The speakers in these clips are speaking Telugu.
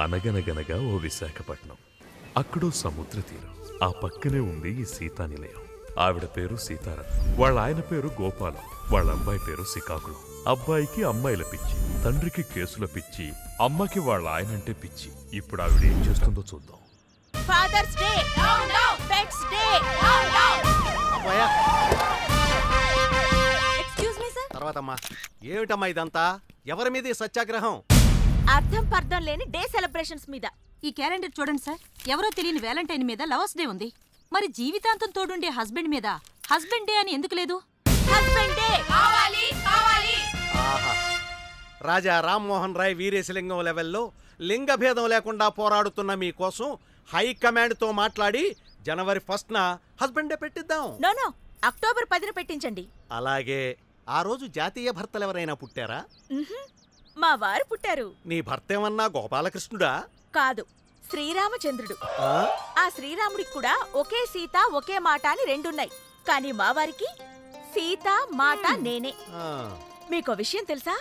అనగనగనగా ఓ విశాఖపట్నం. అక్కడో సముద్ర తీరం. ఆ పక్కనే ఉంది ఈ సీతా నిలయం. ఆవిడ పేరు సీతారాం. వాళ్ళ ఆయన పేరు గోపాలం. వాళ్ళ అబ్బాయి పేరు శ్రీకాకుళం. అబ్బాయికి అమ్మాయిల పిచ్చి, తండ్రికి కేసుల పిచ్చి, అమ్మకి వాళ్ళ ఆయనంటే పిచ్చి. ఇప్పుడు ఆవిడ ఏం చేస్తుందో చూద్దాం. Father's day, pets day. Excuse me sir. తర్వాతమ్మా ఏమిటమ్మా ఇదంతా? ఎవరి మీద ఈ సత్యాగ్రహం? అర్థం పర్థం లేని డే సెలబ్రేషన్స్ మీద. ఈ క్యాలెండర్ చూడండి సార్. ఎవరో తెలియని వ్యాలంటైన్ మీద లవర్స్ డే ఉంది. మరి జీవితాంతం తోడుండే హస్బెండ్ మీద హస్బెండ్ డే అని ఎందుకు లేదు? హస్బెండ్ డే కావాలి కావాలి. ఆహా, రాజా రామ్మోహన్ రాయ్ వీరేశలింగం లెవెల్లో లింగ భేదం లేకుండా పోరాడుతున్న మీకోసం హైకమాండ్తో మాట్లాడి జనవరి 1న హస్బెండ్ డే పెట్టిద్దాం. నో, అక్టోబర్ 10న పెట్టించండి. అలాగే ఆ రోజు జాతీయ భర్తలు ఎవరైనా పుట్టారా? మా వారు పుట్టారు. నీ భర్త ఏమన్నా గోపాలకృష్ణుడా? కాదు, శ్రీరామచంద్రుడు. ఆ శ్రీరాముడికి కూడా ఒకే సీత ఒకే మాట అని రెండున్నాయి. కానీ మా వారికి సీత మాట నేనే. మీకో విషయం తెలుసా?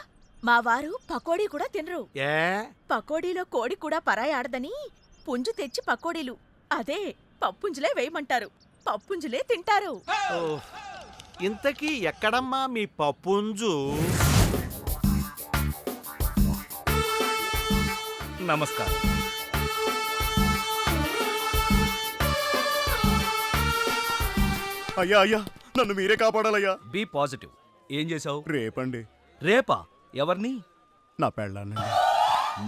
మా వారు పకోడీ కూడా తినరు. ఏ పకోడీలో కోడి కూడా పరాయి ఆడదని పుంజు తెచ్చి పకోడీలు, అదే పప్పుంజులే వేయమంటారు. పప్పుంజులే తింటారు. ఇంతకీ ఎక్కడమ్మా మీ పప్పుంజు? నమస్కారం. అయ్యా అయ్యా, నన్ను మీరే కాపాడాలయ్యా. Be positive. ఏం చేసావు? రేపండి. రేపా? ఎవరిని? నా పెళ్ళానండి.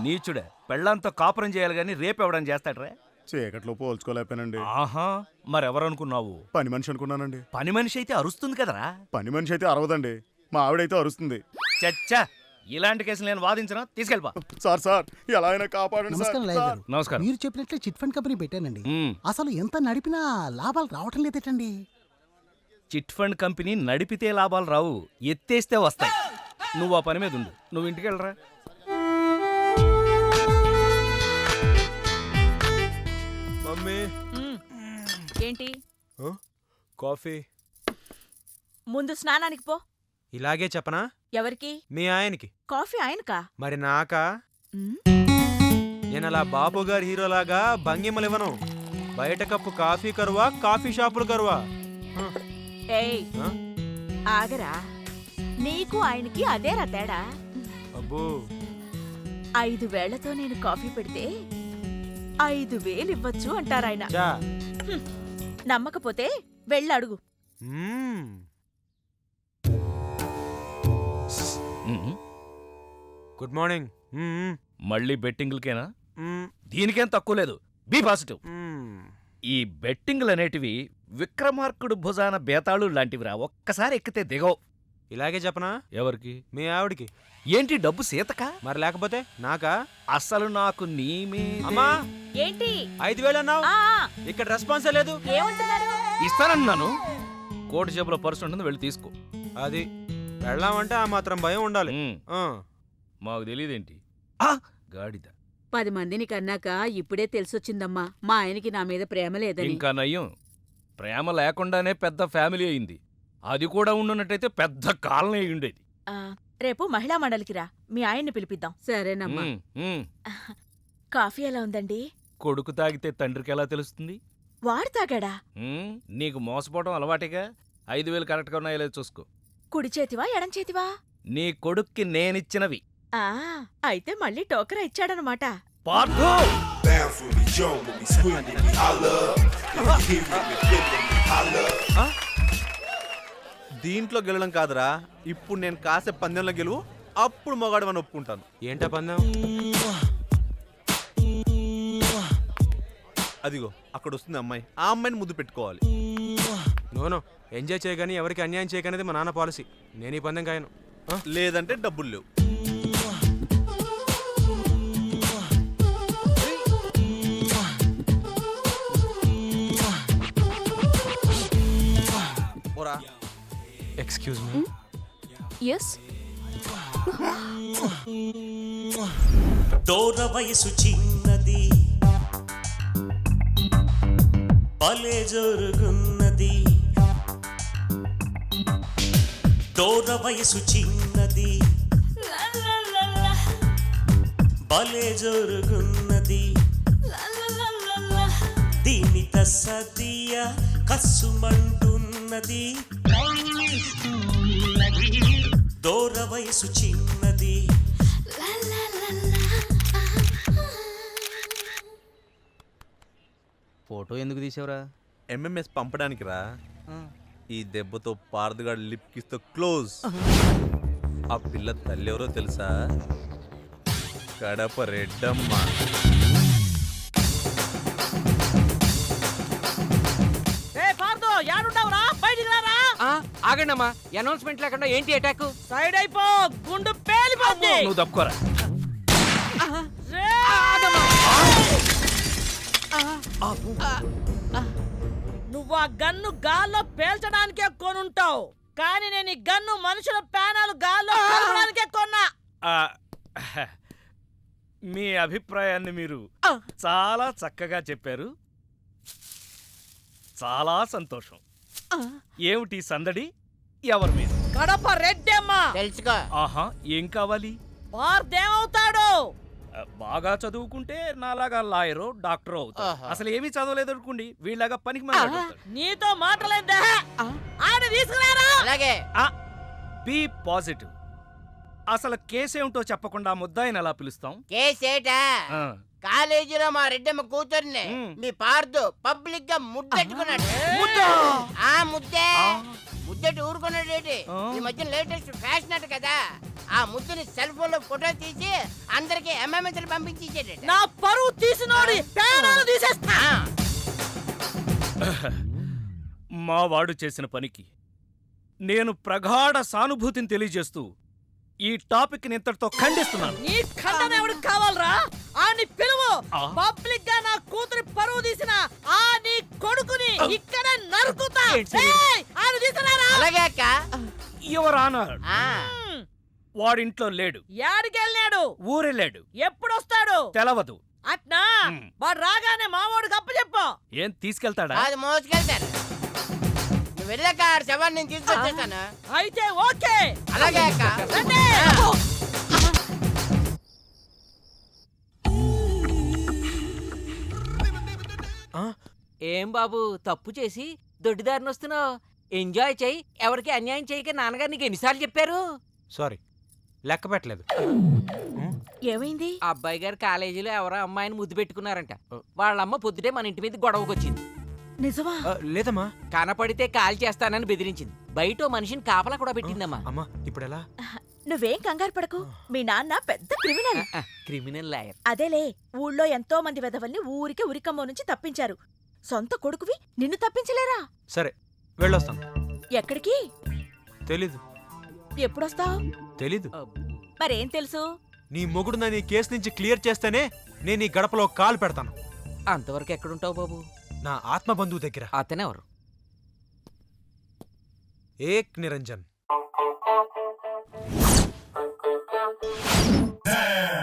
నీచుడే, పెళ్ళంతో కాపురం చేయాలి గాని రేపెవడం చేస్తాడ్రా? చీకట్లో పోల్చుకోలేకపోయానండి. ఆహా, మరెవరనుకున్నావు? పని మనిషి అనుకున్నానండి. పని మనిషి అయితే అరుస్తుంది కదరా. పని మనిషి అయితే అరవదండి, మా ఆవిడైతే అరుస్తుంది. చచ్చా, ఇలాంటి కేసులు నేను వాదించను. తీసుకెళ్ళిపా. సార్ ఎలా అయినా కాపాడండి. నమస్కారం లాయర్ గారు. నమస్కారం. మీరు చెప్పినట్లే చిట్ ఫండ్ కంపెనీ పెట్టానండి. అసలు ఎంత నడిపినా లాభాలు రావటం లేదేటండి. చిట్ ఫండ్ కంపెనీ నడిపితే లాభాలు రావు, ఎత్తేస్తే వస్తాయి. నువ్వు ఆ పని మీద ఉండు. నువ్వు ఇంటికి వెళ్ళరా. మమ్మీ, ఏంటి? కాఫీ. ముందు స్నానానికి పో. ఇలాగే చెప్పనా? ఎవరికి? మీ ఆయనకి. కాఫీ ఆయనకా? మరి నాకా? నేను అలా బాబు గారి హీరోలాగా భంగిమలివ్వను. బయట కప్పు కాఫీ కరువా, కాఫీ షాపులు కరువా? ఏయ్, ఆగరా. నీకు ఆయనకి అదేరా తేడా. అబ్బో, 5 వేళ్లతో నేను కాఫీ పెడితే 5,000 ఇవ్వచ్చు అంటారాయన. చా. నమ్మకపోతే వెళ్ళడుగు. Good morning. మళ్ళీ బెట్టింగ్లకేనా? దీనికేం తక్కువ లేదు. Be positive. ఈ బెట్టింగ్లు అనేటివి విక్రమార్కుడు భుజాన బేతాళు లాంటివిరా. ఒక్కసారి ఎక్కితే దిగవు. ఇలాగే చెప్పనా? ఎవరికి? మీ ఆవిడికి. ఏంటి, డబ్బు సీతకా? మరి లేకపోతే నాకా? అసలు నాకు నీ అమ్మా, ఏంటి 5,000 అన్నావు? ఆ, ఇక్కడ రెస్పాన్సే లేదు. ఏమంటున్నారు? ఇస్తానన్నాను. కోటి జేబులో పర్సు ఉంటుంది, వెళ్ళి తీసుకో. అది వెళ్ళామంటే ఆ మాత్రం భయం ఉండాలి. మాకు తెలియదేంటి గాడిద. 10 మందిని కన్నాక ఇప్పుడే తెలిసొచ్చిందమ్మా, మా ఆయనకి నా మీద ప్రేమ లేదని. ఇంకా నయ్యం, ప్రేమ లేకుండానే పెద్ద ఫ్యామిలీ అయింది. అది కూడా ఉండున్నట్టయితే పెద్ద కాలనీ అయి ఉండేది. రేపు మహిళా మండలికి రా, మీ ఆయన్ని పిలిపిద్దాం. సరేనమ్మా. కాఫీ ఎలా ఉందండి? కొడుకు తాగితే తండ్రికి ఎలా తెలుస్తుంది? వాడు తాగాడా? నీకు మోసపోవడం అలవాటిగా. 5,000 కరెక్ట్గా ఉన్నాయో లేదో చూసుకో. కుడి చేతివా ఎడం చేతివా? నీ కొడుక్కి నేనిచ్చినవి. అయితే మళ్ళీ టోకరా ఇచ్చాడనమాట. దీంట్లో గెలడం కాదురా, ఇప్పుడు నేను కాసే పందెంలో గెలువు, అప్పుడు మొగాడమని ఒప్పుకుంటాను. ఏంటా పందెం? అదిగో అక్కడ వస్తుంది అమ్మాయి. ఆ అమ్మాయిని ముద్దు పెట్టుకోవాలి. నోనో, ఎంజాయ్ చేయగాని ఎవరికి అన్యాయం చేయకనేది మా నాన్న పాలసీ. నేను ఈ పందెం కాయను. లేదంటే డబ్బులు లేవు. Excuse me. ఎస్. దూర వయసు చిన్నది, భలే జరుగున్నది. దూర వయసు చిన్నది, భలే జరుగున్నది. సదియ కస్సుమంటున్నది దూర వయసు చిన్నది ఫోటో ఎందుకు తీసావురా? ఎంఎంఎస్ పంపడానికి రా. ఈ దెబ్బతో పారదుగాడు లిప్ కిస్తో క్లోజ్. ఆ పిల్ల తల్లి ఎవరో తెలుసా? కడప రెడ్డమ్మ. ఆగండి అమ్మా, అనౌన్స్మెంట్ లేకుండా ఏంటి అటాక్? సైడ్ అయిపో, గుండు పేలిపోద్ది. నువ్వు తప్పుకోరా. నువ్వు ఆ గన్ను గాల్లో పేల్చడానికే కొనుంటావు, కానీ నేను ఈ గన్ను మనుషుల ప్రాణాలు గాల్లో పేల్చడానికే కొన్నా. మీ అభిప్రాయాన్ని మీరు చాలా చక్కగా చెప్పారు. చాలా సంతోషం. ఏమిటి సందడి? ఎవరి మీద? కడప రెడ్డమ్మ. తెలుసుకో. ఆహా, ఏం కావాలి? వార్దేమవుతాడు? బాగా చదువుకుంటే నాలాగా లాయరో డాక్టరో అవుతాడు. అసలు ఏమీ చదవలేదు అనుకోండి, వీళ్ళగా పనికి మాట్లాడతాడు. నీతో మాటలేదా? ఆడి తీసుకురారా. అలాగే. Be positive. అసలు కేసేమిటో చెప్పకుండా ముద్దాయిని ఎలా పిలుస్తాం? కేసేటా? ఆ, కాలేజీలో మా రెడ్డమ్మ కూతుర్ని మీ పార్దు పబ్లిక్ గా ముద్దెట్టుకున్నాడు. ఆ ముద్దే ముద్దెట్టు ఊరుకున్నాడేటి. ఈ మధ్య లేటెస్ట్ ఫ్యాషన్ అట కదా, ఆ ముద్దుని సెల్ ఫోన్ లో ఫోటో తీసి అందరికి ఎంఎంఎస్ పంపించేసాడు. నా పరువు తీసినోడి ప్రాణాలు తీసేస్తా. మా వాడు చేసిన పనికి నేను ప్రగాఢ సానుభూతిని తెలియజేస్తూ ఈ టాపిక్ ని ఇంతటితో ఖండిస్తున్నాను. నీ ఖండన ఎవరికి కావాలరా? ఆని పిలువు. పబ్లిక్ గా నా కూతురి పరువు తీసిన ఆ నీ కొడుకుని ఇక్కడ నరుకుతా. ఆని తీసుకురారా. అలాగే అక్క. యువర్ ఆనర్, వాడింట్లో లేడు. యాడికెళ్ళాడు? ఊరెళ్ళాడు. ఎప్పుడొస్తాడు? తెలవదు. అట్నా? వాడు రాగానే మామూడు గప్ప చెప్పు. ఏం తీసుకెళ్తాడా? అది మోసుకెళ్తారు. నువ్వు వెళ్ళాక శవాన్ని నేను తీసుకొచ్చేస్తాను. అయితే ఓకే. అలాగే అక్క. ఏం బాబు తప్పు చేసి దొడ్డిదారిని వస్తున్నావు? ఎంజాయ్ చెయ్యి, ఎవరికి అన్యాయం చేయక నాన్నగారు నీకు ఎన్నిసార్లు చెప్పారు? సారీ, లెక్క పెట్టలేదు. ఏమైంది? అబ్బాయి గారు కాలేజీలో ఎవరో అమ్మాయిని ముద్దు పెట్టుకున్నారంట. వాళ్ళమ్మ పొద్దుటే మన ఇంటి మీద గొడవకొచ్చింది. నిజమా? లేదమ్మా. కనపడితే కాల్ చేస్తానని బెదిరించింది. బయట మనిషిని కాపలా కూడా పెట్టిందమ్మా. అమ్మా ఇప్పుడు ఎలా? నువ్వేం కంగారు పడకు. మీ నాన్న పెద్ద క్రిమినల్. Criminal lawyer. అదేలే, ఊళ్ళో ఎంతో మంది వెధవల్ని ఊరికే ఉరికమ్మో నుంచి తప్పించారు. సొంత కొడుకువి నిన్ను తప్పించలేరా? సరే వెళ్ళొస్తాను. ఎక్కడికి? తెలీదు. ఎప్పుడొస్తావు? తెలీదు. మరేం తెలుసు? నీ మొగుడు నన్ను ఈ కేసు నుంచి క్లియర్ చేస్తేనే నేను ఈ గడపలో కాలు పెడతాను. అంతవరకు ఎక్కడుంటావు బాబు? నా ఆత్మ బంధువు దగ్గర. అతనెవరు? ఏక్ నిరంజన్.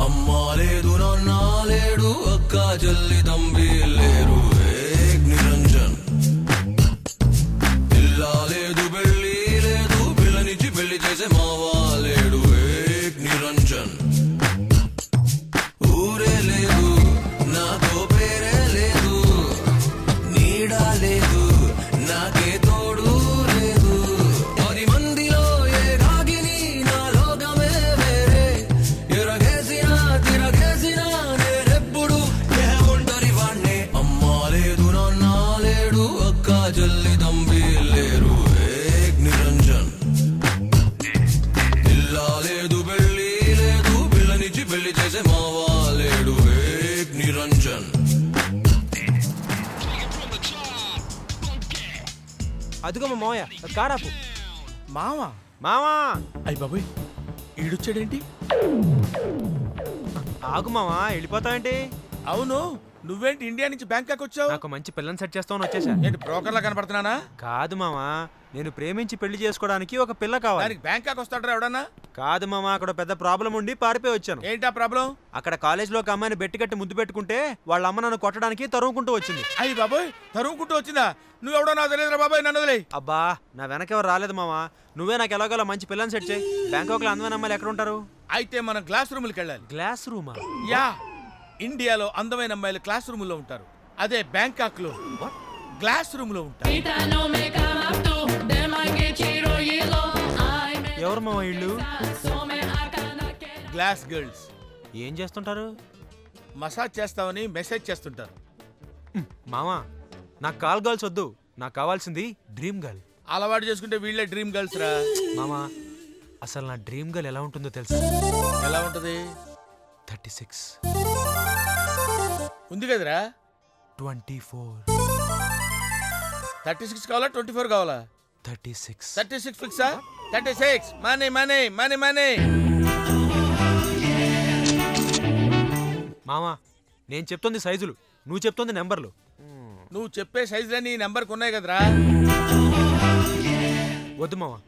అమ్మా లేదు, నాన్న లేడు, అక్క చెల్లి తంబి లేరు. ఏక్ నిరంజన్. ఇల్లా లేదు, పెళ్ళి లేదు, పిల్లనిచ్చి పెళ్లి చేసే మావా లేడు. ఏక్ నిరంజన్. ఊరే లేదు, నాతో పేరే లేదు, నీడా లేదు, నాకే తోడు లేదు. 10 మందిలో ఏ రాగిని నా లోకమే వేరే. ఎరగేసినా తిరగేసినా నేనెప్పుడు ఏ ఒంటరి వాణ్ణే. అమ్మా లేదు, నాన్న లేడు, అక్క చెల్లి తంబి లేరు. ఏక్ నిరంజన్. ఇల్లా లేదు, పెళ్ళి లేదు, పిల్లనిచ్చి పెళ్లి చేసే మావా లేడు. ఏక్ నిరంజన్. అదిగో మా మావయ్య, కారాపు. మావా మావా. అయ్య బాబోయ్, ఈడొచ్చాడేంటి? ఆగు మావా, వెళ్ళిపోతావేంటి? అవును, నువ్వేంటి ఇండియా నుంచి బ్యాంకాక్ వచ్చావు? నాకు మంచి పిల్లని సెట్ చేస్తామని వచ్చేసా. ఏంటి బ్రోకర్లా కనపడుతున్నానా? కాదు మావా, నేను ప్రేమించి పెళ్లి చేసుకోవడానికి ఒక పిల్ల కావాలి. దానికి బ్యాంకాక్ వస్తాడరా ఎవడన్నా? కాదు మామా, అక్కడ పెద్ద ప్రాబ్లం ఉండి పారిపోయి వచ్చాను. ఏంటా ప్రాబ్లం? అక్కడ కాలేజీలో ఒక అమ్మాయిని బెట్టి కట్టి ముద్దు పెట్టుకుంటే వాళ్ళ అమ్మ నన్ను కొట్టడానికి తరుముకుంటూ వచ్చింది. అయ్యి బాబోయ్, తరుముకుంటూ వచ్చిందా? నువ్వెవడో నాకు తెలియదురా బాబాయ్, నన్ను వదిలేయ్. అబ్బా, నా వెనకెవరు రాలేదు మామా. నువ్వే నాకు ఎలాగోలా మంచి పిల్లని సెట్ చేయి. బ్యాంకాక్ లో అందమైన అమ్మాయిలు ఎక్కడ ఉంటారు? అయితే మనం క్లాస్ రూమ్కి వెళ్ళాలి. గ్లాస్ రూమా? యా, ఇండియాలో అందమైన అమ్మాయిలు క్లాస్ రూముల్లో ఉంటారు. అదే బ్యాంకాక్ లో గ్లాస్ రూమ్ లో ఉంటా. ఎవరు మామ ఇళ్ళు? గ్లాస్ గర్ల్స్ ఏం చేస్తుంటారు? మసాజ్ చేస్తామని మెసేజ్ చేస్తుంటారు. మామా నాకు కాల్ గర్ల్స్ వద్దు, నాకు కావాల్సింది డ్రీమ్ గర్ల్. అలవాటు చేసుకుంటే వీళ్ళే డ్రీమ్ గర్ల్స్ రా. మామా అసలు నా డ్రీమ్ గర్ల్ ఎలా ఉంటుందో తెలుసా? ఎలా ఉంటది? 36, ఉంది కదరా. 24, 36 కావాలా 24 కావాలా? 36. 36 ఫిక్సా? 36 మనీ మనీ మనీ మనీ. మామా నేను చెప్తుంది సైజులు, నువ్వు చెప్తుంది నెంబర్లు. నువ్వు చెప్పే సైజులన్నీ ఈ నెంబర్కి ఉన్నాయి కదరా. వద్దు మామా,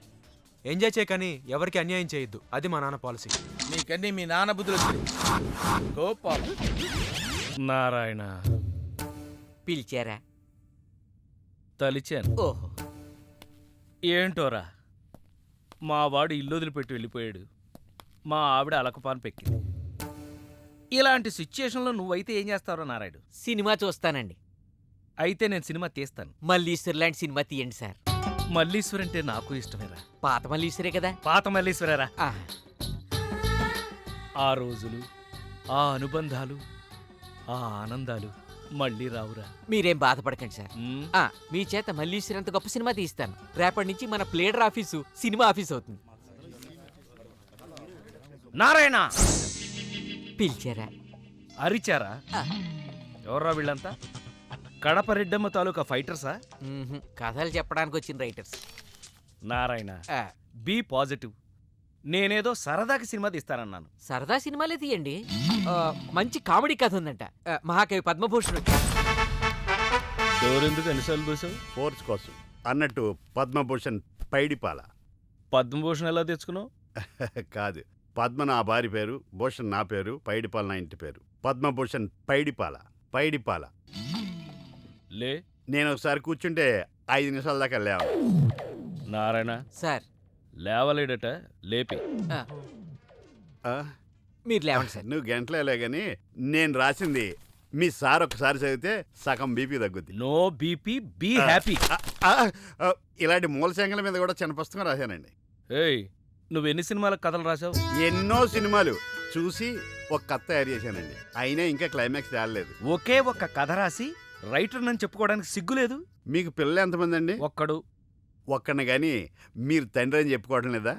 ఎంజాయ్ చేయకని ఎవరికి అన్యాయం చేయొద్దు, అది మా నాన్న పాలసీ. నీకన్నీ మీ నాన్న బుద్ధులు వచ్చాయి. గోపాల్ నారాయణ పిలిచారా? తలిచాను. ఓహో, ఏంటోరా, మా వాడు ఇల్లు వదిలిపెట్టి వెళ్ళిపోయాడు, మా ఆవిడ అలకపాను పెక్కింది. ఇలాంటి సిచ్యుయేషన్లో నువ్వైతే ఏం చేస్తావురా నారాయుడు? సినిమా చూస్తానండి. అయితే నేను సినిమా తీస్తాను. మల్లీశ్వర్ లాంటి సినిమా తీయండి సార్. మల్లీశ్వర్ అంటే నాకు ఇష్టమేరా. పాత మల్లీశ్వరే కదా. పాత మల్లీశ్వరేరా. ఆ, ఆ రోజులు, ఆ అనుబంధాలు, ఆ ఆనందాలు మళ్ళీ రావురా. మీరేం బాధపడకండి సార్. ఉమ్, మీ చేత మల్లీశ్వర్ అంత గొప్ప సినిమా తీస్తాను. రేపటి నుంచి మన ప్లేడర్ ఆఫీసు సినిమా ఆఫీస్ అవుతుంది. నారాయణ పిలిచారా? అరిచారా? ఎవర్రా వీళ్ళంతా? కడప రెడ్డమ్మ తాలూకా ఫైటర్సా? కథలు చెప్పడానికి వచ్చిన రైటర్స్. Narayana be positive. నేనేదో సరదాకి సినిమా తీస్తానన్నాను. సరదా సినిమాలే తీయండి. మంచి కామెడీ కథ ఉందంట. మహాకవి పద్మభూషణ్ ఎవరెందుకు ఎన్నిసార్లు చూసావు? ఫోర్స్ కోసం అన్నట్టు పద్మభూషణ్ పైడిపాల. పద్మభూషణ్ ఎలా తెచ్చుకున్నావు? కాదు, పద్మ నా భార్య పేరు, భూషణ్ నా పేరు, పైడిపాల నా ఇంటి పేరు. పద్మభూషణ్ పైడిపాల. పైడిపాల. లే, నేను ఒకసారి కూర్చుంటే 5 నిమిషాల దాకా లేవ. నారాయణ సార్ లేవలేడట, లేపి. మీరు లేవండి సార్. నువ్వు గంటలేలే గాని నేను రాసింది మీ సార్ ఒకసారి చదివితే సగం బీపీ తగ్గుద్ది. No BP, be happy. ఇలాంటి మూల శంకల మీద కూడా చిన్న పుస్తకం రాశానండి. ఏయ్, నువ్వు ఎన్ని సినిమాలకు కథలు రాసావు? ఎన్నో సినిమాలు చూసి ఒక కథ తయారు చేశానండి. అయినా ఇంకా క్లైమాక్స్ తేలలేదు. ఒకే ఒక్క కథ రాసి రైటర్ నన్ను చెప్పుకోవడానికి సిగ్గులేదు? మీకు పిల్లలు ఎంతమంది అండి? ఒక్కడు. ఒక్కడిని గాని మీరు తండ్రి అని చెప్పుకోవడం లేదా?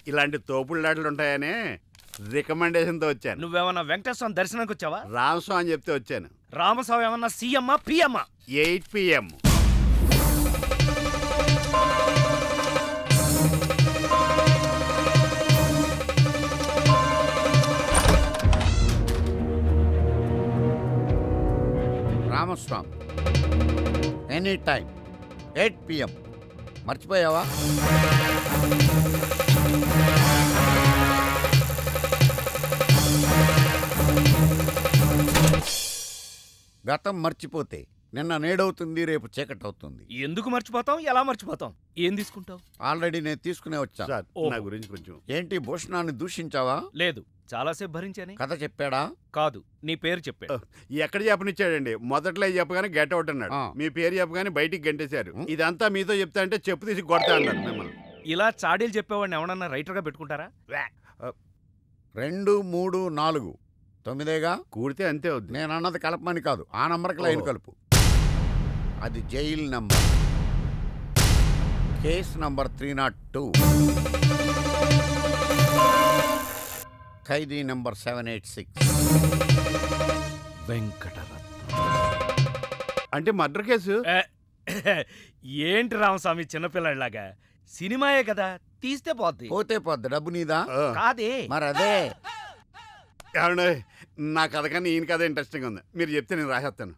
ఇలాంటి తోపుళ్ళాటలు ఉంటాయనే రికమెండేషన్తో వచ్చాను. నువ్వేమన్నా వెంకటేశ్వరం దర్శనానికి వచ్చావా? రామస్వామి అని చెప్తే వచ్చాను. రామస్వామి ఏమన్నా సీఎమ్మా పిఎమ్మా? 8 PM. Ramaswamy any time 8 PM. మర్చిపోయావా? గతం మర్చిపోతే నిన్న నేడవుతుంది, రేపు చీకటి అవుతుంది. ఎందుకు మర్చిపోతాం? ఎలా మర్చిపోతాం? ఏం తీసుకుంటావు? ఆల్రెడీ నేను తీసుకునే వచ్చా. సార్, నా గురించి కొంచెం. ఏంటి భూషణాన్ని దూషించావా? లేదు, చాలాసేపు భరించానే. కథ చెప్పాడా? కాదు, నీ పేరు చెప్పాడు. ఎక్కడ చెప్పనిచ్చాడండి? మొదట్లో చెప్పగానే గెట్ అవుట్ అన్నాడు. మీ పేరు చెప్పగానే బయటికి గంటేశారు. ఇదంతా మీతో చెప్తా అంటే చెప్పు తీసి కొడతా అన్నారు మిమ్మల్ని. ఇలా చాడీలు చెప్పేవాడిని ఎవడన్నా రైటర్గా పెట్టుకుంటారా? 2, 3, 4 9గా కూడితే అంతే అవుద్ది. నేను అన్నది కలపమని కాదు, ఆ నంబర్కి లైన్ కలుపు. అది జైల్ నంబర్. Case number 302. ఖైదీ నంబర్ 786. వెంకటరత్నం. అంటే మర్డర్ కేసు. ఏంటి రామస్వామి చిన్నపిల్లలాగా? సినిమాయే కదా, తీస్తే పోద్ది. పోతే పోద్ది. డబ్బు నీదా? కాదే. మరి అదే. నా కథ కానీ ఈయన కథ ఇంట్రెస్టింగ్ ఉంది. మీరు చెప్తే నేను రాసేస్తాను.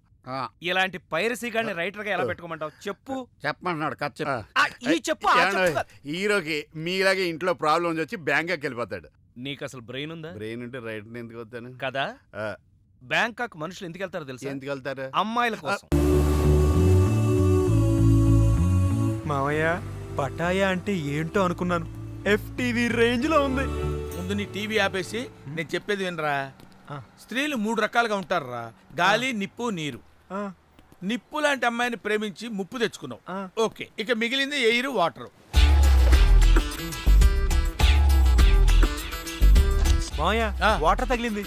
ఇలాంటి పైరసీ గాని రైటర్ గా ఎలా పెట్టుకోమంటావు? చెప్పు. చెప్పమంటున్నాడు కథ చెప్పు. హీరోకి మీలాగే ఇంట్లో ప్రాబ్లమ్స్ వచ్చి బ్యాంకాక్ వెళ్ళిపోతాడు. నీకు అసలు బ్రెయిన్ ఉందా? బ్రెయిన్ ఉంటే రైటర్ ఎందుకు వస్తాను కదా. బ్యాంకాక్ మనుషులు ఎందుకు వెళ్తారు తెలుసా? ఎందుకు వెళ్తారు? అమ్మాయిల కోసం. మావయ్య పటాయా అంటే ఏంటో అనుకున్నాను. FTV రేంజ్ లో ఉంది. ముందు నీ టీవీ ఆపేసి నేను చెప్పేది వినరా. స్త్రీలు 3 రకాలుగా ఉంటారురా. గాలి, నిప్పు, నీరు. నిప్పు లాంటి అమ్మాయిని ప్రేమించి ముప్పు తెచ్చుకున్నావు. ఓకే, ఇక మిగిలింది ఎయిర్, వాటర్. వాటర్ తగిలింది.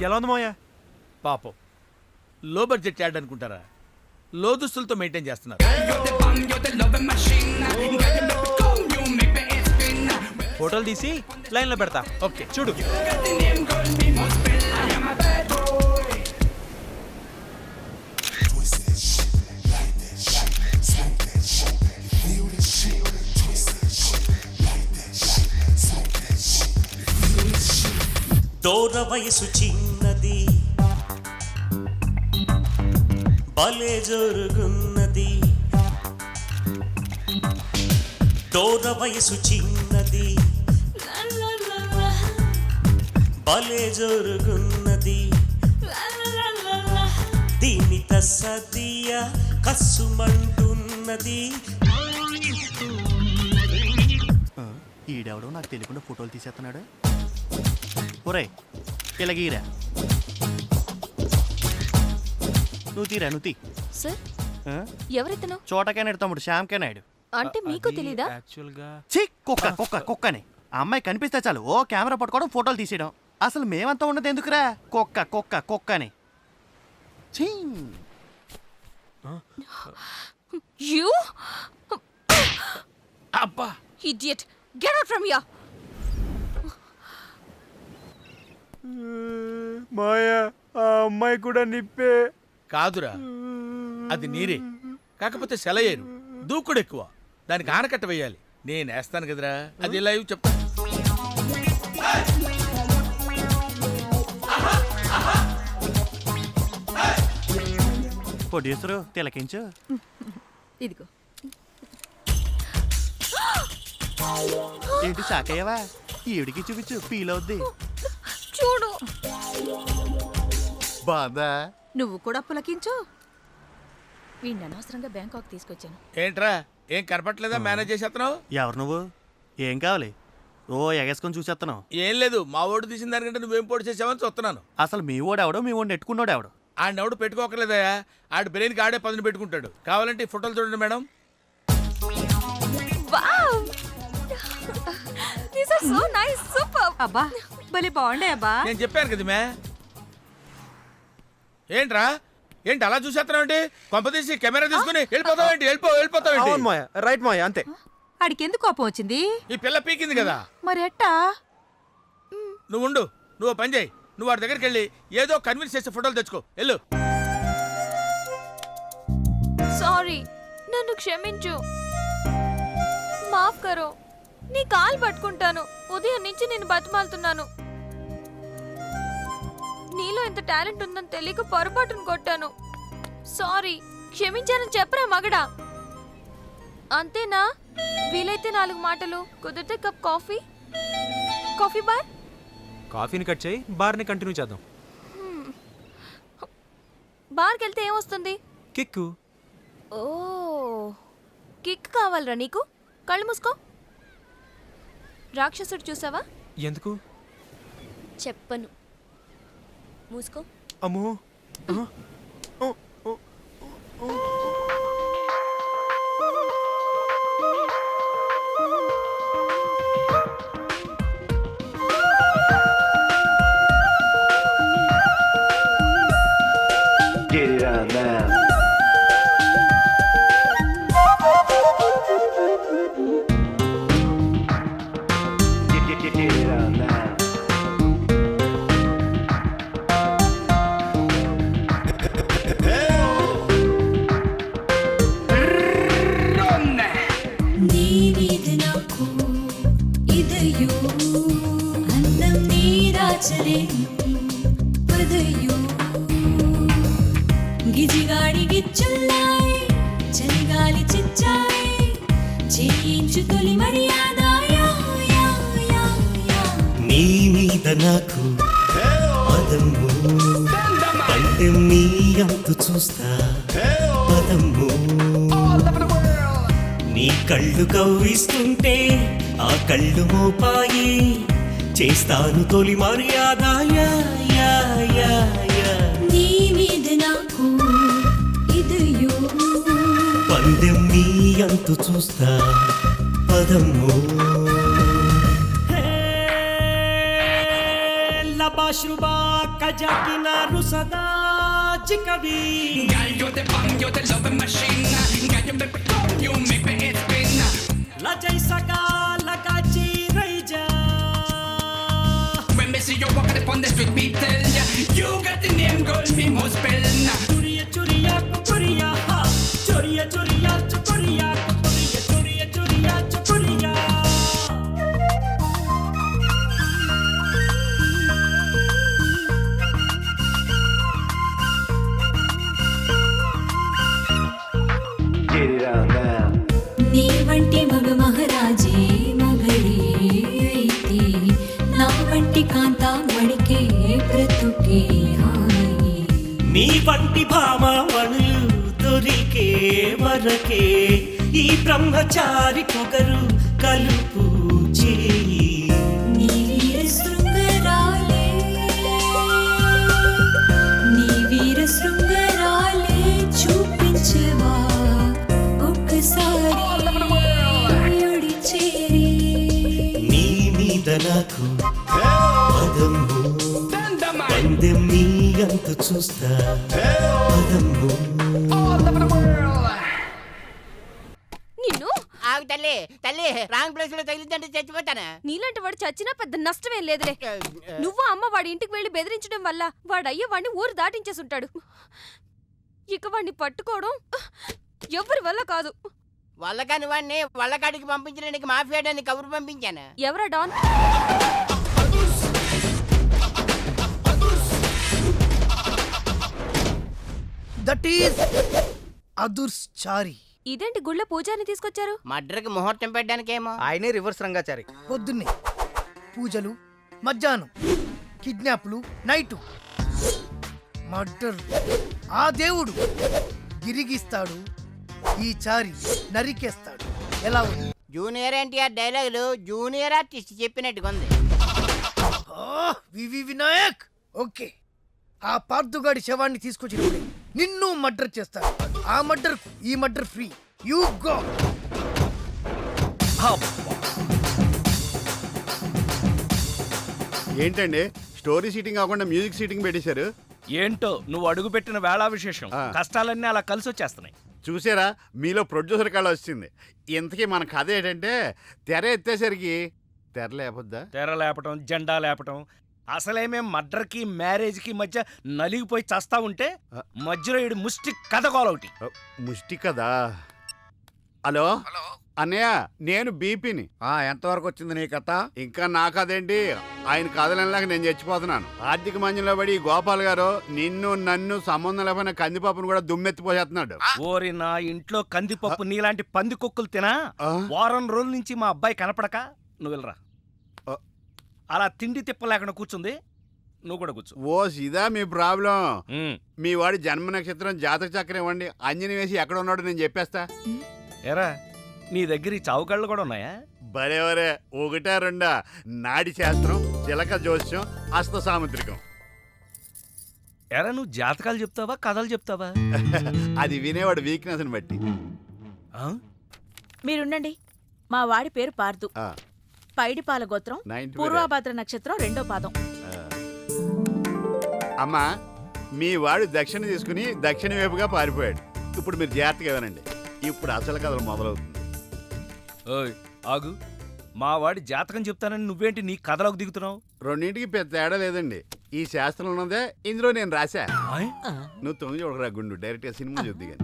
ఎలా ఉంది మావయ్య? పాపం లో బడ్జెట్ యాడ్ అనుకుంటారా? లో దుస్తులతో మెయింటైన్ చేస్తున్నారు. ఫోటోలు తీసి లైన్ లో పెడతా. ఓకే, చూడు. దూర వయసు చిన్నది, భలే జరుగున్నది. దూర వయసు చిన్నది, భలే జరుగున్నది. దీని తస్సదియ కస్సుమంటున్నది. ఈడెవడో నాకు తెలియకుండా ఫోటోలు తీసేస్తున్నాడు. ఒరే ఇలాగీరా, నువ్వు తీరా, నువ్వు తీ. సార్ ఎవరితను? చోటకాయనాడు తమ్ముడు, శ్యామ్కాయనాడు. అంటే మీకు తెలీదా? ఛీ, కుక్కని. ఆ అమ్మాయి కనిపిస్తే చాలు ఓ కెమెరా పట్టుకోవడం, ఫోటోలు తీసేయడం. అసలు మేమంతా ఉన్నది ఎందుకురా? కుక్కని. ఛీ. యు అబ్బా, idiot, get out from here. Maya, ఆ అమ్మాయి కూడా నిప్పే. కాదురా, అది నీరే. కాకపోతే సెలయేరు, దూకుడు ఎక్కువ. దానికి ఆనకట్ట వేయాలి. నేను వేస్తాను కదరా. అది లైవ్ చెప్తా. ప్రొడ్యూసరు తిలకించు. ఇదిగో. ఏంటి సాకయ్యవా? ఈవిడికి చూపించు, ఫీల్ అవుద్ది. చూడు, బాదా? నువ్వు కూడా పులకించు. వీడిని అనవసరంగా బ్యాంకాక్ తీసుకొచ్చాను. ఏంట్రా, ఏం కనపట్లేదా? మేనేజ్ చేసేస్తున్నావు. ఎవరు నువ్వు? ఏం కావాలి? ఓ ఎగేసుకొని చూసేస్తున్నావు. ఏం లేదు, మా ఓడు తీసిన దానికంటే నువ్వేం పోటీ చేసావని చూస్తున్నాను. అసలు మీ ఓడు ఎవడో, మీ ఓడి నెట్టుకున్నాడు ఎవడు? ఆడెవడు పెట్టుకోకలేదయా. ఆడి బ్రెయిన్కి ఆడే పదును పెట్టుకుంటాడు. కావాలంటే ఈ ఫోటోలు చూడండి madam. Wow, these are so nice, super. అబ్బా, భలే బాగుండే అబ్బా. నేను చెప్పాను కదా మే. ఏంట్రా, ఏంటి అలా చూసేస్తున్నావు? ఏంటి కొంపదీసి కెమెరా తీసుకుని వెళ్ళిపోతావేంటి? వెళ్ళిపోతావేంటి? రైట్ మాయా, అంతే. ఆడికి ఎందుకు కోపం వచ్చింది? ఈ పిల్ల పీకింది కదా. మరి ఎట్టా? నువ్వు ఉండు, నువ్వు పని చేయి. నువ్వు వాడి దగ్గరికి వెళ్ళి ఏదో కన్విన్స్ చేసే ఫోటోలు తెచ్చుకో. వెళ్ళు. సారీ, నన్ను క్షమించు. మాఫ్ కరో. నీ కాలు పట్టుకుంటాను. ఉదయం నుంచి నేను బతిమాలుతున్నాను. నీలో ఎంత టాలెంట్ ఉందని తెలియక పొరపాటును కొట్టాను. సారీ, క్షమించానని చెప్పరా మగడా. అంతేనా? వీలైతే 4 మాటలు, కుదిరితే కప్ కాఫీ. Coffee bar. కాఫీని కట్ చేయి, బార్ని కంటిన్యూ చేద్దాం. బార్కి వెళ్తే ఏమొస్తుంది? కిక్కు. ఓ, కిక్ కావాలరా నీకు? కళ్ళు మూసుకో. రాక్షసుడు చూసావా? ఎందుకు? చెప్పను, మూసుకో. అమ్మో. Get it on now. Get it on now. గిజిగాడి గిచ్చున్నాయి, చలిగాలి చిచ్చాయి, చేయించు తొలి మర్యాద. నీ మీద నాకు పదము, అంటే నీ అంతు చూస్తా పదము. నీ కళ్ళు కవ్విస్తుంటే ఆ కళ్ళు మోపాయి, చేస్తాను తొలి మర్యాద యా యా యా యా నీ మీద నాకు ఇదయో పందెం నీ అంతు చూస్తా పదమ్మో లబాష్రుబా కజాకినా రుసదా జికవి Yo te bang, yo te love machine. Gallo me pegó, you me pegué pena. La jaisaga la gachi reija When me see you walk upon the street, me tell ya, you got the name, girl, me must spell na. Churiya churiya churiya ha churiya churiya churiya churiya churiya churiya churiya Get it on now. నీ వంటి మగ మహారాజే మగడే అయితే నా వంటి కాంత మడికే బ్రతుకే హాయి నీ వంటి భామవనులు దొరికే వరకే ఈ బ్రహ్మచారి పొగరు కలుపు చేయి నీ వీర శృంగరాలే నీ వీర శృంగరాలే చూపించవా ఒక్కసారి ఒడి చేరి నీ మీద నాకు పదము పందెం నీ అంత చూస్తా పదము నిన్ను ఆగు తల్లి తల్లి రాంగ్ ప్లేస్ లో తగిలిందంటే చచ్చిపోతాను. నీలాంటి వాడు చచ్చినా పెద్ద నష్టమేం లేదులే. నువ్వు అమ్మ వాడి ఇంటికి వెళ్లి బెదిరించడం వల్ల వాడయ్య వాడిని ఊరు దాటించేసుంటాడు. ఇక వాడిని పట్టుకోవడం ఎవరి వల్ల కాదు. వల్లకాని వాడిని వల్లకాడికి పంపించడానికి మాఫియాడాన్ని కబురు పంపించాను. ఎవరా డాన్? దట్ ఈస్ అదుర్స్ చారి. ఇదేంటి గుళ్ళ పూజాని తీసుకొచ్చారు? మడ్రకి ముహూర్తం పెట్టడానికేమో. ఆయనే రివర్స్ రంగాచారి. పొద్దున్నే పూజలు, మధ్యాహ్నం కిడ్నాప్లు, నైటు మర్డర్. ఆ దేవుడు గిరిగిస్తాడు, ఈ చారి నరికేస్తాడు. ఎలా ఉంది? జూనియర్ ఎన్టీఆర్ డైలాగులు జూనియర్ ఆర్టిస్ట్ చెప్పినట్టుగా ఉంది. వివి వినాయక్. ఓకే, ఆ పార్థుగాడి శవాన్ని తీసుకొచ్చినప్పుడు నిన్ను మర్డర్ చేస్తాడు. ఆ మర్డర్ ఈ మర్డర్ ఫ్రీ. You go. ఏంటండి స్టోరీ సీటింగ్ కాకుండా మ్యూజిక్ సీటింగ్ పెట్టేశారు? ఏంటో నువ్వు అడుగుపెట్టిన వేళా విశేషం. కష్టాలన్నీ అలా కలిసి వచ్చేస్తున్నాయి. చూసారా, మీలో ప్రొడ్యూసర్ కళ వచ్చింది. ఇంతకీ మన కథ ఏంటంటే, తెర ఎత్తేసరికి తెర లేపొద్దా? తెర లేపటం, జెండా లేపటం. అసలేమే మర్డర్కి మ్యారేజ్కి మధ్య నలిగిపోయి చస్తా ఉంటే మధ్యలో ఈడు ముష్టి కథ గోలొకటి. ముష్టి కదా. హలో అన్నయ్య, నేను బీపీని. ఎంతవరకు వచ్చింది నీ కథ? ఇంకా నా కథేంటి, ఆయన కథలలాగా నేను చచ్చిపోతున్నాను. ఆర్థిక మంజంలో పడి గోపాల్ గారు నిన్ను నన్ను సంబంధం లేకపోయినా కందిపప్పును కూడా దుమ్మెత్తిపోసేస్తున్నాడు. ఓరి నా ఇంట్లో కందిపప్పు నీలాంటి పంది కుక్కలు తినా వారం రోజుల నుంచి మా అబ్బాయి కనపడక నువ్వు వెళ్ళరా. అలా తిండి తిప్ప లేకుండా కూర్చుంది, నువ్వు కూడా కూర్చో. ఓ ఇదా మీ ప్రాబ్లం? మీ వాడి జన్మ నక్షత్రం జాతక చక్రం ఇవ్వండి, అంజని వేసి ఎక్కడ ఉన్నాడో నేను చెప్పేస్తా. ఎరా నీ దగ్గర ఈ చావు కళ్ళు కూడా ఉన్నాయా? భలేవరే, ఒకటా రెండా? నాడి శాస్త్రం, చిలక జోస్యం, హస్త సాముద్రికం. ఎరా నువ్వు జాతకాలు చెప్తావా కథలు చెప్తావా? అది వినేవాడు వీక్నెస్ని బట్టి. మీరుండండి. మా వాడి పేరు పార్దు. పైడిపాల గోత్రం, పూర్వభద్ర నక్షత్రం, 2వ పాదం. అమ్మా, మీ వాడు దక్షిణ తీసుకుని దక్షిణ వైపుగా పారిపోయాడు. ఇప్పుడు మీరు జాగ్రత్తగా వినండి, ఇప్పుడు అసలు కథలు మొదలవుతుంది. ఓయ్ ఆగు, మా వాడి జాతకం చెప్తానని నువ్వేంటి నీ కథలోకి దిగుతున్నావు? రెండింటికి పెద్ద తేడా లేదండి. ఈ శాస్త్రం ఉన్నదే ఇందులో నేను రాశా. నువ్వు తొంగి చూడరా గుండు, డైరెక్ట్గా సినిమా చూద్ది కానీ.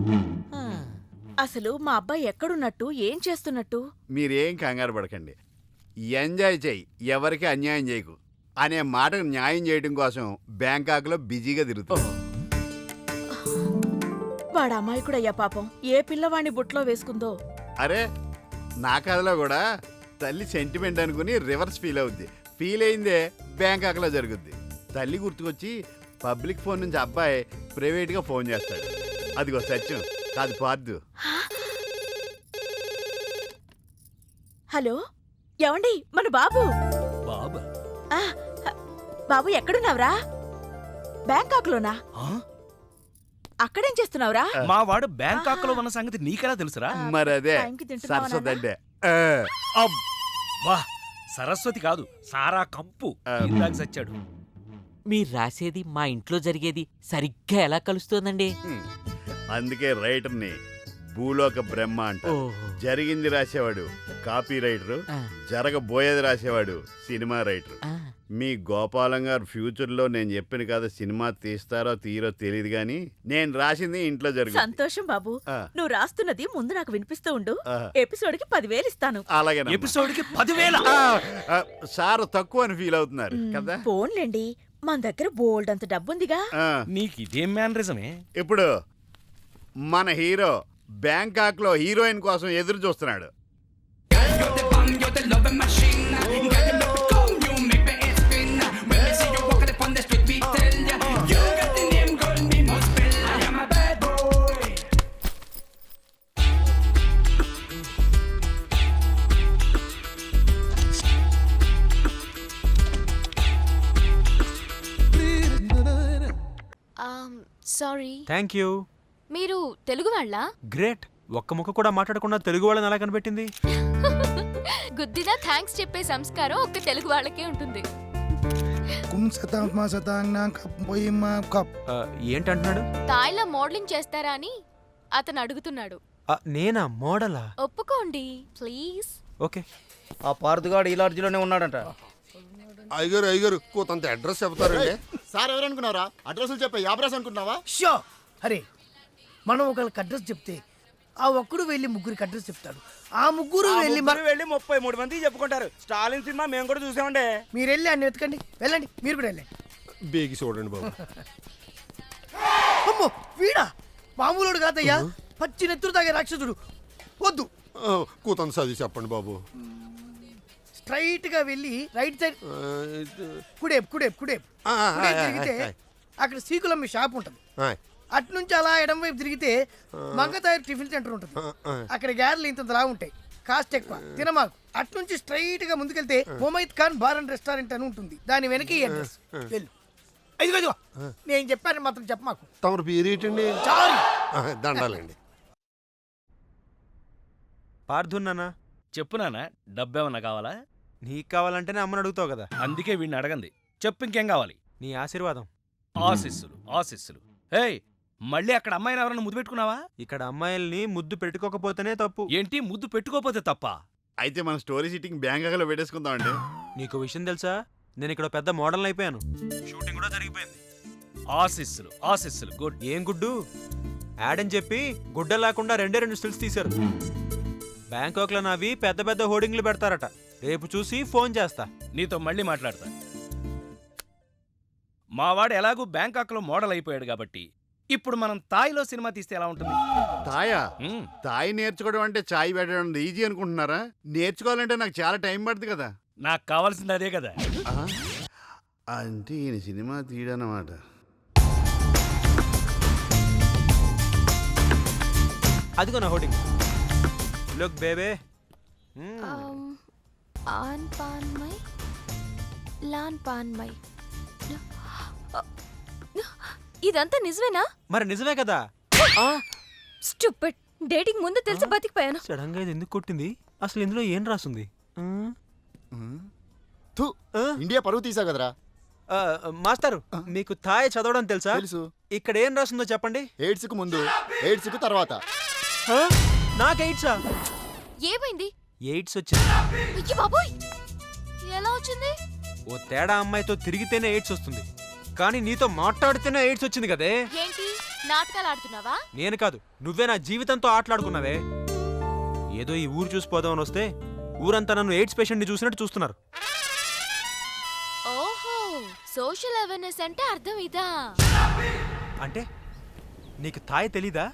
అసలు మా అబ్బాయి ఎక్కడున్నట్టు, ఏం చేస్తున్నట్టు? మీరేం కంగారు పడకండి. ఎంజాయ్ చేయి, ఎవరికి అన్యాయం చేయకు అనే మాటకు న్యాయం చేయడం కోసం బ్యాంకాక్లో బిజీగా తిరుగుతావు. వాడు అమాయకుడయ్యా పాపం. ఏ పిల్లవాడిని బుట్లో వేసుకుందో. అరే, నా కథలో కూడా తల్లి సెంటిమెంట్ అనుకుని రివర్స్ ఫీల్ అవుద్ది. ఫీల్ అయిందే బ్యాంకాక్లో జరుగుద్ది. తల్లి గుర్తుకొచ్చి పబ్లిక్ ఫోన్ నుంచి అబ్బాయి ప్రైవేట్గా ఫోన్ చేస్తాడు. అదిగో సత్యం కాదు పార్దు. హలో, ఏమండి మన బాబు? బాబా ఆ, బాబు ఎక్కడున్నావురా? బ్యాంకాక్లోనా? అక్కడేం చేస్తున్నావురా? మా వాడు బ్యాంకాక్ లో ఉన్న సంగతి నీకెలా తెలుసురా? మరి అదే టైంకి తింటున్నావా నాన్న? సరస్వతి అంటే వా సరస్వతి కాదు, సారా కంపు. ఇందాక చచ్చాడు. మీరు రాసేది మా ఇంట్లో జరిగేది సరిగ్గా ఎలా కలుస్తోందండి? అందుకే రైటర్ని భూలోక బ్రహ్మ అంట. జరిగింది రాసేవాడు కాపీ రైటరు, జరగబోయేది రాసేవాడు సినిమా రైటర్. మీ గోపాలం గారు ఫ్యూచర్లో నేను చెప్పిన కదా సినిమా తీస్తారో తీరో తెలియదు కానీ నేను రాసింది ఇంట్లో జరుగుతుంది. సంతోషం బాబు. నువ్వు రాస్తున్నది ముందు నాకు వినిపిస్తూ ఉండు. ఎపిసోడ్కి 10,000 ఇస్తాను. అలాగే ఎపిసోడ్కి 10,000? సార్ తక్కువ అని ఫీల్ అవుతున్నారు కదా. ఫోన్లేండి, మన దగ్గర బోల్డ్ అంత డబ్బుందిగా. నీకు ఇదేం మేనరిజమే? ఇప్పుడు మన హీరో బ్యాంకాక్ లో హీరోయిన్ కోసం ఎదురు చూస్తున్నాడు. సారీ. Thank you. మీరు తెలుగు వాళ్ళ? గ్రేట్. ఒక్క ముక్క కూడా మాట్లాడకుండా తెలుగు వాళ్ళని ఎలా కనిపెట్టింది? గుద్దినా థ్యాంక్స్ చెప్పే సంస్కారం ఒక్క తెలుగు వాళ్ళకే ఉంటుంది. ఏంటంటున్నాడు? తాయిలో మోడలింగ్ చేస్తారా అని అతను అడుగుతున్నాడు. నేనా మోడలా? ఒప్పుకోండి ప్లీజ్. ఓకే. ఆ పార్దుగాడు ఈ లాడ్జిలోనే ఉన్నాడంట. అయ్యగారు కొంత అడ్రస్ చెప్తారండి. సార్ ఎవరనుకున్నారా? అడ్రస్లు చెప్పే యాబ్రాస్ అనుకుంటున్నావా? షో అరే, మనం ఒకళ్ళకి అడ్రస్ చెప్తే ఆ ఒక్కడు వెళ్ళి ముగ్గురికి అడ్రస్ చెప్తాడు. ఆ ముగ్గురు వెళ్ళి 33 మందికి చెప్పుకుంటారు. స్టాలిన్ సినిమా మేము కూడా చూసామండి. మీరు వెళ్ళి అన్ని వెతకండి. వెళ్ళండి, మీరు కూడా వెళ్ళండి. బేగి చూడండి బాబు. అమ్మో వీడా మామూలుడు కాదయ్యా, పచ్చి నెత్తురు తాగే రాక్షసుడు. వద్దు, కూతంత చదివి చెప్పండి బాబు. స్ట్రైట్ గా వెళ్ళి రైట్ సైడ్ కుడేపు కుడేపు కుడేపు కుడేపు తిరిగితే అక్కడ సీకులమ్మి షాప్ ఉంటుంది. అటు నుంచి అలా ఎడం వైపు తిరిగితే మంగతాయి టిఫిన్ సెంటర్ ఉంటుంది. అక్కడ గ్యారెలు ఇంత లా ఉంటాయి, కాస్ట్ ఎక్కువ, తినమాకు. అటు నుంచి స్ట్రైట్ గా ముందుకెళ్తే మొమైద్ ఖాన్ బార్ అండ్ రెస్టారెంట్ అని ఉంటుంది. దాని వెనక ఈ అడ్రస్. వెళ్ళు. ఇదిగో నేను చెప్పాను మాత్రం చెప్పమాకు. తమరు పేరేటండి? చాలు. దండాలండి. పార్థున్నానా? చెప్పు నాన్న, డబ్బేమన్నా కావాలా? నీకు కావాలంటేనే అమ్మని అడుగుతావు కదా. అందుకే వీడిని అడగంది. చెప్పు, ఇంకేం కావాలి? నీ ఆశీర్వాదం. ఆశీస్సులు ఆశీస్సులు. హే, మళ్ళీ అక్కడ అమ్మాయిని ఎవరన్నా ముద్దు పెట్టుకున్నావా? ఇక్కడ అమ్మాయిల్ని ముద్దు పెట్టుకోకపోతేనే తప్పు. ఏంటి ముద్దు పెట్టుకోపోతే తప్ప? అయితే మన స్టోరీ సిట్టింగ్ బ్యాంకాక్ లో పెట్టేసుకుందామండి. నీకు విషయం తెలుసా? నేను ఇక్కడ పెద్ద మోడల్ అయిపోయాను. షూటింగ్ కూడా జరిగిపోయింది. ఆశీస్సులు ఆశీస్సులు. గుడ్. ఏం గుడ్డు? యాడ్ అని చెప్పి గుడ్డ లేకుండా 2 స్టిల్స్ తీశారు. బ్యాంకాక్ లో నావి పెద్ద పెద్ద హోర్డింగ్లు పెడతారట. రేపు చూసి ఫోన్ చేస్తా. నీతో మళ్ళీ మాట్లాడతా. మావాడు ఎలాగూ బ్యాంకాక్ లో మోడల్ అయిపోయాడు కాబట్టి ఇప్పుడు మనం తాయిలో సినిమా తీస్తే ఎలా ఉంటుంది? తాయా? తాయి నేర్చుకోవడం అంటే చాయ్ పెట్టడం ఈజీ అనుకుంటున్నారా? నేర్చుకోవాలంటే నాకు చాలా టైం పడుతుంది కదా. నాకు కావాల్సింది అదే కదా. అంటే ఈయన సినిమా తీయడన్నమాట. అదిగో నా హోర్డింగ్. Look baby. ఆన్ పాన్ మై లాన్ పాన్ మై. ఇదంతా నిజమేనా? మరి నిజమే కదా. స్టూపిడ్. డేటింగ్ ముందు తెలిసి బతికిపోయాను. సడన్ గా ఇది ఎందుకు కొట్టింది? అసలు ఇందులో ఏం రాసుంది? ఇండియా పరువు తీసా కదరా. మాస్టారు, మీకు థాయ్ చదవడం తెలుసా? తెలుసు. ఇక్కడ ఏం రాసిందో చెప్పండి. ఎయిడ్స్ కు ముందు, ఎయిడ్స్ కు తర్వాత. నాకు ఎయిడ్సా? ఏమైంది? ఎయిడ్స్ వచ్చింది. అయ్యో బాబోయ్, ఎలా వచ్చింది? ఓ తేడా అమ్మాయితో తిరిగితేనే ఎయిడ్స్ వస్తుంది, కానీ నీతో మాట్లాడితేనే ఎయిడ్స్ వచ్చింది కదే. ఏంటి నాటకాలు ఆడుతున్నావా? నేను కాదు, నువ్వే నా జీవితంతో ఆటలాడుకున్నావే. ఏదో ఈ ఊరు చూసిపోదామని వస్తే ఊరంతా నన్ను ఎయిడ్స్ పేషెంట్ ని చూసినట్టు చూస్తున్నారు. ఓహో, సోషల్ అవేర్నెస్ అంటే అర్థం ఇదా? అంటే నీకు థాయ్ తెలీదా?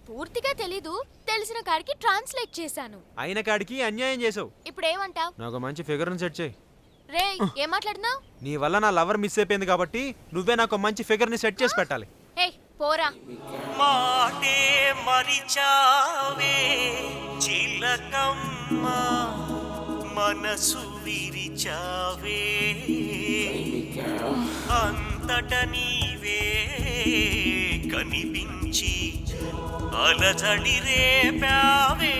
పూర్తిగా తెలీదు, తెలిసిన కాడికి ట్రాన్స్లేట్ చేశాను. అయిన కాడికి అన్యాయం చేసావు. ఇప్పుడు ఏమంటావ్? నాకు మంచి ఫిగర్ ని సెట్ చేయి. రే, ఏం మాట్లాడుతున్నావు? నీ వల్ల నా లవర్ మిస్ అయిపోయింది కాబట్టి నువ్వే నాకు మంచి ఫిగర్ ని సెట్ చేసి పెట్టాలి. హే పోరా. మాటే మరిచావే చిలకమ్మ మనసు విరిచావే అంతట నీవే కనిపించి అలజడి రేపావే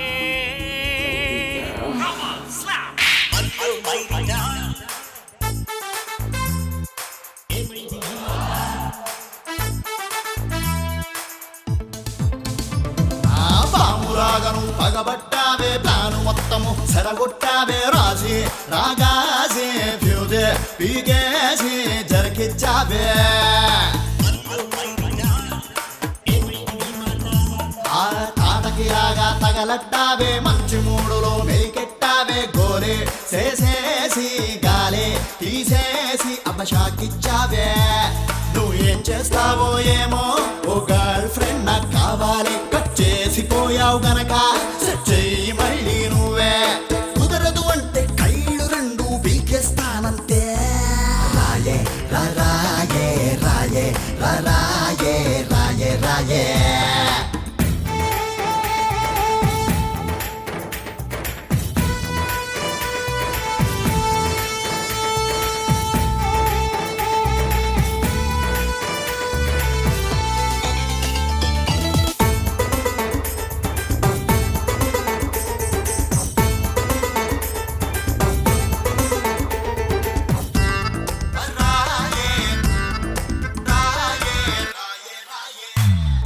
పాములాగను పగబట్టావే ప్లాను మొత్తము సెరగొట్టావే రాజీ రాగాజీ ఫ్యూజే పీకేసి జరికిచ్చావే ఆ తాటకి రాగా తగలట్టావే మంచి మూడులో మెలికెట్టావే గోరే చేసేసి గాలే తీసేసి అపశాకిచ్చావే నువ్వు ఏం చేస్తావో ఏమో ఓ గర్ల్ ఫ్రెండ్ నాకు కావాలి కట్ చేసిపోయావు గనక సెట్ చెయ్యి మళ్ళీ నువ్వే కుదరదు అంటే కళ్ళు రెండు పీకేస్తానంతే రాయే రాయే రాయే రాయే రాయే రాయే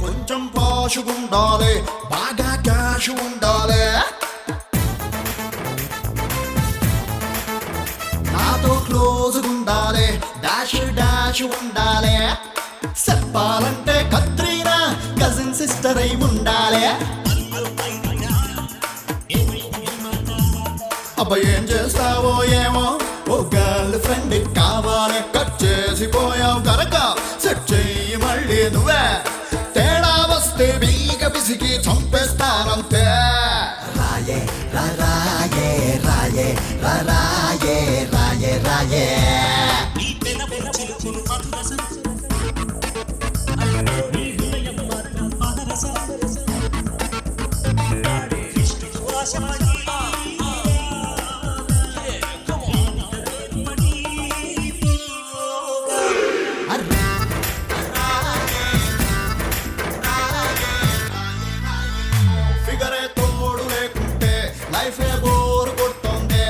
కొంచెం పోషుకుండాలి బాగా క్యాష్ ఉండాలి నాతో క్లోజ్ ఉండాలి డాష్ డాష్ ఉండాలి చెప్పాలంటే కత్రీనా కజిన్ సిస్టర్ అయి ఉండాలి అబ్బా ఏం చేస్తావో ఏమో ఓ గర్ల్ ఫ్రెండ్ కావాలి కట్ చేసిపోయావు కనుక సెట్ చెయ్యి మళ్ళీ నువ్వే తేడా వస్తే బీగ పిసికి చంపేస్తానంతే రాయే రాయే రాయే రాయే రాయే రాయే ఫిగరే తోడు లేకుంటే లైఫే బోర్ కొడుతుంది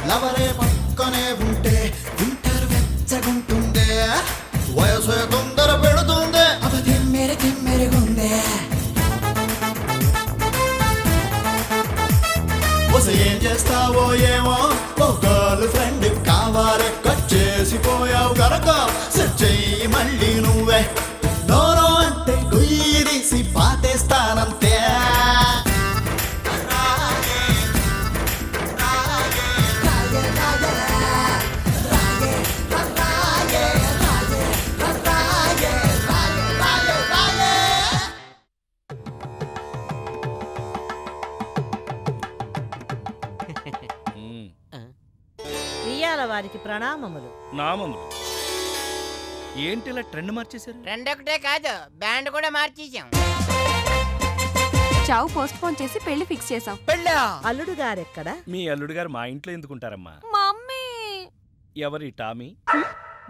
లవరే పక్కనే ఉంటే వింటర్ వెచ్చగుంటుంది వయసు తొందర పెడుతుంది అవి తిమ్మెరిగుంది ఏం చేస్తావో ఏమో ఓ గర్ల్ ఫ్రెండ్ కావాలి కట్ చేసిపోయావు కనుక సెట్ చెయ్యి మళ్ళీ నువ్వే నోరో అంటే గుయ్యి తీసి పాతేస్తానంతే ఇయ్యాల వారికి ప్రణామములు. నామములు ఏంటిలా ట్రెండ్ మార్చేశారు? ట్రెండ్ ఒకటే కాదు బ్యాండ్ కూడా మార్చేసాం. చావు పోస్ట్ పోన్ చేసి పెళ్లి ఫిక్స్ చేసాం. పెళ్ళా? అల్లుడు గారెక్కడ? మీ అల్లుడు గారు మా ఇంట్లో ఎందుకుంటారమ్మా? మమ్మీ. ఎవరి టామీ?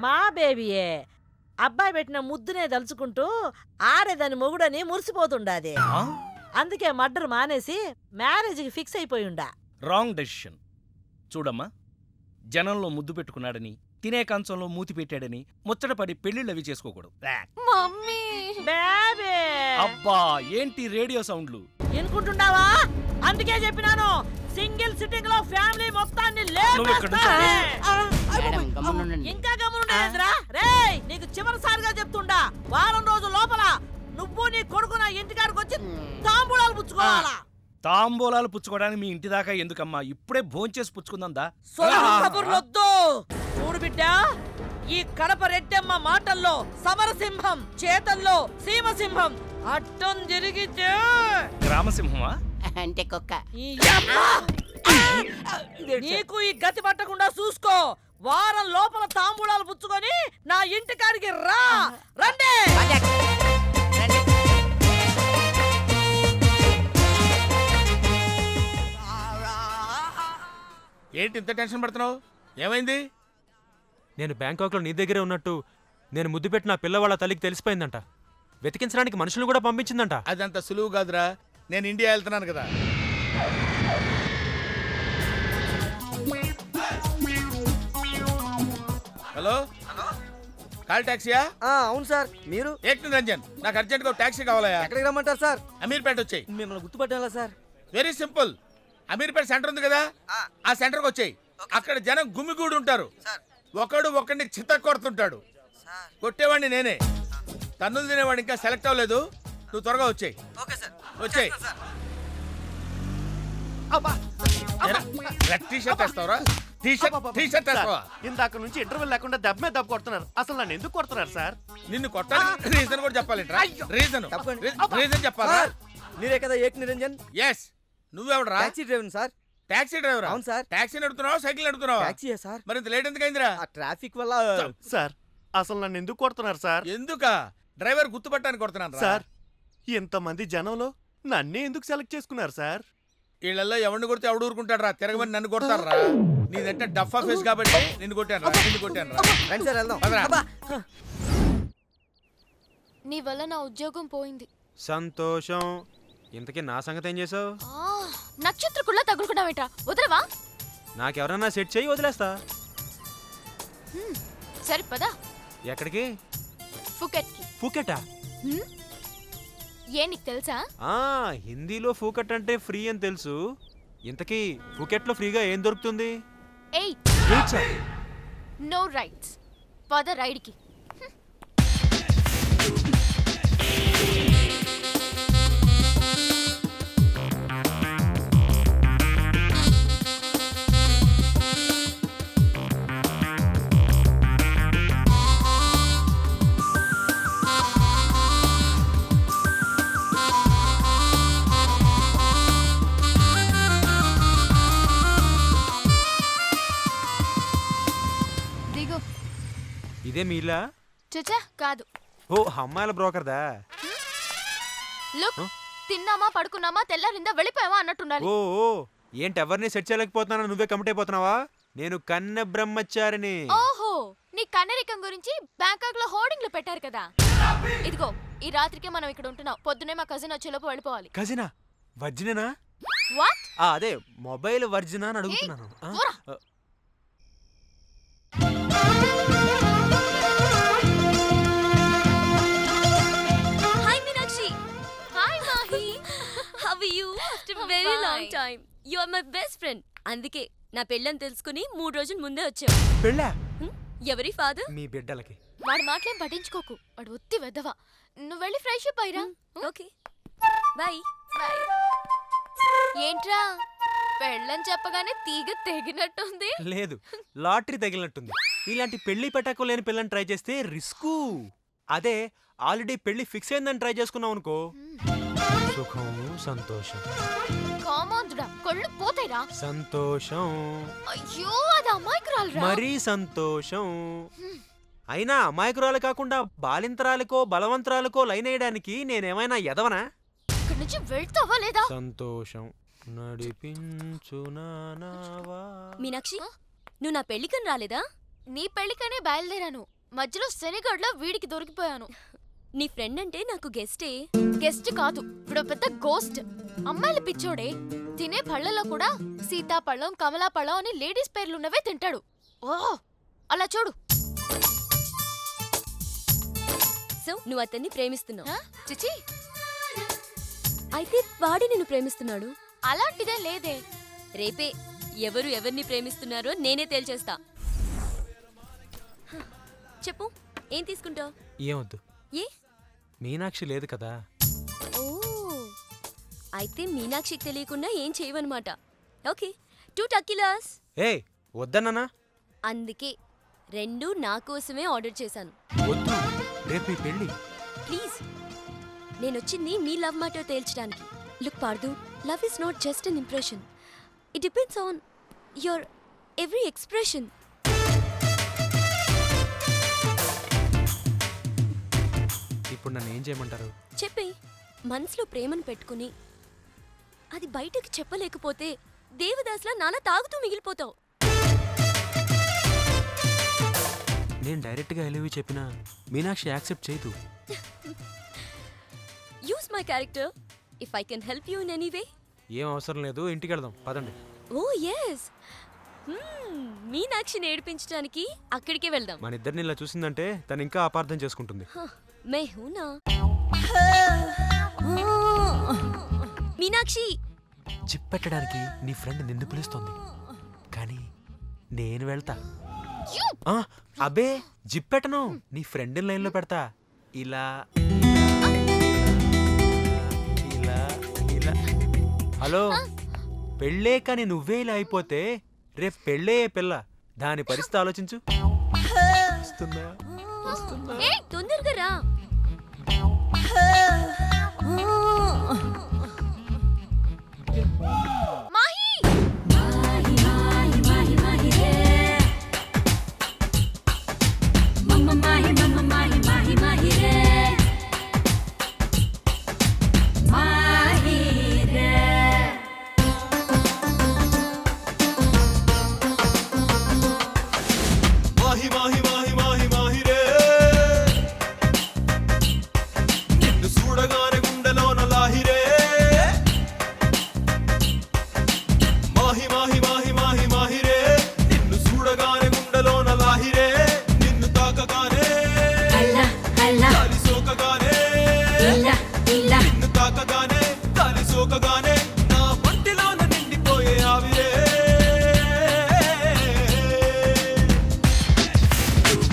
మా బేబీయే. అబ్బాయి పెట్టిన ముద్దునే దలుచుకుంటూ ఆడేదాని మొగుడని మురిసిపోతుండాది. అందుకే మర్డర్ మానేసి మ్యారేజ్కి ఫిక్స్ అయిపోయిండా. Wrong decision. చూడమ్మా, జనంలో ముద్దు పెట్టుకున్నాడని తినే కంచంలో మూతి పెట్టాడని ముచ్చటపడి పెళ్లిళ్ళవి చేసుకోకూడదు. మమ్మీ. బేబీ. అబ్బా ఏంటి రేడియో సౌండ్లు ఎనుకుంటున్నావా? అందుకే చెప్పినాను సింగిల్ సిట్టింగ్ లో ఫ్యామిలీ మొత్తాన్ని ఇంకా గమనుండేదిరా. రేయ్ నీకు చివరిసారిగా చెప్తుండా, వారం రోజుల లోపల నువ్వు నీ కొడుకు నా ఇంటికాడికి వచ్చి తాంబూలాలు పుచ్చుకోవాలా. తాంబూలాలు పుచ్చుకోవడానికి మీ ఇంటి దాకా ఎందుకమ్మా? ఇప్పుడే భోంచేసి పుచ్చుకుందా? కబుర్లొద్దు. చూడు బిడ్డ, ఈ కడప రెడ్డమ్మ మాటల్లో సమరసింహం, చేతల్లో సీమసింహం. అడ్డం జరిగితే గ్రామసింహమా అంటే కుక్క. నీకు ఈ గతి పట్టకుండా చూసుకో. వారం లోపల తాంబూలాలు పుచ్చుకొని నా ఇంటికాడికి రా. రండి. ఏంటి ఇంత టెన్షన్ పడుతున్నావు? ఏమైంది? నేను బ్యాంకాక్లో నీ దగ్గరే ఉన్నట్టు నేను ముద్దు పెట్టిన పిల్ల వాళ్ళ తల్లికి తెలిసిపోయిందంట. వెతికించడానికి మనుషులు కూడా పంపించిందంట. అదంత సులువు కాదురా. నేను ఇండియా వెళ్తున్నాను కదా. హలో, కాల్ టాక్సీయా? అవును సార్. మీరు? ఏక్ నిరంజన్, నాకు అర్జెంట్గా టాక్సీ కావాలయా. ఎక్కడికి రమ్మంటారు సార్? అమీర్పేట వచ్చాయి. మిమ్మల్ని గుర్తుపట్టాలా sir? Very simple. Ameerpet centre ఉంది కదా, ఆ సెంటర్కి వచ్చాయి. అక్కడ జనం గుమిగూడి ఉంటారు. ఒకడు ఒకడిని చిత్త కొడుతుంటాడు. కొట్టేవాడిని నేనే. తన్నులు తినేవాడు ఇంకా సెలెక్ట్ అవ్వలేదు. నువ్వు త్వరగా వచ్చాయి. వచ్చాయి. ఇందాక నుంచి ఇంటర్వెల్ లేకుండా దెబ్బ మీద దెబ్బ కొడుతున్నారు. అసలు నన్ను ఎందుకు కొడుతున్నారు సార్? నిన్ను కొట్టాలి రీజన్ కూడా చెప్పాలి. రీజన్ చెప్పాలా? మీరే కదా ఏక్ నిరంజన్? ఎస్. నువ్వెవడరా? Taxi driver sir. Taxi driver? అవును సార్. టాక్సీ నడుపుతున్నావా సైకిల్ నడుపుతున్నావా? టాక్సీయే సార్. మరి ఇంత లేట్ ఎందుకైందిరా? ట్రాఫిక్ వల్ల. సార్ అసలు నన్ను ఎందుకు కొడుతున్నారు సార్? ఎందుక? డ్రైవర్ గుర్తుపట్టడానికి కొడుతున్నాను సార్. ఇంతమంది జనంలో నన్నే ఎందుకు సెలెక్ట్ చేసుకున్నారు సార్? వీళ్ళల్లో ఎవరిని కొడితే ఎవడు ఊరుకుంటాడు రా? తిరగమని నన్ను కొడతారా? నీదంటే డఫా ఫేస్ కాబట్టి నిన్ను కొట్టాను రా. రండి సార్ వెళ్దాం. నీ వల్ల నా ఉద్యోగం పోయింది. సంతోషం. ఇంతకీ నా సంగతి ఏం చేసావు? నక్షత్రకుల్లా తగులుకున్నావేట్రా? వదలవా? నాకెవరన్నా సెట్ చేయి, వదిలేస్తా. సరే పదా. ఎక్కడికి? ఫుకెట్కి. ఫూకెటా? ఏ నీకు తెలుసా? హిందీలో ఫూకెట్ అంటే ఫ్రీ అని తెలుసు. ఇంతకీ ఫూకెట్లో ఫ్రీగా ఏం దొరుకుతుంది? No rights. పద రైడ్కి. ఇదే మీలా? చచ్చా కాదు. ఓ అమ్మాయిల బ్రోకర్దా? లుక్, తిన్నామా పడుకున్నామా తెల్లారిందా వెళ్ళిపోయావా అన్నట్టుండాలి. ఓ ఏంటి ఎవరిని సెట్ చేయలేకపోతున్నావు? నువ్వే కమిట్ అయిపోతున్నావా? నేను కన్నె బ్రహ్మచారిని. ఓహో, నీ కన్నరికం గురించి బ్యాంకాక్ లో హోర్డింగ్లు పెట్టారు కదా. ఇదిగో ఈ రాత్రికే మనం ఇక్కడ ఉంటున్నాం. పొద్దునే మా కజిన్ వచ్చేలోపు వెళ్ళిపోవాలి. కజినా? వర్జినేనా? వాట్? అదే మొబైల్ వర్జినా అని అడుగుతున్నాను. Hi Meenakshi. Hi Mahi. How are you? After very long time. You are my best friend. అందుకే నా పెళ్ళని తెలుసుకుని 3 రోజుల ముందే వచ్చావు. పెళ్ళా? ఎవరి ఫాదర్? మీ బిడ్డలకి. వాడి మాటలేం పట్టించుకోకు. వాడు ఒత్తి వెదవా. నువ్వు వెళ్ళి ఫ్రెష్ అప్ అయ్యిరా. Okay bye. బాయ్. ఏంట్రా పెళ్ళని చెప్పగానే తీగ తెగినట్టుంది? లేదు, లాటరీ తగిలినట్టుంది. ఇలాంటి పెళ్లి పెట్టకు లేని పిల్లని ట్రై చేస్తే రిస్కు. అదే ఆల్రెడీ పెళ్లి ఫిక్స్ అయిందని ట్రై చేసుకున్నావు అనుకో, సుఖం సంతోషం. కామాంధుడా, కళ్ళు పోతాయిరా. సంతోషం. అయ్యో అది అమాయకురాలురా. మరీ సంతోషం. అయినా అమాయకురాలు కాకుండా బాలింతరాలకో బలవంతరాలకో లైన్ వేయడానికి నేనేమైనా ఎదవనా? ఇక్కడి నుంచి వెళ్తావా లేదా? సంతోషం నడిపించునావా. మీనాక్షి, నువ్వు నా పెళ్లికని రాలేదా? నీ పెళ్లికనే బయలుదేరాను. మధ్యలో శనిగడ్లో వీడికి దొరికిపోయాను. నీ ఫ్రెండ్ అంటే నాకు గెస్టే. గెస్ట్ కాదు, ఇప్పుడు పెద్ద గోస్ట్. అమ్మాయిల పిచ్చోడే. తినే పళ్ళలో కూడా సీతాపళ్ళం కమలాపళ్ళం అని లేడీస్ పేర్లున్నవే తింటాడు. ఓ అలా చూడు. సో నువ్వు అతన్ని ప్రేమిస్తున్నావు? చిచి, అయితే వాడి నిన్ను ప్రేమిస్తున్నాడు. అలాంటిదే లేదే. రేపే ఎవరు ఎవరిని ప్రేమిస్తున్నారో నేనే తేల్చేస్తా. చెప్పు, ఏం తీసుకుంటావు? ఏమొద్దు. ఏ? మీనాక్షి లేదు కదా. ఓ, అయితే మీనాక్షికి తెలియకుండా ఏం చేయవన్నమాట. ఓకే, 2 టకీలాస్. ఏ వద్దన్నానా? అందుకే 2 నా కోసమే ఆర్డర్ చేశాను. వద్దు, రేపు ఈ పెళ్ళి. ప్లీజ్, నేనొచ్చింది మీ లవ్ మ్యాటర్ తేల్చడానికి. Look Pardhu, love is not just an impression. It depends on your every expression. ఇప్పుడు నన్ను ఏం చేయమంటారు? చెప్పే. మనసులో ప్రేమను పెట్టుకుని అది బయటకు చెప్పలేకపోతే దేవదాస్లా నాలా తాగుతూ మిగిలిపోతావు. నేను డైరెక్ట్గా ఐ లవ్ యూ చెప్పినా మీనాక్షి యాక్సెప్ట్ చేయదు. Use my character if I can help you in any way. ఏం అవసరం లేదు, ఇంటికి వెళ్దాం పదండి. ఓ ఎస్, మీనాక్షిని ఏడిపించడానికి అక్కడికే వెళ్దాం. మన ఇద్దరిని ఇలా చూసిందంటే తను ఇంకా అపార్థం చేసుకుంటుంది. మే హూనా మీనాక్షి. జిప్ పెట్టడానికి నీ ఫ్రెండ్ నిన్ను పిలుస్తోంది, కానీ నేను వెళ్తా. అబే జిప్ పెట్టను, నీ ఫ్రెండ్ లైన్లో పెడతా. ఇలా ఇలా ఇలా. హలో, పెళ్ళే కానీ నువ్వే ఇలా అయిపోతే రేపు పెళ్ళే పిల్ల, దాని పరిస్థితి ఆలోచించు. తొందరగా రా. మాహి మాహి మాహి మాహి మాహి రే మమ్మ మాహి మమ్మ మాహి మాహి మాహి రే మాహి రే మాహి మాహి మాహి మాహి మాహి రే నిన్ను చూడగానే గుండెలోన లాహిరే. మాహి మాహి మాహి మాహి మాహి రే నిన్ను చూడగానే గుండెలోన లాహిరే. నిన్ను తాకగానే గాలి సోకగానే, నిన్ను తాకగానే గాలి సోకగానే నా ఒంటిలోన నిండిపోయే ఆవిరే.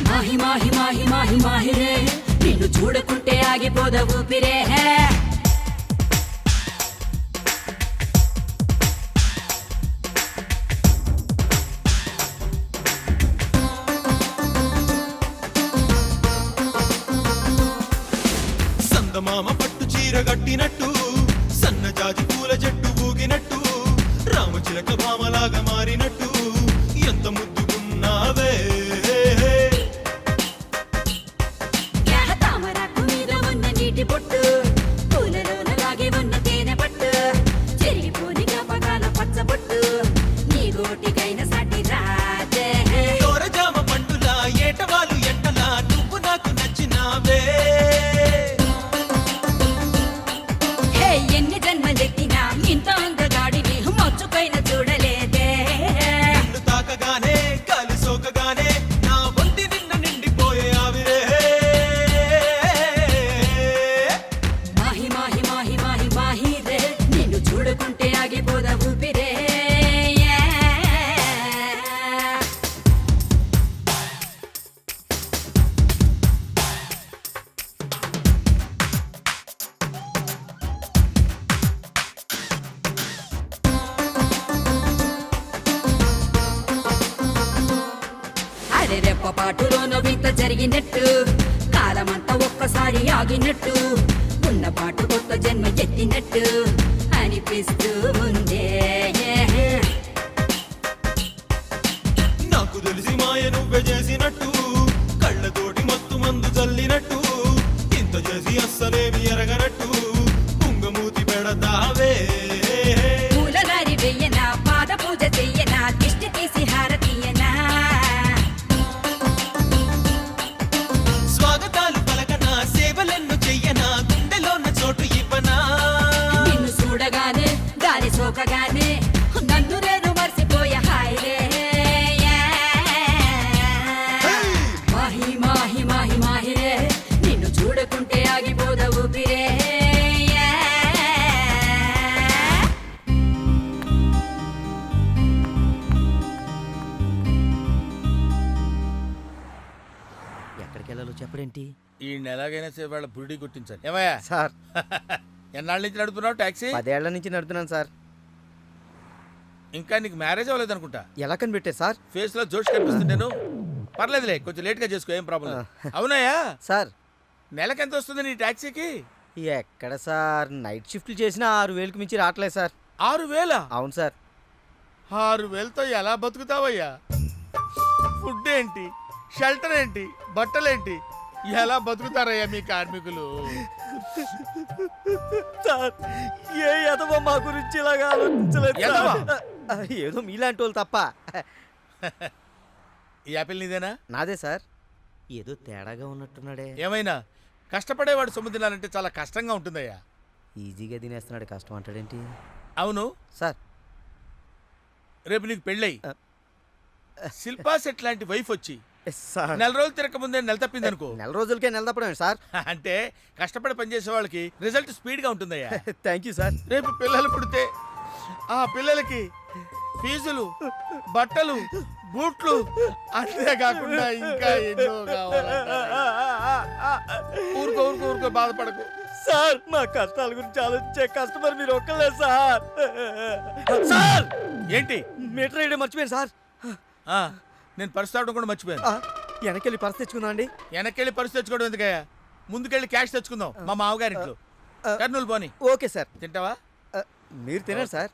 మాహి మాహి మాహి మాహి మాహి రే నిన్ను చూడకుంటే ఆగిపోద ఊపిరే హే. సందమామ పట్టు చీర కట్టినట్టు, సన్నజాజి పూల జట్టు ఊగినట్టు, రామచిలక భామలాగా మారినట్టు ఎంత ముద్దుకున్నావే. తామరాకు మీద ఉన్న నీటి బొట్టు, పూలలోన లాగే ఉన్న తేనె పట్టు, చెరిగిపోని జ్ఞాపకాల పచ్చబొట్టు, నీ గోటికైన సాటి రాజే. దోరజామ పండులా ఏటవాలు ఎంటలా నువ్వు నాకు నచ్చినావే. హే ఎన్ని జన్మలెత్తినా ఇంత అందగాడిని మచ్చుకైన చూడలేదే. నిన్ను తాకగానే గాలి సోకగానే నా ఒంటి నిన్న నిండిపోయే ఆవిరే. మాహి మాహి మాహి మాహి మాహి రే నిన్ను చూడకుంటే ఆగిపోద ఊపిరే. అరే రెప్పపాటులోన వింత జరిగినట్టు, కాలమంతా ఒక్కసారి ఆగినట్టు, ఉన్న పాటు కొత్త జన్మ ఎత్తినట్టు అనిపిస్తూ ఉందే. నాకు తెలిసి మాయ నువ్వే చేసినట్టు, కళ్ళతోటి మత్తు మందు చల్లినట్టు, ఇంత చేసి అస్సలేమి ఎరగనట్టు కుంగమూతి పెడతావే. పూలగారి వెయ్యనా, పాద పూజ చెయ్యనా, దిష్టి తీసి హారతీయనా, స్వాగతాలు పలకనా, సేవలెన్ను చెయ్యనా, గుండెలోన చోటు ఇవ్వనా. నిన్ను చూడగానే గాలి సోకగానే నన్ను నేను మర్చిపోయే హాయిలే. మాహి మాహి మాహి మాహి రే నిన్ను చూడకుంటే ఆగిపోద ఊపిరే. ఎక్కడికి వెళ్ళాలో చెప్పడేంటి? ఈ ఎలాగైనా సేపు వాళ్ళ బుడి గుర్తించాలి. ఏమయ్యా సార్, ఎన్నాళ్ళ నుంచి నడుపుతున్నావు టాక్సీ? 10 ఏళ్ల నుంచి నడుపుతున్నాను సార్. ఇంకా నీకు మ్యారేజ్ అవ్వలేదు అనుకుంటా. ఎలా కనిపెట్టారు సార్? ఫేస్ లో జోష్ కనిపిస్తుంటేను. పర్లేదులే, కొంచెం లేట్ గా చేసుకో, ఏం ప్రాబ్లం లేదు. అవునాయా సార్, నెలకి ఎంత వస్తుంది నీ టాక్సీకి? ఎక్కడ సార్, నైట్ షిఫ్ట్లు చేసినా 6,000కి మించి రావట్లేదు సార్. 6,000? అవును సార్. 6,000తో ఎలా బతుకుతావయ్యా? ఫుడ్ ఏంటి, షెల్టర్ ఏంటి, బట్టలేంటి, ఎలా బతుకుతారయ్యా మీ కార్మికులు? సార్, ఏ ఎదవ మా గురించి ఇలాగా ఆలోచించలేదు ఎదవా? సార్. ఏదో మీలాంటి వాళ్ళు తప్ప. ఈ యాపిల్ నీదేనా? నాదే సార్. ఏదో తేడాగా ఉన్నట్టున్నాడే. ఏమైనా కష్టపడేవాడు సొమ్ము తినాలంటే చాలా కష్టంగా ఉంటుందయ్యా. ఈజీగా తినేస్తున్నాడు, కష్టం అంటాడేంటి? అవును సార్, రేపు నీకు పెళ్ళై శిల్పా సెట్ లాంటి వైఫ్ వచ్చి సార్, నెల రోజులు తిరగకముందే నెల తప్పింది అనుకో. నెల రోజులకే నెల తప్పడమే సార్. అంటే కష్టపడి పనిచేసే వాళ్ళకి రిజల్ట్ స్పీడ్ గా ఉంటుందయ్యా. Thank you sir. రేపు పిల్లలు పుడితే ఆ పిల్లలకి ఫీజులు, బట్టలు, బూట్లు, అంతేకాకుండా ఇంకా ఎన్నో కావాలంటారా? ఊరుకో ఊరుకో ఊరుకో, బాధపడకు సార్. మా కష్టాల గురించి ఆలోచించే కస్టమర్ మీరు ఒక్కలే సార్. సార్, ఏంటి? మీటర్ వేయడం మర్చిపోయాను సార్. నేను పర్సు తాగడం కూడా మర్చిపోయాను. వెనకెళ్ళి పర్సు తెచ్చుకుందాం అండి. వెనక్కెళ్ళి పర్సు తెచ్చుకోవడం ఎందుకయ్యా? ముందుకెళ్ళి క్యాష్ తెచ్చుకుందాం మా మామగారింట్లో. కర్నూలు పోని. Okay sir. తింటావా? మీరు తినండి సార్.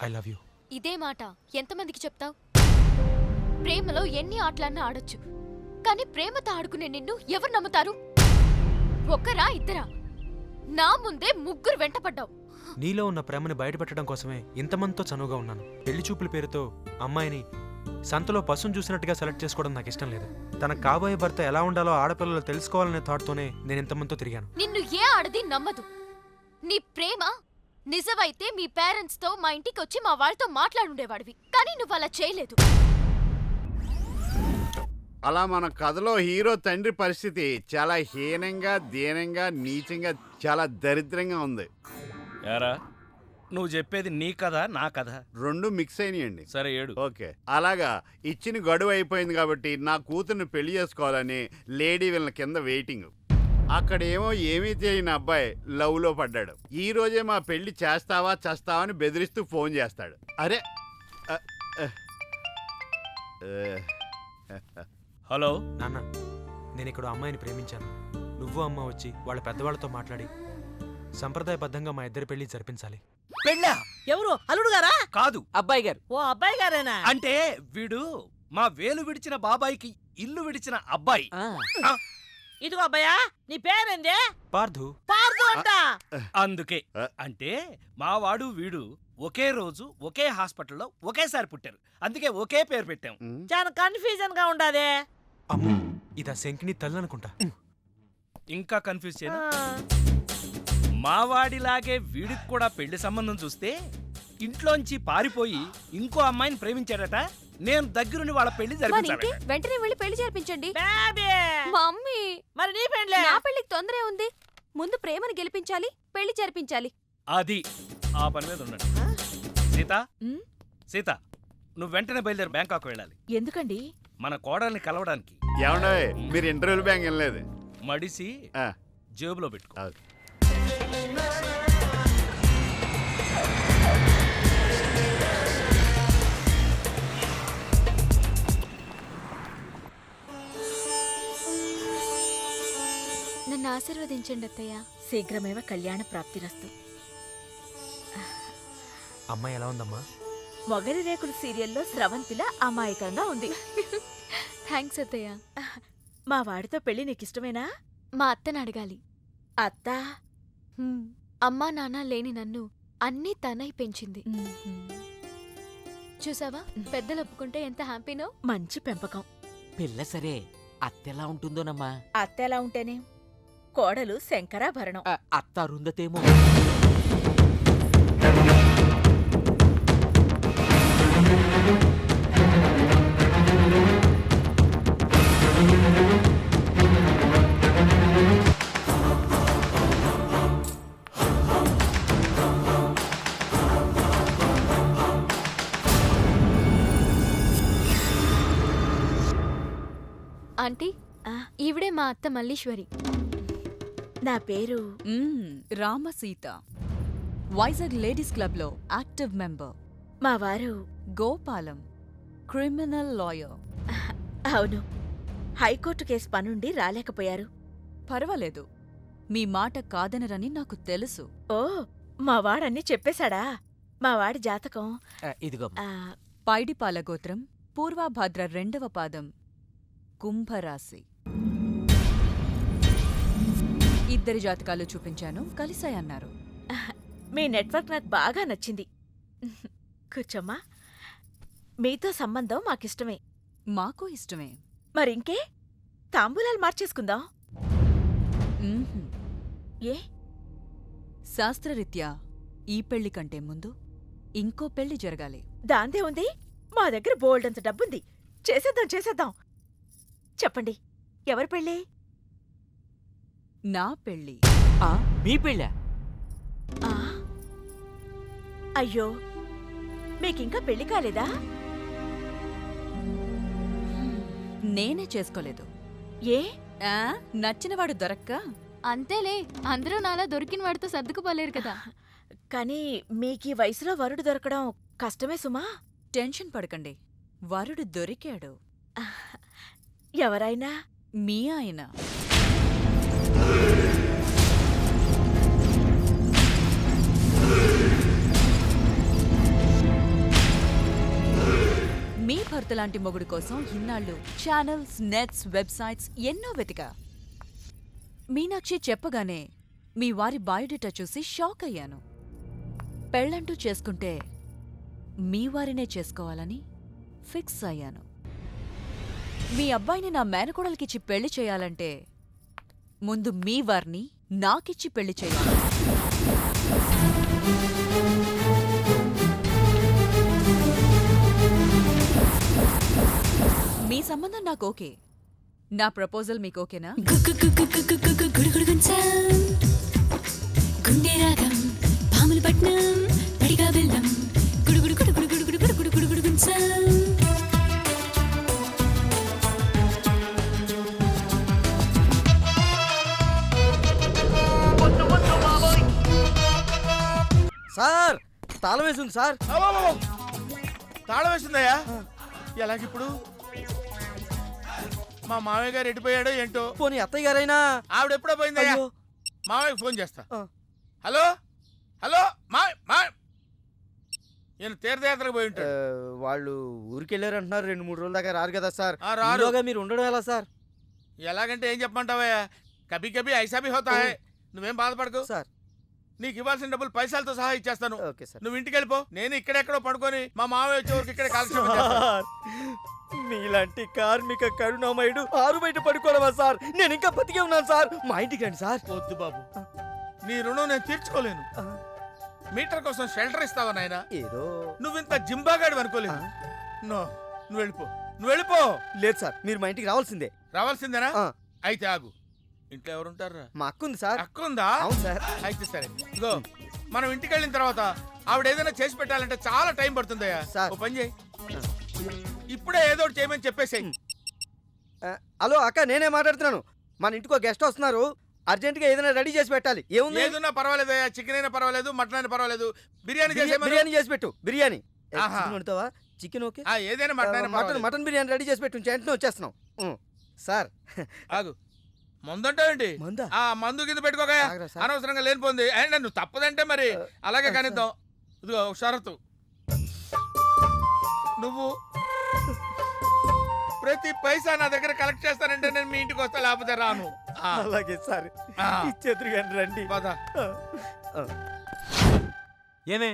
I love you. ఇదే మాట ఎంతమందికి చెప్తావు? ప్రేమలో ఎన్ని ఆటలన్నా ఆడొచ్చు, కానీ ప్రేమతో ఆడుకునే నిన్ను ఎవరు నమ్ముతారు? ఒక్కరా ఇద్దరా? నా ముందే ముగ్గురు వెంటపడ్డావు. నీలో ఉన్న ప్రేమని బయటపెట్టడం కోసమే ఇంతమందితో చనువుగా ఉన్నాను. పెళ్లి చూపుల పేరుతో అమ్మాయిని సంతలో పశువును చూసినట్టుగా సెలెక్ట్ చేసుకోవడం నాకు ఇష్టం లేదు. తన కాబోయే భర్త ఎలా ఉండాలో ఆడపిల్లలు తెలుసుకోవాలనే థాట్తోనే నేను ఇంతమందితో తిరిగాను. నిన్ను ఏ ఆడది నమ్మదు. నీ ప్రేమ నిజమైతే మీ పేరెంట్స్ తో మా ఇంటికి వచ్చి మా వాళ్ళతో మాట్లాడుండేవాడివి, కానీ నువ్వు అలా చేయలేదు. అలా మన కథలో హీరో తండ్రి పరిస్థితి చాలా హీనంగా, దీనంగా, నీచంగా, చాలా దరిద్రంగా ఉంది. యారా, నువ్వు చెప్పేది నీ కథ నా కథ? రెండు మిక్స్ అయినాయండి. సరే ఏడు. ఓకే, అలాగా ఇచ్చిన గడువు అయిపోయింది కాబట్టి నా కూతుర్ని పెళ్లి చేసుకోవాలని లేడీ వీళ్ళ కింద వెయిటింగ్. అక్కడేమో ఏమీ తెలియని అబ్బాయి లవ్లో పడ్డాడు. ఈ రోజే మా పెళ్లి చేస్తావా చేస్తావా అని బెదిరిస్తూ ఫోన్ చేస్తాడు. అరే హలో నాన్న, నేను ఇక్కడ అమ్మాయిని ప్రేమించాను. నువ్వు అమ్మ వచ్చి వాళ్ళ పెద్దవాళ్ళతో మాట్లాడి సంప్రదాయబద్ధంగా మా ఇద్దరి పెళ్లి జరిపించాలి. పెళ్ళా? ఎవరు? అల్లుడు గారా? కాదు, అబ్బాయి గారు. ఓ అబ్బాయి గారేనా? అంటే వీడు మా వేలు విడిచిన బాబాయికి ఇల్లు విడిచిన అబ్బాయి. ఇదిగో అబ్బాయా, నీ పేరేందే? పార్థు. పార్థు అంట. అందుకే అంటే మావాడు వీడు ఒకే రోజు ఒకే హాస్పిటల్లో ఒకేసారి పుట్టారు, అందుకే ఒకే పేరు పెట్టాం. చాలా కన్ఫ్యూజన్ గా ఉండాదే. అమ్మో, ఇదా శంకిని తల్లి అనుకుంటా. ఇంకా కన్ఫ్యూజ్ చేయనా? మావాడిలాగే వీడికి కూడా పెళ్లి సంబంధం చూస్తే ఇంట్లోంచి పారిపోయి ఇంకో అమ్మాయిని ప్రేమించాడట. నేను దగ్గరుండి వాళ్ళ పెళ్లి జరిపించాలి. వెంటనే వెళ్ళి పెళ్లి జరిపించండి. బేబీ! మమ్మీ, మరి నీ పెళ్లి? నా పెళ్లికి తొందరే ఉంది. ముందు ప్రేమను గెలిపించాలి, పెళ్లి జరిపించాలి. అది ఆ పని మీద ఉండండి. సీత, సీత, నువ్వు వెంటనే బయలుదేరి బ్యాంకాక్ వెళ్ళాలి. ఎందుకండి? మన కోడల్ని కలవడానికి. ఏమన్నా మీరు ఇంటర్వ్యూలు బ్యాంక్ వెళ్ళలేదు? మడిసి జేబులో పెట్టుకో. నన్ను ఆశీర్వదించండి అత్తయ్య. శీఘ్రమేవ కళ్యాణ ప్రాప్తిరస్తు. అమ్మాయి ఎలా ఉందమ్మా? మొగలి రేకులు సీరియల్లో స్రవంతిలా అమాయకంగా ఉంది. థ్యాంక్స్ అత్తయ్య. మా వాడితో పెళ్లి నీకిష్టమేనా? మా అత్తని అడగాలి. అత్త? అమ్మా నాన్న లేని నన్ను అన్నీ తనై పెంచింది. చూసావా, పెద్దలు ఒప్పుకుంటే ఎంత హ్యాపీనో. మంచి పెంపకం. పిల్ల సరే, అత్తెలా ఉంటుందోనమ్మా? అత్త ఎలా ఉంటేనే, కోడలు శంకరాభరణం. అత్త అరుందతేమో. ఆంటీ, ఈవిడే మా అత్త మల్లీశ్వరి. నా పేరు రామసీత, వైజాగ్ లేడీస్ క్లబ్లో యాక్టివ్ మెంబర్. మా వారు గోపాలం, క్రిమినల్ లాయర్. అవును, హైకోర్టు కేసు పనుండి రాలేకపోయారు. పర్వాలేదు, మీ మాట కాదనరని నాకు తెలుసు. ఓ, మా వాడన్నీ చెప్పేశాడా? మా వాడి జాతకం ఇదిగో. పైడిపాల గోత్రం, పూర్వాభాద్ర 2వ పాదం, కుంభరాశి. ఇద్దరి జాతకాలు చూపించాను, కలిసాయన్నారు. మీ నెట్వర్క్ నాకు బాగా నచ్చింది. కూర్చోమ్మా. మీతో సంబంధం మాకిష్టమే. మాకు ఇష్టమే. మరింకే తాంబూలాలు మార్చేసుకుందాం. మ్మ్హ్మ్. ఏ శాస్త్రరీత్యా ఈ పెళ్లి కంటే ముందు ఇంకో పెళ్లి జరగాలి. దాందే ఉంది, మా దగ్గర బోల్డంత డబ్బుంది. చేసేద్దాం. చెప్పండి, ఎవరి పెళ్ళి? నా పెళ్లి. మీ పెళ్ళా? అయ్యో, మీకింకా పెళ్లి కాలేదా? నేనే చేసుకోలేదు. ఏ? నచ్చినవాడు దొరక్క. అంతేలే, అందరూ నాలా దొరికిన వాడితో సర్దుకుపోలేరు కదా. కానీ మీకీ వయసులో వరుడు దొరకడం కష్టమే సుమా. టెన్షన్ పడకండి, వరుడు దొరికాడు. ఎవరైనా? మీ ఆయన. మీ భర్త లాంటి మొగుడు కోసం ఇన్నాళ్ళు ఛానల్స్, నెట్స్, వెబ్సైట్స్ ఎన్నో వెతికా. మీనాక్షి చెప్పగానే మీ వారి బయోడేటా చూసి షాక్ అయ్యాను. పెళ్ళంటూ చేసుకుంటే మీ వారినే చేసుకోవాలని ఫిక్స్ అయ్యాను. మీ అబ్బాయిని నా మేనకోడలికిచ్చి పెళ్లి చేయాలంటే ముందు మీ వారిని నాకిచ్చి పెళ్లి చేయాలి. మీ సంబంధం నాకు ఓకే. నా ప్రపోజల్ మీకు ఓకేనా? గుండె రాగం పాముల పట్నం పడిగా వెళ్ళం గుడుగుడు గుడుగుడు గుడుగుడు గుడుగుడు గుడుగుడు గుంచం. సార్ తాళం వేసింది సార్. తాళం వేసిందయ్యా? ఎలాగిప్పుడు? మా మామయ్య గారు ఎడిపోయాడో ఏంటో. పోనీ అత్తయ్య గారైనా? ఆవిడ ఎప్పుడో పోయిందయ్యా. మామయ్యకి ఫోన్ చేస్తా. హలో హలో ఈయన తీర్థయాత్రకు పోయి ఉంటాడు. వాళ్ళు ఊరికెళ్ళారు అంటున్నారు. 2-3 రోజుల దాకా రారు కదా సార్. రారు. ఈలోగా మీరు ఉండడం ఎలా సార్? ఎలాగంటే ఏం చెప్పమంటావయ్యా, కభీ కభీ ఐసా భీ హోతా హై. నువ్వేం బాధపడకు సార్. నీకు ఇవ్వాల్సిన డబ్బులు పైసలతో సహా ఇచ్చేస్తాను. Okay sir. నువ్వు ఇంటికి వెళ్ళిపో. నేను ఇక్కడెక్కడో పడుకొని మా మామయ్య వచ్చే వరకు ఇక్కడే కాలక్షేపం చేస్తాను. మీలాంటి కార్మిక కరుణామయుడు ఆరు బయట పడుకోవడమా సార్? నేను ఇంకా బతికే ఉన్నాను సార్. మా ఇంటికి రండి సార్. వద్దు బాబు, నీ రుణం నేను తీర్చుకోలేను. మీటర్ కోసం షెల్టర్ ఇస్తావా నాయనా? ఏదో నువ్వింత జింబాగాడు అనుకోలేదు. నువ్వు వెళ్ళిపో. లేదు సార్, మీరు మా ఇంటికి రావాల్సిందే. రావాల్సిందేనా? అయితే ఆగు. ఇంట్లో ఎవరుంటారా? మా అక్క ఉంది సార్. అక్క ఉందా? అవును సార్. అయితే సరే, ఇగో మనం ఇంటికి వెళ్ళిన తర్వాత ఆవిడ ఏదైనా చేసి పెట్టాలంటే చాలా టైం పడుతుందయ్యా. ఓ పని చేయి, ఇప్పుడే ఏదో ఒకటి చేయమని చెప్పేసేయ్. హలో అక్క, నేనే మాట్లాడుతున్నాను. మన ఇంటికి గెస్ట్ వస్తున్నారు. అర్జెంటుగా ఏదైనా రెడీ చేసి పెట్టాలి. ఏముంది? ఏదైనా పర్వాలేదయ్యా. చికెన్ అయినా పర్వాలేదు, మటన్ అయినా పర్వాలేదు. బిర్యానీ చేసి పెట్టు. బిర్యానీ వండుతావా? Chicken okay. ఏదైనా మటన్ బిర్యానీ రెడీ చేసి పెట్టు. వెంటనే వచ్చేస్తున్నాం సార్. ఆగు, మందుంటావేంటి? ఆ మందు కింద పెట్టుకోక అనవసరంగా లేనిపోంది. నువ్వు తప్పదంటే మరి అలాగే కానిద్దాం. ఇదిగో ఒక షరతు, నువ్వు ప్రతి పైసా నా దగ్గర కలెక్ట్ చేస్తానంటే నేను మీ ఇంటికి వస్తా, లేకపోతే రాను. అలాగే సార్, ఇచ్చేద్దరు కానీ రండి. ఏమే,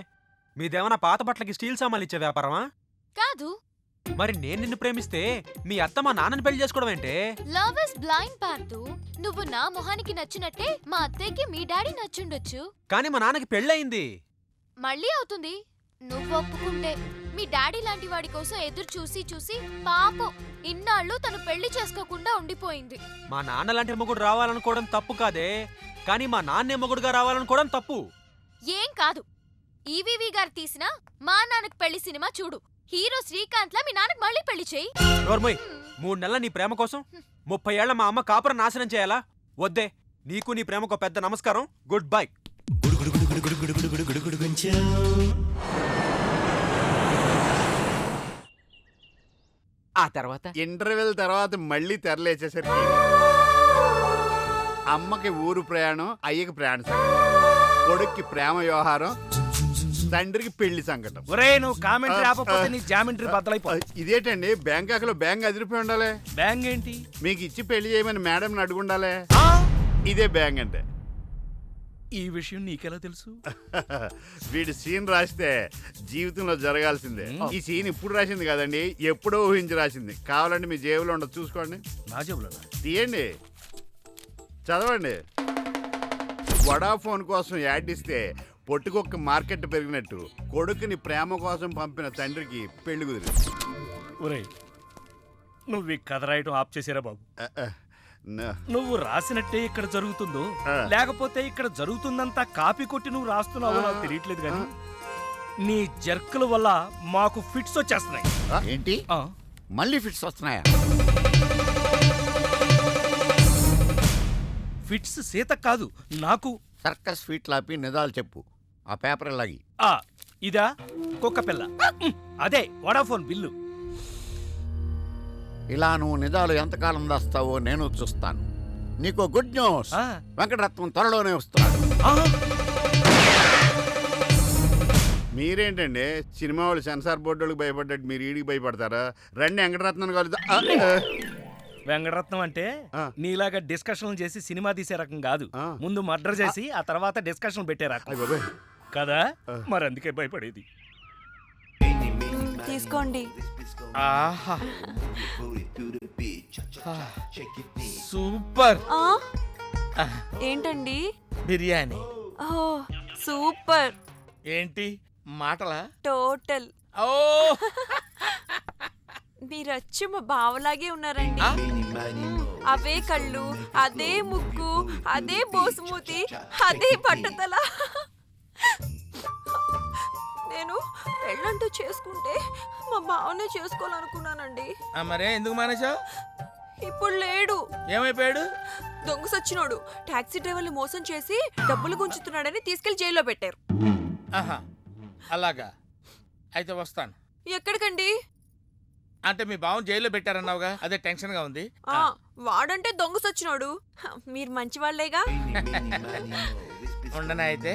మీదేమన్నా పాత బట్టలకి స్టీల్ సామాన్లు ఇచ్చే వ్యాపారమా? కాదు. మరి నేను నిన్ను ప్రేమిస్తే మీ అత్త మా నాన్నని పెళ్లి చేసుకోవడం ఏంటే? Love is blind Parthu. నువ్వు నా మొహానికి నచ్చినట్టే మా అత్తయ్యకి మీ డాడీ నచ్చుండొచ్చు. కానీ మా నాన్నకి పెళ్ళయింది. మళ్ళీ అవుతుంది నువ్వు ఒప్పుకుంటే. మీ డాడీ లాంటి వాడి కోసం ఎదురు చూసి చూసి పాపం ఇన్నాళ్ళు తను పెళ్లి చేసుకోకుండా ఉండిపోయింది. మా నాన్న లాంటి మొగుడు రావాలనుకోవడం తప్పు కాదే, కానీ మా నాన్నే మొగుడుగా రావాలనుకోవడం తప్పు. ఏం కాదు, ఈవీవి గారు తీసిన మా నాన్నకు పెళ్లి సినిమా చూడు. హీరో శ్రీకాంత్ లా మీ నాన్నకు మళ్ళీ పెళ్లి చేయి. నోర్మోయ్, 3 నెలల నీ ప్రేమ కోసం 30 ఏళ్ల మా అమ్మ కాపురం నాశనం చేయాలా? వద్దే. నీకు నీ ప్రేమకు పెద్ద నమస్కారం. Good bye. ఆ తర్వాత ఇంటర్వెల్ తర్వాత మళ్ళీ తెరలేచేసరికి అమ్మకి ఊరు ప్రయాణం, అయ్యకి ప్రయాణ సంకటం, కొడుక్కి ప్రేమ వ్యవహారం, తండ్రికి పెళ్లి సంకటం. నువ్వు కామెంటరీ ఆపకపోతే నీ జామెంట్రీ బద్దలైపో. ఇదేటండి, బ్యాంకాక్ లో బ్యాంక్ అదిరిపోయి ఉండాలి. బ్యాంక్ ఏంటి? మీకు ఇచ్చి పెళ్లి చేయమని మేడం అడుగుండాలి. ఇదే బ్యాంక్ అంటే. ఈ విషయం నీకెలా తెలుసు? వీడి సీన్ రాస్తే జీవితంలో జరగాల్సిందే. ఈ సీన్ ఇప్పుడు రాసింది కదండి, ఎప్పుడో ఊహించి రాసింది. కావాలంటే మీ జేబులో ఉండదు, చూసుకోండి. నా జేబులో తీయండి, చదవండి. వడాఫోన్ కోసం యాడ్ ఇస్తే పొట్టుకొక్క మార్కెట్ పెరిగినట్టు కొడుకుని ప్రేమ కోసం పంపిన తండ్రికి పెళ్లి కుదిరింది. ఒరేయ్, నువ్వు ఈ కథ రాయటం ఆప్ చేసారా బాబు? నువ్వు రాసినట్టే ఇక్కడ జరుగుతుందో లేకపోతే ఇక్కడ జరుగుతుందంతా కాపీ కొట్టి నువ్వు రాస్తున్నావో నాకు తెలియట్లేదు కానీ నీ జర్కుల వల్ల మాకు ఫిట్స్ వచ్చేస్తున్నాయి. ఏంటి మళ్ళీ ఫిట్స్ వస్తున్నాయా? ఫిట్స్ సీత కాదు నాకు. సర్కస్ ఫీట్ లాపి నిజాలు చెప్పు. ఆ పేపర్ లాగి. ఇదా కుక్క పిల్ల, అదే వడాఫోన్ బిల్లు. ఇలా నువ్వు నిజాలు ఎంతకాలం దాస్తావో నేను చూస్తాను. నీకు గుడ్ న్యూస్, వెంకటరత్నం త్వరలోనే వస్తున్నాడు. మీరేంటండి సినిమా వాళ్ళు సెన్సార్ బోర్డులకు భయపడ్డట్టు మీరు ఈడికి భయపడతారా? రండి వెంకటరత్నం కలుద్దా. వెంకటరత్నం అంటే నీలాగా డిస్కషన్ చేసి సినిమా తీసే రకం కాదు. ముందు మర్డర్ చేసి ఆ తర్వాత డిస్కషన్ పెట్టే రకం కదా. మరి అందుకే భయపడేది. తీసుకోండి. సూపర్. ఏంటండి? బిర్యానీ. సూపర్. ఏంటి మాటలా? టోటల్. ఓ మీరచ్చి మా బావలాగే ఉన్నారండి. అవే కళ్ళు, అదే ముక్కు, అదే బోసుమూతి, అదే పట్టుదల. నేను పెళ్ళంటూ చేసుకుంటే మా బావనే చేసుకోవాలనుకున్నానండి. మరే ఎందుకు మానేశావు? ఇప్పుడు లేడు. ఏమైపోయాడు? దొంగ సచ్చినోడు టాక్సీ డ్రైవర్ని మోసం చేసి డబ్బులు గుంజుతున్నాడని తీసుకెళ్లి జైల్లో పెట్టారు. ఆహా, అలాగా. అయితే వస్తాను. ఎక్కడికండి? అంటే మీ బావని జైల్లో పెట్టారన్నావుగా, అదే టెన్షన్ గా ఉంది. వాడంటే దొంగ సచ్చినోడు. మీరు మంచి వాళ్ళేగా. ఉండనా అయితే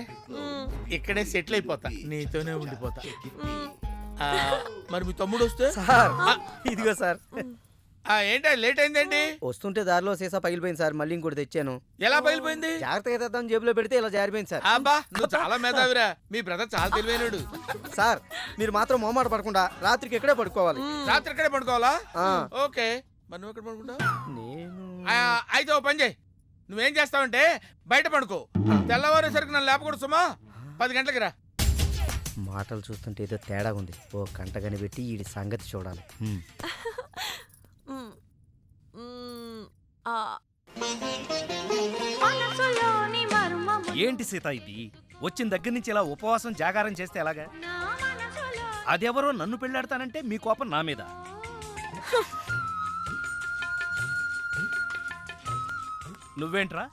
ఇక్కడే సెటిల్ అయిపోతా, నీతోనే ఉండిపోతా. మరి మీ తమ్ముడు వస్తే? ఇదిగో సార్. ఏంటి లేట్ అయిందేంటి? వస్తుంటే దారిలో సీసా పగిలిపోయింది సార్, మళ్ళీ ఇంకోటి తెచ్చాను. ఎలా పగిలిపోయింది? జాగ్రత్తగా తెద్దాం జేబులో పెడితే ఇలా జారిపోయింది సార్. అబ్బా, నువ్వు చాలా మేధావిరా. మీ బ్రదర్ చాలా తెలివైనడు. సార్ మీరు మాత్రం మొహమాట పడకుండా రాత్రికి ఎక్కడే పడుకోవాలి. రాత్రి ఎక్కడే పడుకోవాలా? ఓకే. మరి నువ్వు ఎక్కడ పడుకుంటావు? అయితే ఓ పని చేయి, నువ్వేం చేస్తావంటే బయట పడుకో. తెల్లవారేసరికి నన్ను లేపకూడదు సుమా. 10 గంటలకి రా. మాటలు చూస్తుంటే ఏదో తేడా ఉంది. ఓ గంట కనిపెట్టి ఈ సంగతి చూడాలి. ఏంటి సీత ఇది? వచ్చిన దగ్గర నుంచి ఇలా ఉపవాసం జాగారం చేస్తే ఎలాగా? అదెవరో నన్ను పెళ్ళాడతానంటే మీ కోపం నా మీద. నువ్వేంట్రా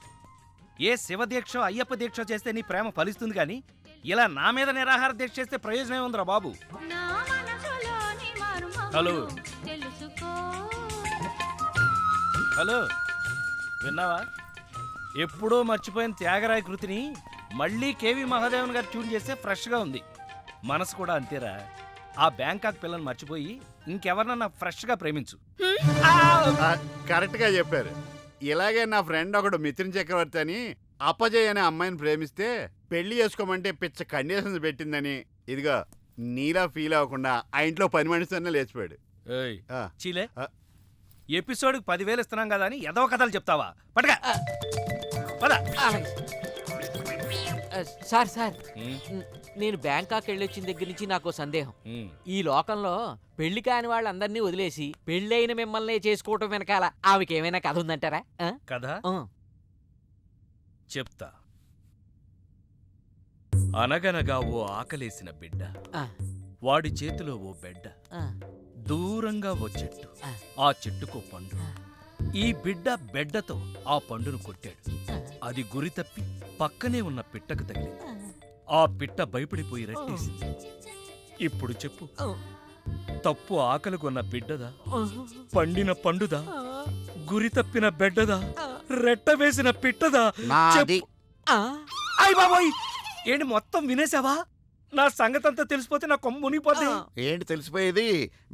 ఏ శివ దీక్ష అయ్యప్ప దీక్ష చేస్తే నీ ప్రేమ ఫలిస్తుంది కానీ ఇలా నా మీద నిరాహార దీక్ష చేస్తే ప్రయోజనం ఏముందిరా బాబు? హలో హలో, విన్నావా? ఎప్పుడో మర్చిపోయిన త్యాగరాయ కృతిని మళ్ళీ కేవి మహాదేవన్ గారు ట్యూన్ చేస్తే ఫ్రెష్గా ఉంది. మనసు కూడా అంతేరా. ఆ బ్యాంకాక్ పిల్లని మర్చిపోయి ఇంకెవరినన్నా ఫ్రెష్గా ప్రేమించు. కరెక్ట్గా చెప్పారు. ఇలాగే నా ఫ్రెండ్ ఒకడు మిథున్ చక్రవర్తి అని అప్పజయ్ అనే అమ్మాయిని ప్రేమిస్తే పెళ్లి చేసుకోమంటే పిచ్చ కండిషన్స్ పెట్టిందని ఇదిగా నీలా ఫీల్ అవ్వకుండా ఆ ఇంట్లో పని మనిషితోనే లేచిపోయాడు. చీలే, ఎపిసోడ్కి 10,000 ఇస్తున్నాం కదా అని ఏదో కథలు చెప్తావా? పడగా సార్ సార్, నేను బ్యాంకాక్ వెళ్ళొచ్చిన దగ్గర నుంచి నాకు సందేహం. ఈ లోకంలో పెళ్లి కాని వాళ్ళందరినీ వదిలేసి పెళ్ళైన మిమ్మల్ని చేసుకోవటం వెనకాల ఆమెకేమైనా కథ ఉందంటారా? కథ చెప్తా. అనగనగా ఓ ఆకలేసిన బిడ్డ, వాడి చేతిలో ఓ బెడ్డ, దూరంగా ఓ చెట్టు, ఆ చెట్టుకో పండు. ఈ బిడ్డ బెడ్డతో ఆ పండును కొట్టాడు. అది గురి తప్పి పక్కనే ఉన్న పిట్టకు తగిలింది. ఆ పిట్ట భయపడిపోయి రట్టేసింది. ఇప్పుడు చెప్పు, తప్పు ఆకలి కొన్న బిడ్డదా, పండిన పండుదా, గురి తప్పిన బెడ్డదా, రెట్ట వేసిన పిట్టదా? అయ్ బాబోయ్, ఏంటి మొత్తం వినేసావా? నా సంగతంతా తెలిసిపోతే నా కొమ్ము మునిగిపోద్ది. ఏంటి తెలిసిపోయేది?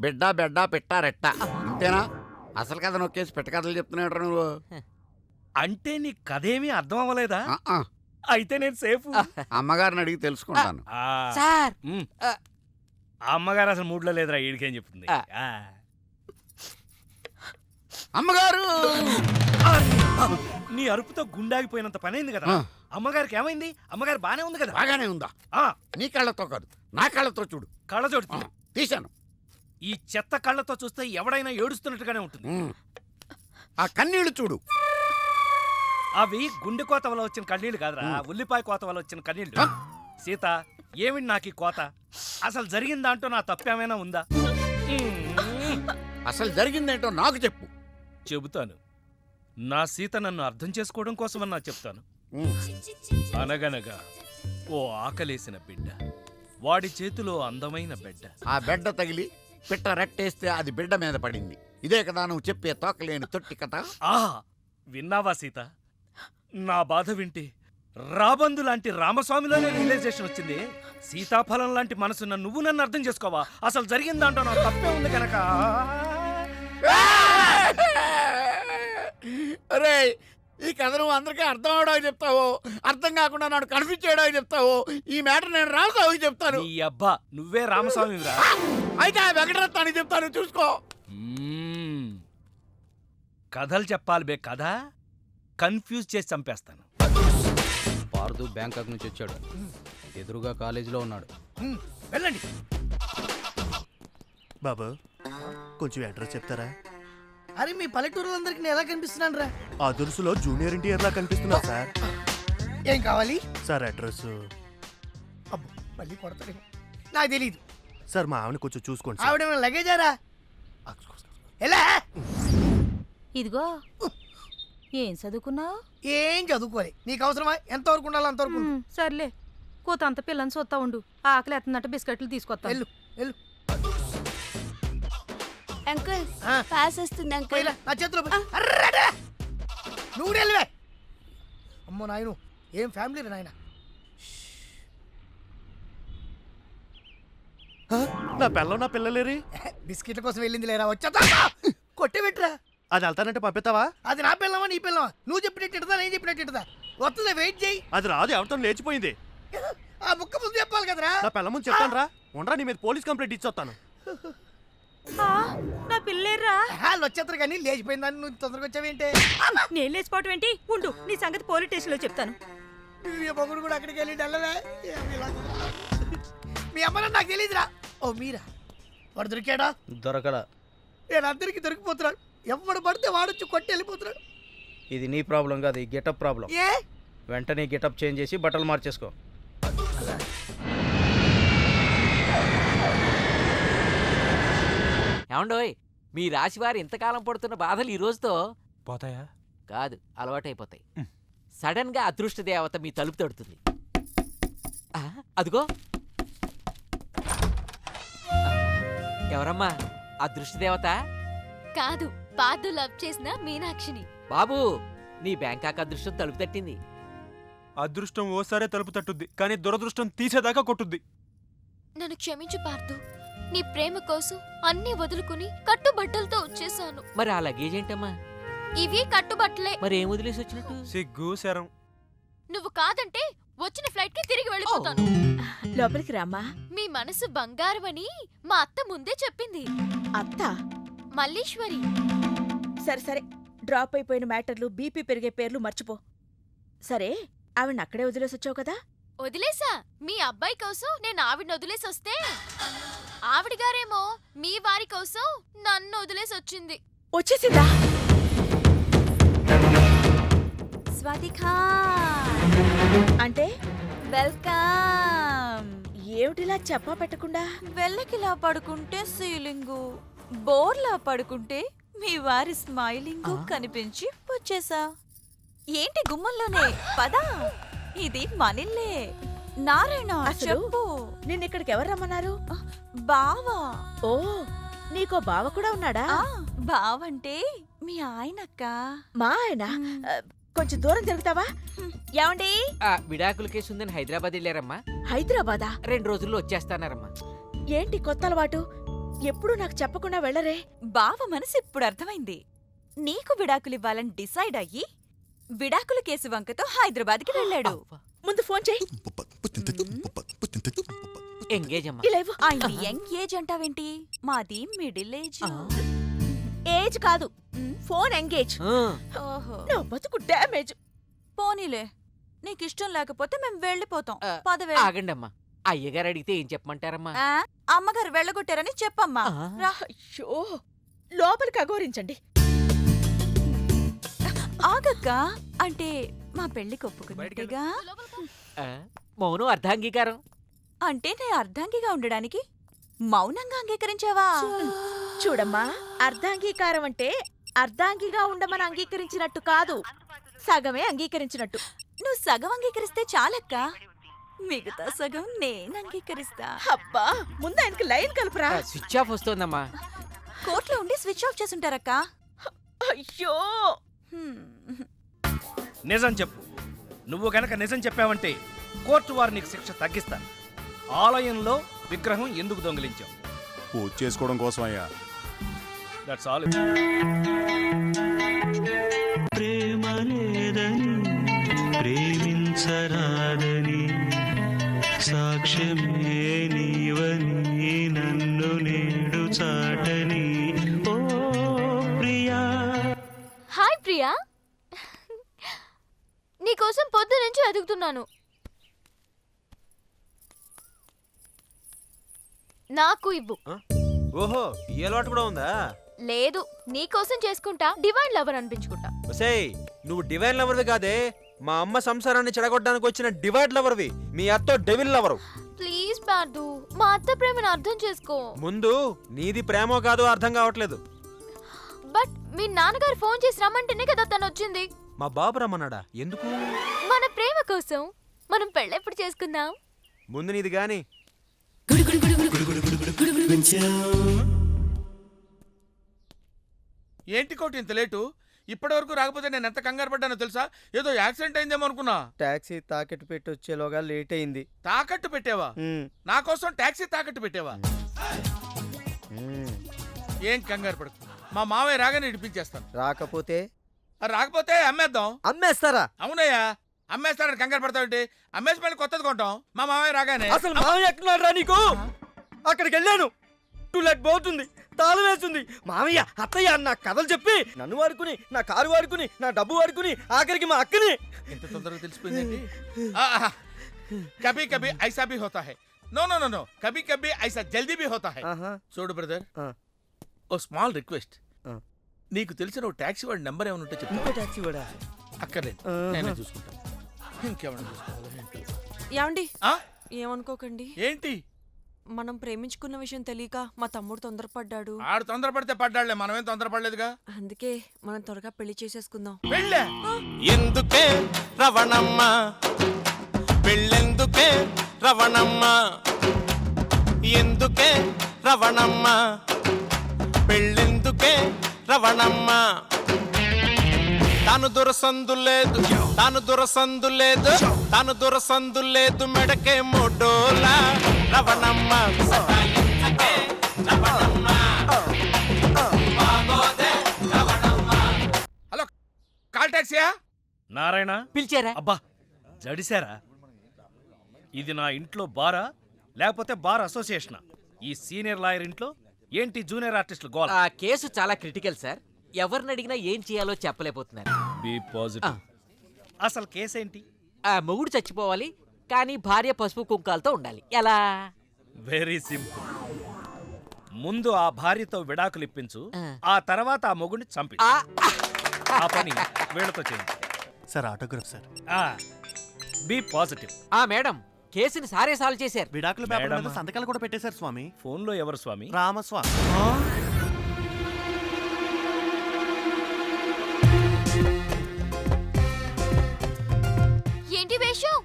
బిడ్డ బెడ్డ పెట్ట రెట్ట, అంతేనా? అసలు కథ నొక్కేసి పెట్ట కథలు చెప్తున్నాడు నువ్వు. అంటే నీ కథేమీ అర్థం అవ్వలేదా? అయితే నేను సేఫ్. అమ్మగారిని అడిగి తెలుసుకుంటాను. సార్ అమ్మగారు అసలు మూడ్లో లేదురా, ఈడికేం చెప్తుంది. అమ్మగారు నీ అరుపుతో గుండాగిపోయినంత పనైంది కదా. అమ్మగారికి ఏమైంది? అమ్మగారు బానే ఉంది కదా? బాగానే ఉందా? నీ కళ్ళతో కాదు, నా కళ్ళతో చూడు. కళ్ళజోడు తీశాను. ఈ చెత్త కళ్ళతో చూస్తే ఎవడైనా ఏడుస్తున్నట్టుగానే ఉంటుంది. ఆ కన్నీళ్లు చూడు. అవి గుండె కోత వల్ల వచ్చిన కన్నీళ్లు కాదురా, ఉల్లిపాయ కోత వల్ల వచ్చిన కన్నీళ్లు. సీత, ఏమిటి నాకు ఈ కోత? అసలు జరిగిన దాంట్లో నా తప్పేమైనా ఉందా? అసలు జరిగిందేంటో నాకు చెప్పు. చెబుతాను. నా సీత నన్ను అర్థం చేసుకోవడం కోసమన్నా చెప్తాను. అనగనగా ఓ ఆకలేసిన బిడ్డ, వాడి చేతిలో అందమైన బిడ్డ. ఆ బిడ్డ తగిలి పిట్ట రెట్టేస్తే అది బిడ్డ మీద పడింది. ఇదే కదా నువ్వు చెప్పే తోకలేని తొట్టి కథ? ఆహా, విన్నావా సీత? నా బాధ వింటే రాబందు లాంటి రామస్వామిలోనే రియలైజేషన్ వచ్చింది. సీతాఫలం లాంటి మనసున్న నువ్వు నన్ను అర్థం చేసుకోవా? అసలు జరిగిన దాంట్లో నాకు తప్పే ఉంది కనుక. అరే, ఈ కథ నువ్వు అందరికీ అర్థం అవడానికి చెప్తావు, అర్థం కాకుండా నన్ను కన్ఫ్యూజ్ చేయడానికి చెప్తావు. ఈ మ్యాటర్ నేను రామస్వామికి చెప్తాను. ఈ అబ్బా, నువ్వే రామస్వామిరా. అయితే ఆ వెంకటరత్నానికి చెప్తాను, చూసుకో. కథలు చెప్పాలి బే, కథ కన్ఫ్యూజ్ చేసి చంపేస్తాను. పార్దు బ్యాంకాక్ నుంచి వచ్చాడు. ఎదురుగా కాలేజీలో ఉన్నాడు. వెళ్ళండి. బాబు, కొంచెం అడ్రస్ చెప్తారా? అరే, మీ పల్లెటూరులందరికీ నేను ఎలా కనిపిస్తున్నాను రా? ఆ దురుసులో జూనియర్ ఎన్టీఆర్ లా కనిపిస్తున్నా సార్. ఏం కావాలి సార్? అడ్రస్ అబ్బో, మళ్ళీ కొడతాడు. నాకు తెలీదు సార్. మా ఆవిడ కొంచెం చూసుకోండి. ఆవిడ లగేజారా? ఎలా? ఇదిగో, ఏం చదువుకున్నావు? ఏం చదువుకోలే. నీకు అవసరమా? ఎంతవరకు ఉండాలో అంతవరకు. సర్లే, కోత అంత పిల్లని చూస్తా ఉండు. ఆకలి ఎత్తున్నట్టు బిస్కెట్లు తీసుకొస్తా. వెళ్ళు వెళ్ళు. అంకుల్, పాస్ వస్తుంది అంకుల్. నా చేతిలో నువ్వు వెళ్ళవే. అమ్మో నాయను, ఏం ఫ్యామిలీ రా నాయన. నా పిల్ల, నా పిల్లలేరి బిస్కెట్ల కోసం వెళ్ళింది లేరా? వచ్చా కొట్టే పెట్టరా. అది వెళ్తానంటే పంపిస్తావా? అది నా పిల్లవా నీ పిల్లవా? నువ్వు చెప్పినట్టు నేను చెప్పినట్టు వస్తుందా? వెయిట్ చేయి. అది రాదు, ఎవరితో లేచిపోయింది. ఆ ముక్క ముందు చెప్పాలి కదరా. నా పిల్ల ముందు చెప్తాను రా. ఉండరా, నీ మీద పోలీస్ కంప్లైంట్ ఇచ్చొస్తాను. నా పిల్లేర్రా. వచ్చేస్తారు కానీ లేచిపోయిందని నువ్వు తొందరగా వచ్చావేంటే? నేను లేచిపోవటం ఏంటి? ఉండు, నీ సంగతి పోలీస్ స్టేషన్లో చెప్తాను. మొగుడు కూడా అక్కడికి వెళ్ళి వెళ్ళవే. మీ అమ్మ నాకు తెలియదురా. ఓ మీరా? వాడు దొరికాడా? దొరకలా. నేను అందరికి దొరికిపోతున్నాడు. ఎవడు పడితే వాడొచ్చి కొట్టి వెళ్ళిపోతున్నాడు. ఇది నీ ప్రాబ్లం కాదు, ఈ గెటప్ ప్రాబ్లం. ఏ? వెంటనే గెటప్ చేంజ్ చేసి బట్టలు మార్చేసుకో. ఏమండోయ్, మీ రాశివారు ఇంతకాలం పడుతున్న బాధలు ఈ రోజుతో పోతాయా? కాదు, అలవాటైపోతాయి. సడన్ గా అదృష్ట దేవత మీ తలుపు తడుతుంది. అదిగో. ఎవరమ్మా అదృష్ట దేవత? కాదు, పార్దు లవ్ చేసిన మీనాక్షిని. బాబు, నీ బ్యాంకాక్ అదృష్టం తలుపు తట్టింది. అదృష్టం ఓసారే తలుపు తట్టుద్ది, కానీ దురదృష్టం తీసేదాకా కొట్టుద్ది. నన్ను క్షమించు పార్దు. నీ ప్రేమ కోసం అన్ని వదులుకుని కట్టుబట్టలతో వచ్చేసాను. మరి ఆ లగేజ్ ఏంటమ్మా? ఇవి కట్టుబట్టలే. మరి ఏం వదిలేసి వచ్చినట్టు? సిగ్గు శరం. నువ్వు కాదంటే వచ్చిన ఫ్లైట్ కి తిరిగి వెళ్ళిపోతాను. లోపలికి రామ్మా. మీ మనసు బంగారమని మా అత్త ముందే చెప్పింది. అత్త? మల్లీశ్వరి. సరే సరే, డ్రాప్ అయిపోయిన మ్యాటర్లు, బీపీ పెరిగే పేర్లు మర్చిపో. సరే, ఆవిడ అక్కడే వదిలేసి వచ్చావు కదా? వదిలేసా. మీ అబ్బాయి కోసం నేను ఆవిడని వదిలేసి వస్తే ఆవిడ గారేమో మీ వారి కోసం నన్ను వదిలేసి వచ్చింది. వచ్చేసిందా? స్వాతికా అంటే వెల్కమ్. ఏమిటిలా చెప్పా పెట్టకుండా? వెళ్ళకిలా పడుకుంటే సీలింగు, బోర్లా పడుకుంటే మీ వారి స్మైలింగు కనిపించి వచ్చేసా. ఏంటి గుమ్మంలోనే? పదా, ఇది మనిల్లే. నారాయణ, చెప్పు. నిన్నిక్కడికి ఎవరు రమ్మన్నారు? బావా. ఓ, నీకో బావ కూడా ఉన్నాడా? బావంటే మీ ఆయనక్క. మా ఆయన? కొంచెం దూరం జరుగుతావా? ఏమండి? విడాకుల కేసు ఉందని హైదరాబాద్ వెళ్ళారమ్మా. హైదరాబాదా? 2 రోజుల్లో వచ్చేస్తానారమ్మా. ఏంటి కొత్త అలవాటు? ఎప్పుడు నాకు చెప్పకుండా వెళ్ళరే? బావ మనసు ఇప్పుడు అర్థమైంది. నీకు విడాకులివ్వాలని డిసైడ్ అయ్యి విడాకుల కేసు వంకతో హైదరాబాద్కి వెళ్ళాడు. ముందు ఫోన్ చేయి. ఎంగేజ్ అమ్మా. ఇలా ఇవ్వు. ఆయన్ని యంగ్ ఏజ్ అంటావేంటి? మాది మిడిల్ ఏజ్. ఏజ్ కాదు, ఫోన్ ఎంగేజ్. ఓహో, నా బతుకు డ్యామేజ్. పోనీలే, నీకిష్టం లేకపోతే మేము వెళ్ళిపోతాం. పదవే. ఆగండి అమ్మా, అయ్యగారు అడిగితే ఏం చెప్పమంటారమ్మా? అమ్మగారు వెళ్ళగొట్టారని చెప్పమ్మా. రా. అయ్యో, లోపలికి అఘోరించండి. ఆగక్క, అంటే మా పెళ్లికి ఒప్పుకున్నట్టుగా. మౌనం అర్ధాంగీకారం. అంటే నేను అర్ధాంగిగా ఉండడానికి మౌనంగా అంగీకరించావా? చూడమ్మా, అర్ధాంగీకారం అంటే అర్ధాంగిగా ఉండమని అంగీకరించినట్టు కాదు, సగమే అంగీకరించినట్టు. నువ్వు సగం అంగీకరిస్తే చాలక్క, మిగతా సగం నేను అంగీకరిస్తా. అబ్బా, ముందు ఆయనకి లైన్ కలుపురా. స్విచ్ ఆఫ్ వస్తోందమ్మా. కోర్టులో ఉండి స్విచ్ ఆఫ్ చేసుంటారక్క. అయ్యో, నిజం చెప్పు. నువ్వు గనక నిజం చెప్పావంటే కోర్టు వారు నీకు శిక్ష తగ్గిస్తారు. ఆలయంలో విగ్రహం ఎందుకు దొంగిలించావు? పూజ చేసుకోవడం కోసం అయ్యా. That's all. ప్రేమ లేదని ప్రేమించరాదని సాక్ష్యమే నీవని నన్ను నేడు చాటని ఓ ప్రియా. హాయ్ ప్రియా, నీకోసం పొద్దు నుంచి వెతుకుతున్నాను. నాకు ఇవ్వు. ఓహో, ఈ అలవాటు కూడా ఉందా? లేదు, నీకోసం చేసుకుంటా, డివైన్ లవర్ అనిపించుకుంటా. ఒసేయ్, నువ్వు డివైన్ లవర్వి కాదే, మా అమ్మ సంసారాన్ని చెడగొట్టడానికి వచ్చిన డివైడ్ లవర్వి. మీ అత్తో డెవిల్ లవరు. ప్లీజ్ పార్దు, మా అత్త ప్రేమను అర్థం చేసుకో. ముందు నీది ప్రేమో కాదో అర్థం కావట్లేదు. బట్ మీ నాన్నగారు ఫోన్ చేసి రమ్మంటేనే కదా తను వచ్చింది. మా బాబు రమ్మన్నాడా? ఎందుకు? మన ప్రేమ కోసం. మనం పెళ్ళెప్పుడు చేసుకుందాం? ముందు నీది గాని. ఏంటి కోటి ఇంత లేటు? ఇప్పటి వరకు రాకపోతే నేను ఎంత కంగారు పడ్డానో తెలుసా? ఏదో యాక్సిడెంట్ అయిందేమో అనుకున్నా. టాక్సీ తాకట్టు పెట్టి వచ్చేలోగా లేట్ అయింది. తాకట్టు పెట్టావా? నా కోసం టాక్సీ తాకట్టు పెట్టావా? ఏం కంగారు పడకు, మా మావయ్య రాగానే ఇడిపించేస్తాను. రాకపోతే రాకపోతే అమ్మేద్దాం. అమ్మేస్తారా? అవునయ్యా, అమ్మేస్తారని కంగారు పడతావంటే అమ్మేసి మళ్ళీ కొత్తది కొంటాం మా మావయ్య రాగానే. అసలు మామయ్య ఎక్కడున్నాడు రా నీకు? అక్కడికి వెళ్ళాను, టూలెట్ పోతుంది, తాళం వేస్తుంది. మామయ్య అత్తయ్య అన్న కథలు చెప్పి నన్ను వాడుకుని, నా కారు వాడుకుని, నా డబ్బు వాడుకుని, ఆఖరికి మా అక్కని. ఎంత తొందరగా తెలిసిపోయిందండి. కభీ కభీ ఐసా భీ హోతా హై. నో నో నో నో, కభీ కభీ ఐసా జల్దీ భీ హోతా హై. చూడు బ్రదర్, ఓ స్మాల్ రిక్వెస్ట్. నీకు తెలిసిన ఓ టాక్సీ వాడి నెంబర్ ఏమైనా ఉంటే చెప్పు. టాక్సీ వాడా? అక్కర్లేదు, నేనే చూసుకుంటాను. ఇంకేమైనా చూసుకోవాలి. ఏమండి, ఏమనుకోకండి. ఏంటి? మనం ప్రేమించుకున్న విషయం తెలియక మా తమ్ముడు తొందరపడ్డాడు. ఆడు తొందరపడితే పడ్డాడులే, మనమేం తొందరపడలేదుగా. అందుకే మనం త్వరగా పెళ్లి చేసేసుకుందాం. పెళ్ళే? ఎందుకే రవణమ్మ, పెళ్ళెందుకే రవణమ్మ, ఎందుకే రవణమ్మ, పెళ్ళెందుకే రవణమ్మ. తాను దురసందు లేదు, తాను దురసందు లేదు, తాను దురసందు లేదు, మెడకే మోడోలా రవణమ్మ. హలో, కాల్ టాక్సీయా? నారాయణ పిలిచారా? అబ్బా, జడిసారా? ఇది నా ఇంట్లో బారా లేకపోతే బార్ అసోసియేషనా? ఈ సీనియర్ లాయర్ ఇంట్లో ఏంటి జూనియర్ ఆర్టిస్టులు గోల? ఆ కేసు చాలా క్రిటికల్ సార్. ఎవరిని అడిగినా ఏం చేయాలో చెప్పలేకపోతున్నారు. Be positive. అసలు కేసేంటి? ఆ మొగుడు చచ్చిపోవాలి, కానీ భార్య పసుపు కుంకాలతో ఉండాలి. ఎలా? Very simple. ముందు ఆ భార్యతో విడాకులు ఇప్పించు, ఆ తర్వాత ఆ మొగుడిని చంపి. ఆ పని వీళ్ళతో చేయండి. Sir autograph sir. Be positive. Madam, కేసుని సారే సాల్వ్ చేశారు. విడాకుల పేపర్ మీద సంతకాలు కూడా పెట్టేశారు స్వామి. ఫోన్లో ఎవరు స్వామి? రామస్వామి. ఏంటి వేషం?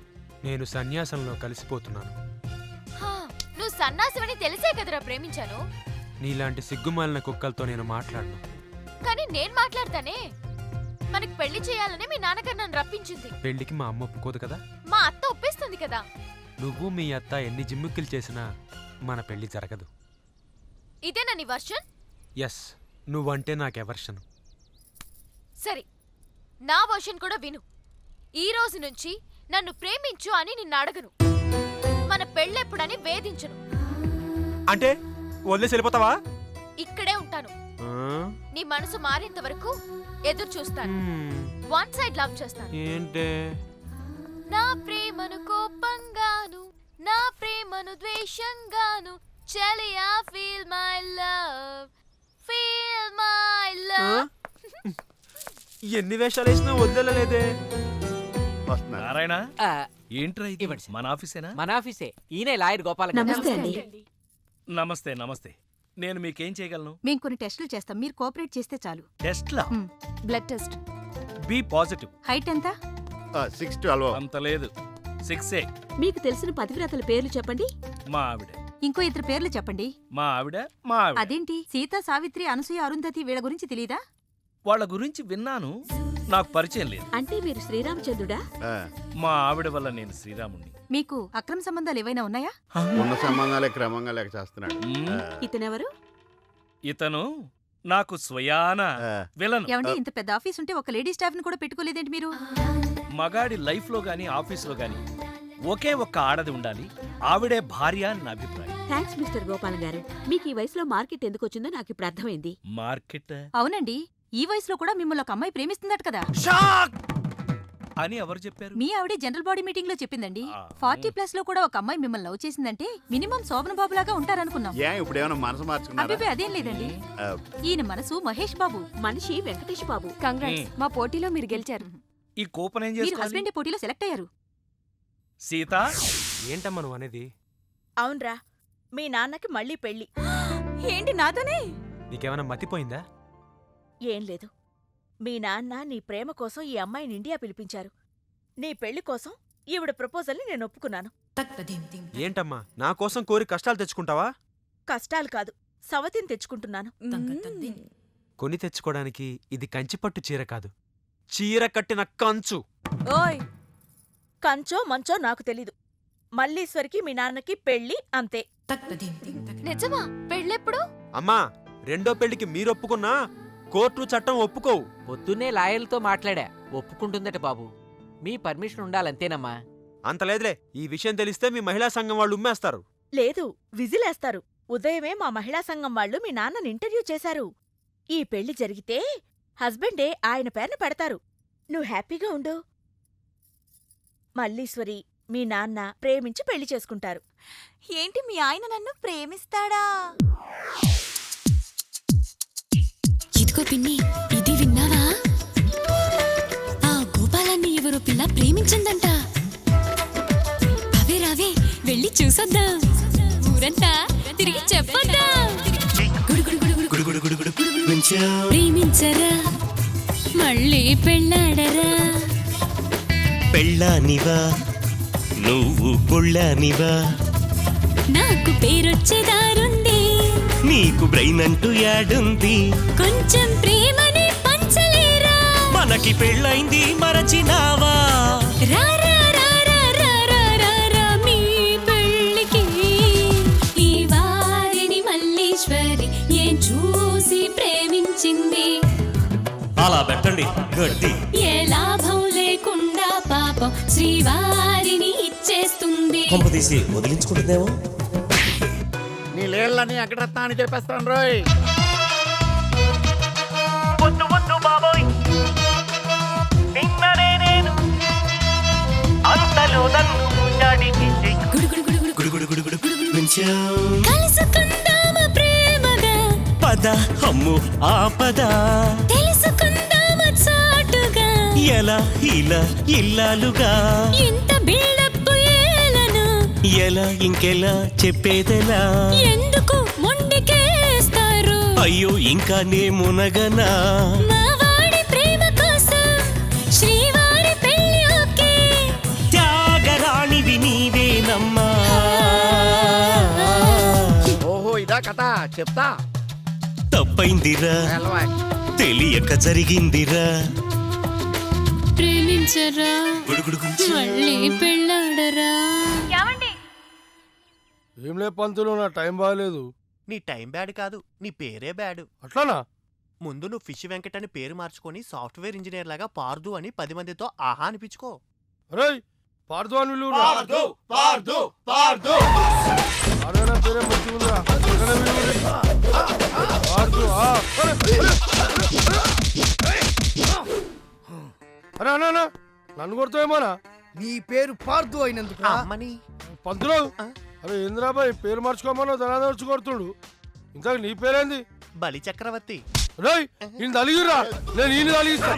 నేను సన్యాసంలో కలిసిపోతున్నాను. నువ్వు సన్నాసివని తెలిసే కదరా ప్రేమించాను. నీలాంటి సిగ్గుమాలిన కుక్కలతో నేను మాట్లాడను. కానీ నేను మాట్లాడతానే. మనకి పెళ్లి చేయాలని మీ నాన్నగారు నన్ను రప్పించింది. పెళ్లికి మా అమ్మ ఒప్పుకోదు కదా? మా అత్త ఒప్పిస్తుంది కదా. నువ్వు మీ అత్త ఎన్ని జిమ్మిక్కులు చేసినా మన పెళ్లి జరగదు. ఇదేనా నీ వర్షన్? ఎస్, నువ్వంటే నాకు ఎవర్షన్. సరే, నా వర్షన్ కూడా విను. ఈ రోజు నుంచి నన్ను ప్రేమించు అని నిన్ను అడగను, మన పెళ్ళెప్పుడని వేధించను. అంటే వదిలేసి వెళ్ళిపోతావా? ఇక్కడే ఉంటాను. నీ మనసు మారేంత వరకు ఎదురు చూస్తాను. వన్ సైడ్ లవ్ చేస్తాను. ఏంటే? నా ప్రేమను కోపంగాను, నా ప్రేమను ద్వేషంగాను, చెలియా feel my love, feel my love. ఎన్ని వేషాలు వేసినా వదిలేలేదే. నారాయణ, ఏంట్రా ఇది? మన ఆఫీసేనా? మన ఆఫీసే. ఈయనే లాయర్ గోపాల. నమస్తే నమస్తే. నేను మీకేం చేయగలను? మేము కొన్ని టెస్టులు చేస్తాం, మీరు కోఆపరేట్ చేస్తే చాలు. టెస్ట్లా? Blood test. B positive. Height ఎంత? 6'12". అంత లేదు, 6'8". మీకు తెలిసిన పతివ్రతల పేర్లు చెప్పండి. మా ఆవిడ. ఇంకో ఇద్దరు పేర్లు చెప్పండి. మా ఆవిడ, మా ఆవిడ. అదేంటి, సీత, సావిత్రి, అనసూయ, అరుంధతి వీళ్ళ గురించి తెలీదా? వాళ్ళ గురించి విన్నాను, నాకు పరిచయం లేదు. అంటే మీరు శ్రీరామచంద్రుడా? మా ఆవిడ వల్ల నేను శ్రీరాముణ్ణి. మీకు అక్రమ సంబంధాలు ఏవైనా ఉన్నాయా? ఉన్న సంబంధాలే క్రమంగా లేక చేస్తున్నాడు. ఇతనెవరు? ఇతను నాకు స్వయాన విలను. ఏమండి, ఇంత పెద్ద ఆఫీస్ ఉంటే ఒక లేడీ స్టాఫ్ ని కూడా పెట్టుకోలేదేంటి మీరు? మగాడి లైఫ్ లో గానీ ఆఫీస్ లో గానీ ఒకే ఒక్క ఆడది ఉండాలి, ఆవిడే భార్య అని నా అభిప్రాయం. థ్యాంక్స్ మిస్టర్ గోపాల్ గారు. మీకు ఈ వయసులో మార్కెట్ ఎందుకు వచ్చిందో నాకు ఇప్పుడు అర్థమైంది. మార్కెట్? అవునండి, ఈ వయసులో కూడా మిమ్మల్ని ఒక అమ్మాయి ప్రేమిస్తుందట కదా అని ఎవరు చెప్పారు? మీ ఆవిడే జనరల్ బాడీ మీటింగ్ లో చెప్పిందండి. 40+ లో కూడా ఒక అమ్మాయి మిమ్మల్ని లవ్ చేసిందంటే మినిమం శోభన బాబు లాగా ఉంటారనుకున్నాం. ఇప్పుడు ఏమైనా మనసు మార్చుకున్నారా? అభిపే అదేం లేదండి. ఈయన మనసు మహేష్ బాబు, మనిషి వెంకటేష్ బాబు. కంగ్రాట్స్, మా పోటీలో మీరు గెలిచారు. ఈ కూపన్ ఏం మీరు చేసుకోవాలి? హస్బెండ్ పోటీలో సెలెక్ట్ అయ్యారు. సీత, ఏంటమ్మా నువ్వు అనేది? అవునరా, మీ నాన్నకి మళ్ళీ పెళ్లి. ఏంటి నాతోనే? నీకేమైనా మతిపోయిందా? ఏం లేదు, మీ నాన్న నీ ప్రేమ కోసం ఈ అమ్మాయిని ఇండియా పిలిపించారు. నీ పెళ్లి కోసం ఈవిడ ప్రపోజల్ని నేను ఒప్పుకున్నాను. ఏంటమ్మా నా కోసం కోరి కష్టాలు తెచ్చుకుంటావా? కష్టాలు కాదు, సవతిని తెచ్చుకుంటున్నాను. కొని తెచ్చుకోవడానికి ఇది కంచిపట్టు చీర కాదు, చీర కట్టిన కంచు. ఓయ్, కంచో మంచో నాకు తెలీదు. మల్లీశ్వరికి మీ నాన్నకి పెళ్లి, అంతే. నిజమా? పెళ్ళెప్పుడు? అమ్మా, రెండో పెళ్లికి మీరొప్పుకున్నా కోర్టు చట్టం ఒప్పుకోవు. పొద్దున్నే లాయర్లతో మాట్లాడా, ఒప్పుకుంటుందట బాబు. మీ పర్మిషన్ ఉండాలంతేనమ్మా. అంత లేదులే, ఈ విషయం తెలిస్తే మీ మహిళా సంఘం వాళ్ళు ఉమ్మేస్తారు. లేదు, విజిలేస్తారు. ఉదయమే మా మహిళా సంఘం వాళ్ళు మీ నాన్నని ఇంటర్వ్యూ చేశారు. ఈ పెళ్లి జరిగితే హస్బెండే ఆయన పేరున పెడతారు. నువ్వు హ్యాపీగా ఉండు. మల్లీశ్వరి, మీ నాన్న ప్రేమించి పెళ్లి చేసుకుంటారు. ఏంటి, మీ ఆయన నన్ను ప్రేమిస్తాడా? ఇదిగో పిన్ని, ఇది విన్నావా? ఆ గోపాలాన్ని ఎవరో పిల్ల ప్రేమించిందంట. అవే రావే, వెళ్ళి చూసొద్దాం. ఊరంతా తిరిగి చెప్పొద్దాం. ప్రేమించరా, మళ్ళీ పెళ్ళాడరా. పెళ్ళానివా నువ్వు, కొళ్ళానివా? నాకు పేరొచ్చేదారుంది, నీకు బ్రెయిన్ అంటూ యాడుంది? కొంచెం ప్రేమని పంచలేరా? మనకి పెళ్ళైంది మరచినావా? రారా రారా రారా రారా మీ పెళ్ళికి. ఈ వారిని మల్లీశ్వరి ఏం చూసి ప్రేమించింది? అలా పెట్టండి గడ్డి. ఏ లాభం లేకుండా పాపం శ్రీవారిని ఇచ్చేస్తుంది. కొంప తీసి వదిలించుకుంటుందేమో. నీ లేళ్ళని వెంకటరత్న అని చెప్పేస్తాను రోయ్. కలుసుకుందామా ప్రేమగా, పద అమ్ము ఆపద, తెలుసుకుందామా చాటుగా, ఎలా ఇలా ఇల్లాలుగా. ఇంత బిల్డప్ ఏలను, ఎలా ఇంకెలా చెప్పేదెలా? ఎందుకు మొండికేస్తారు? అయ్యో ఇంకా నే మునగనా? మా వాడి ప్రేమ కోసం శ్రీవారి పెళ్లి ఓకే. త్యాగరాణివి నీవేనమ్మా. ఓహో, ఇదా కథ, చెప్తా. తప్పైందిరా, తెలియక జరిగిందిరా. ప్రేమించరా, మళ్ళీ పెళ్ళాడరా. ఏం లే పంతులు, నా టైం బాగలేదు. నీ టైం బ్యాడ్ కాదు, నీ పేరే బ్యాడ్. అట్లానా? ముందు నువ్వు ఫిష్ వెంకట్ అని పేరు మార్చుకొని సాఫ్ట్వేర్ ఇంజనీర్ లాగా పార్దు అని 10 మందితో ఆహా అనిపించుకో. రేయ్, పార్దు అని విలువ పార్దు పార్దు పార్దు అరేనా పేరే మంచిగుందిరా పార్దు అరే అన్నా నన్ను కొడతావేమోనా? నీ పేరు పార్దు అయినందుకు పంతులు అరే ఇంద్రాబాయ్ పేరు మార్చుకోమన్నా ధనాదర్చి కొడుతుడు. ఇంకా నీ పేరేంది? బలి చక్రవర్తి. రేయ్ ఈయన తలిగిరా, నేను ఈయన తలిగిస్తా.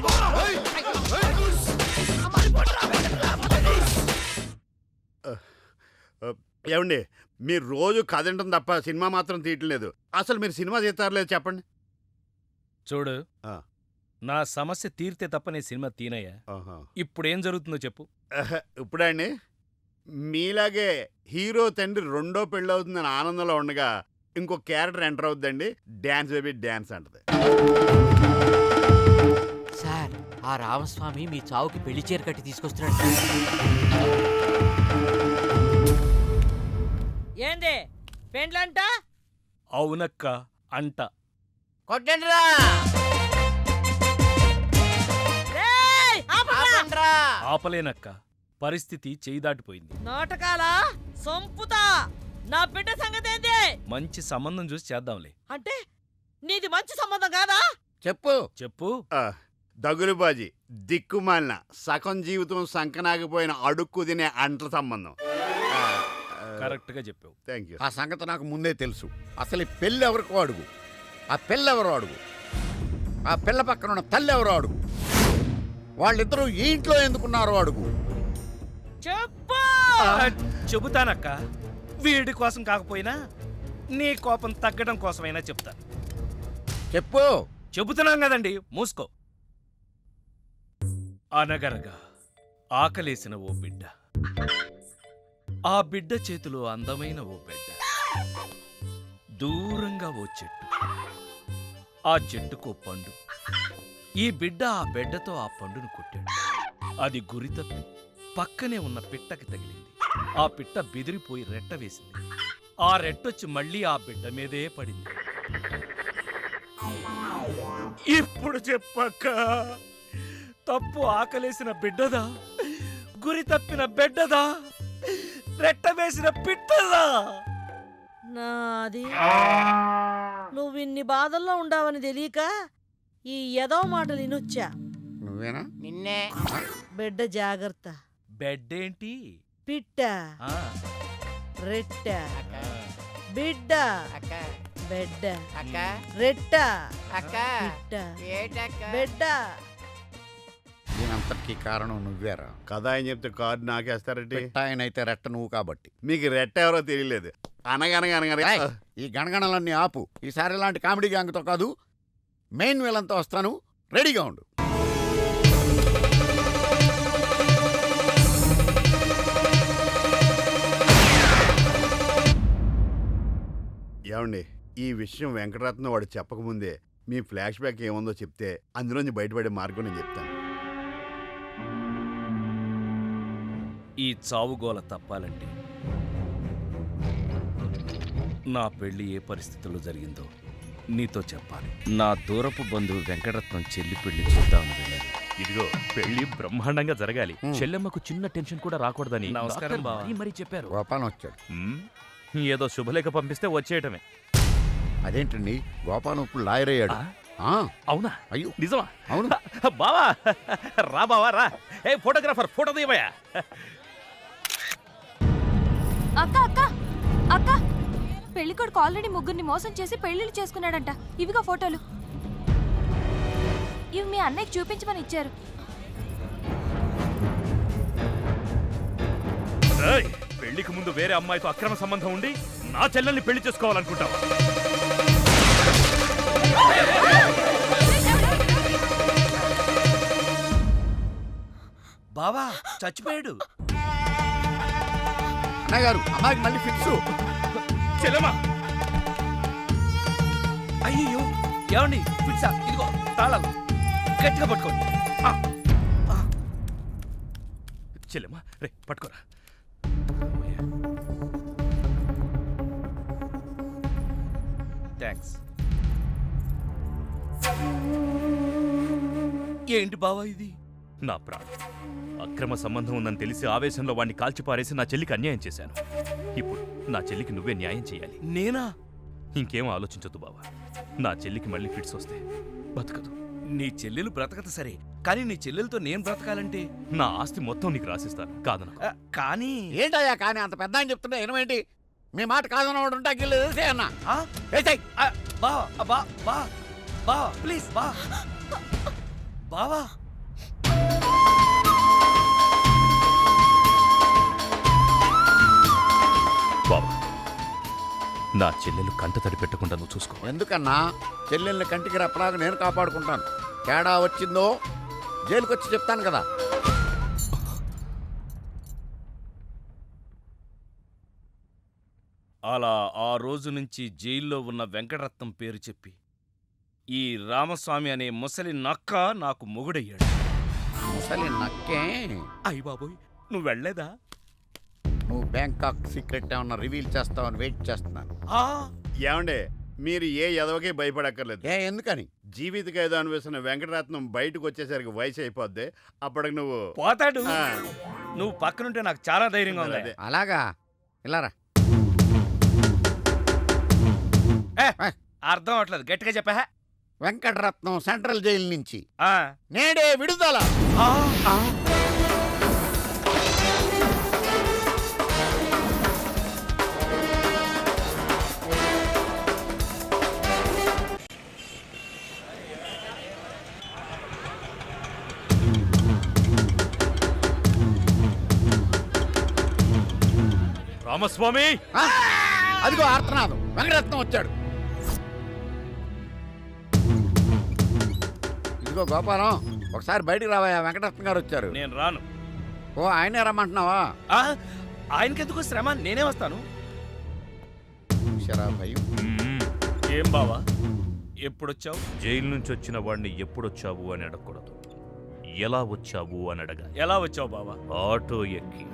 ఏమండి మీరు రోజు కథ వింటాం తప్ప సినిమా మాత్రం తీయట్లేదు. అసలు మీరు సినిమా తీస్తారో లేదు చెప్పండి. చూడు, నా సమస్య తీరితే తప్ప నేను సినిమా తీనయ్యా. ఇప్పుడేం జరుగుతుందో చెప్పు. ఇప్పుడండి మీలాగే హీరో తండ్రి రెండో పెళ్ళి అవుతుందని ఆనందంలో ఉండగా ఇంకో క్యారెక్టర్ ఎంటర్ అవుతుందండి. డ్యాన్స్ బేబీ డ్యాన్స్ అంటది. సార్, ఆ రామస్వామి మీ చావుకి పెళ్లి చీర కట్టి తీసుకొస్తున్నాడు. ఏంది పెండ్లంట? అవునక్క అంట. కొట్టండిరా. ఆపలేనక్క, పరిస్థితి చేయి దాటిపోయింది. నాటకాలా సంపుతా. నా బిడ్డ సంగతి ఏంది? మంచి సంబంధం చూసి చేద్దాంలే. అంటే నీది మంచి సంబంధం కాదా? చెప్పు చెప్పు. దగులుబాజీ దిక్కుమాలిన సగం జీవితం సంకనాగిపోయిన అడుక్కు తినే అంట్ల సంబంధం. కరెక్ట్ గా చెప్పావు. Thank you. ఆ సంగతి నాకు ముందే తెలుసు. అసలు ఈ పెళ్ళి ఎవరికో అడుగు, ఆ పిల్లెవరో అడుగు, ఆ పిల్ల పక్కన ఉన్న తల్లి ఎవరో అడుగు, వాళ్ళిద్దరూ ఈ ఇంట్లో ఎందుకున్నారో అడుగు. చెప్పు. చెబుతానక్క. వీడి కోసం కాకపోయినా నీ కోపం తగ్గడం కోసమైనా చెప్తాను. చెప్పు. చెబుతున్నాం కదండి, మూసుకో. అనగనగా ఆకలేసిన ఓ బిడ్డ, ఆ బిడ్డ చేతిలో అందమైన ఓ బిడ్డ, దూరంగా ఓ చెట్టు, ఆ చెట్టుకో పండు. ఈ బిడ్డ ఆ బిడ్డతో ఆ పండును కొట్టాడు. అది గురి తప్పి పక్కనే ఉన్న పిట్టకి తగిలింది. ఆ పిట్ట బెదిరిపోయి రెట్ట వేసింది. ఆ రెట్టొచ్చి మళ్ళీ ఆ బిడ్డ మీదే పడింది. ఇప్పుడు చెప్పక్క, తప్పు ఆకలేసిన బిడ్డదా, గురి తప్పిన బిడ్డదా, రెట్ట వేసిన పిట్టదా? నాది. నువ్వు ఇన్ని బాధల్లో ఉండావని తెలియక ఈ ఎదో మాటలు వినొచ్చా. నువ్వేనా? నిన్నే. బిడ్డ జాగ్రత్త. బెడ్ ఏంటి? పిట్ట, రెట్ట, బిడ్డ, బెడ్డ, రెట్ట, పిట్ట, బిడ్డ. దీనంతటికీ కారణం నువ్వేరా? కథ ఆయన చెప్తే కార్డు నాకేస్తారంటే. ఆయన అయితే రెట్ట నువ్వు కాబట్టి. మీకు రెట్ట ఎవరో తెలియలేదు. అనగనగా ఈ గణగణలన్నీ ఆపు. ఈసారి ఇలాంటి కామెడీ గ్యాంగ్తో కాదు, మెయిన్ వీళ్ళంతా వస్తాను. రెడీగా ఉండు. ఏమండి, ఈ విషయం వెంకటరత్నం వాడు చెప్పకముందే మీ ఫ్లాష్ బ్యాక్ ఏముందో చెప్తే అందులోంచి బయటపడే మార్గం నేను చెప్తాను. ఈ చావుగోల తప్పాలంటే నా పెళ్లి ఏ పరిస్థితుల్లో జరిగిందో నీతో చెప్పాలి. నా దూరపు బంధువు వెంకటరత్నం చెల్లి పెళ్లి చూద్దామని వెళ్ళాను. ఇదిగో పెళ్లి బ్రహ్మాండంగా జరగాలి. చెల్లెమ్మకు చిన్న టెన్షన్ కూడా రాకూడదని నమస్కారం బావ. మరీ చెప్పారు. గోపాలం వచ్చాడు. ఏదో శుభలేఖ పంపిస్తే వచ్చేయటమే. అదేంటండి, గోపాలం ఇప్పుడు లాయర్ అయ్యాడు. అవునా? అయ్యో నిజమా? అవును బావా. రా బావా రా. ఏ ఫోటోగ్రాఫర్, ఫోటో తీయవయ్యా. అక్క అక్క అక్క, పెళ్లికొడుకు ఆల్రెడీ ముగ్గురిని మోసం చేసి పెళ్లిళ్ళు చేసుకున్నాడంట. ఇవిగా ఫోటోలు. ఇవి మీ అన్నయ్యకి చూపించమని ఇచ్చారు. పెళ్లికి ముందు వేరే అమ్మాయితో అక్రమ సంబంధం ఉండి నా చెల్లెల్ని పెళ్లి చేసుకోవాలనుకుంటావా? బావా చచ్చిపోయాడు. అన్నగారు, అమ్మాయికి మళ్ళీ ఫిక్స్. చెల్లెమ్మా. అయ్యో ఏమండి, పిచ్చా, ఇదిగో తాళాలు గట్టిగా పట్టుకోండి. చెల్లెమ్మా రే పట్టుకోరా. థ్యాంక్స్. ఏంటి బావా ఇది? నా ప్రాణం అక్రమ సంబంధం ఉందని తెలిసి ఆవేశంలో వాడిని కాల్చిపారేసి నా చెల్లికి అన్యాయం చేశాను. ఇప్పుడు నా చెల్లికి నువ్వే న్యాయం చేయాలి. నేనా? ఇంకేం ఆలోచించొద్దు బావా. నా చెల్లికి మళ్ళీ ఫిట్స్ వస్తే బతకదు. నీ చెల్లెలు బ్రతకదు సరే, కానీ నీ చెల్లెలతో నేను బ్రతకాలంటే నా ఆస్తి మొత్తం నీకు రాసిస్తాను, కాదనకు. కానీ ఏంటయ్యా కానీ అంత పెద్ద అని చెప్తున్నా ఏమేంటి? మీ మాట కాదన్నవాడు ఉంటా గిల్లు వేసే అన్న బా ప్లీజ్ బా బావా. బావా, నా చెల్లెలు కంట తడి పెట్టకుండా నువ్వు చూసుకో. ఎందుకన్నా చెల్లెల్ని కంటికి రెప్పలాగా నేను కాపాడుకుంటాను. తేడా వచ్చిందో జైలుకి వచ్చి చెప్తాను కదా. అలా ఆ రోజు నుంచి జైల్లో ఉన్న వెంకటరత్నం పేరు చెప్పి ఈ రామస్వామి అనే ముసలి నక్క నాకు మొగుడయ్యాడు. ముసలి నక్కే? అయ్య బాబోయ్, నువ్వు వెళ్ళలేదా? నువ్వు బ్యాంకాక్ సీక్రెట్ ఏమన్నా రివీల్ చేస్తావని వెయిట్ చేస్తున్నాను. ఏమండే, మీరు ఏ ఎదవకే భయపడక్కర్లేదు. ఎందుకని? జీవిత ఖైదు అనిపిస్తున్న వెంకటరత్నం బయటకు వచ్చేసరికి వయసు అయిపోద్ది. అప్పటికి నువ్వు పోతాడు. నువ్వు పక్కనుంటే నాకు చాలా ధైర్యంగా ఉంది. అలాగా? ఇలారా. అర్థం అవట్లేదు, గట్టిగా చెప్పా. వెంకటరత్నం సెంట్రల్ జైలు నుంచి నేడే విడుదల. రామస్వామి, అదిగో ఆర్తనాదం, వెంకటరత్నం వచ్చాడు. ఇదిగో గోపాలం, ఒకసారి బయటికి రావయ్యా, వెంకటరత్నం గారు వచ్చారు. నేను రాను. ఓ ఆయనే రమ్మంటున్నావా? ఆయనకెందుకు శ్రమ, నేనే వస్తాను. భయం. ఏం బావా, ఎప్పుడొచ్చావు? జైలు నుంచి వచ్చిన వాడిని ఎప్పుడొచ్చావు అని అడగకూడదు, ఎలా వచ్చావు అని అడగాలి. ఎలా వచ్చావు బావా? ఆటో ఎక్కి.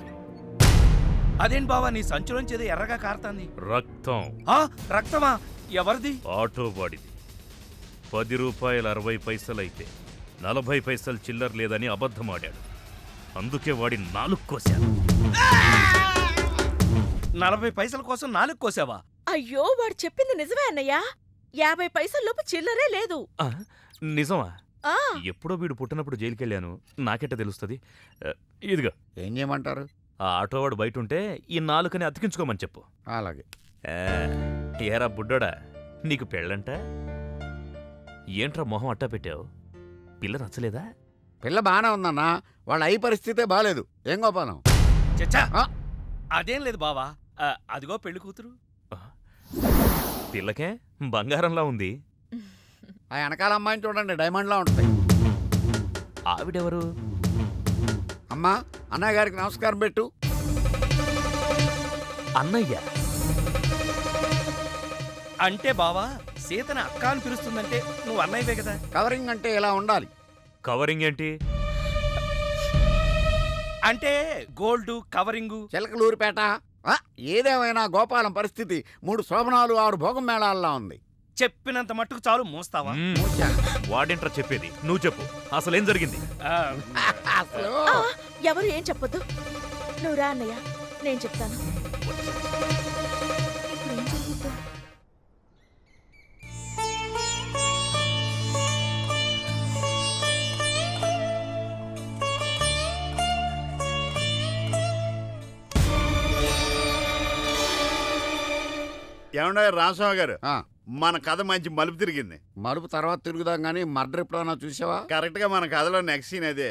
అదేంటి బావా, నీ సంచులోంచి ఏదో ఎర్రగా కారుతాంది. రక్తం. రక్తమా? ఎవరిది? ఆటో వాడిది. 10 రూపాయలు 60 పైసలైతే 40 పైసలు చిల్లర లేదని అబద్ధమాడాడు. అందుకే వాడి 4 కోశాను. 40 పైసల కోసం 4 కోసావా? అయ్యో, వాడు చెప్పింది నిజమే అన్నయ్య. 50 పైసల్లోపు చిల్లరే లేదు. నిజమా? ఆ ఎప్పుడో వీడు పుట్టినప్పుడు జైలుకెళ్ళాను, నాకెట్ట తెలుస్తుంది? ఇదిగో. ఏం చేయమంటారు? ఆ ఆటోవాడు బయట ఉంటే ఈ 4 అతికించుకోమని చెప్పు. అలాగే. ఏరా బుడ్డోడా, నీకు పెళ్ళంట? ఏంట్రా మొహం అట్టా పెట్టావు? పిల్ల నచ్చలేదా? పిల్ల బాగానే ఉందన్నా, వాళ్ళ అయ్యి పరిస్థితే బాగాలేదు. ఏం గోపాలం? చచ్చా, అదేం లేదు బావా. అదిగో పెళ్లి కూతురు. పిల్లకే బంగారంలా ఉంది. ఆ వెనకాల అమ్మాయిని చూడండి, డైమండ్లా ఉంటుంది. ఆవిడెవరు? అమ్మా, అన్నయ్య గారికి నమస్కారం పెట్టు. అన్నయ్య అంటే బావా, సీతని అక్క అని పిలుస్తుందంటే నువ్వు అన్నయ్యవే కదా. కవరింగ్ అంటే ఇలా ఉండాలి. కవరింగ్ ఏంటి? అంటే గోల్డ్ కవరింగు. చిలకలూరిపేట. ఏదేమైనా గోపాలం పరిస్థితి 3 శోభనాలు 6 భోగం మేళాల్లా ఉంది. చెప్పినంత మట్టుకు చాలు, మోస్తావా? వాడేంట్రా చెప్పేది, నువ్వు చెప్పు, అసలేం జరిగింది? ఎవరు ఏం చెప్పొద్దు, నువ్వు రా అన్నయ్య, నేను చెప్తాను. ఇప్పుడు ఏం జరుగుతుందో. ఏమన్నా రామస్వామి గారు, మన కథ మంచి మలుపు తిరిగింది. మలుపు తర్వాత తిరుగుదాం గానీ మర్డర్ ఎప్పుడన్నా చూసావా? కరెక్ట్ గా మన కథలో నెక్స్ట్ సీన్ అదే,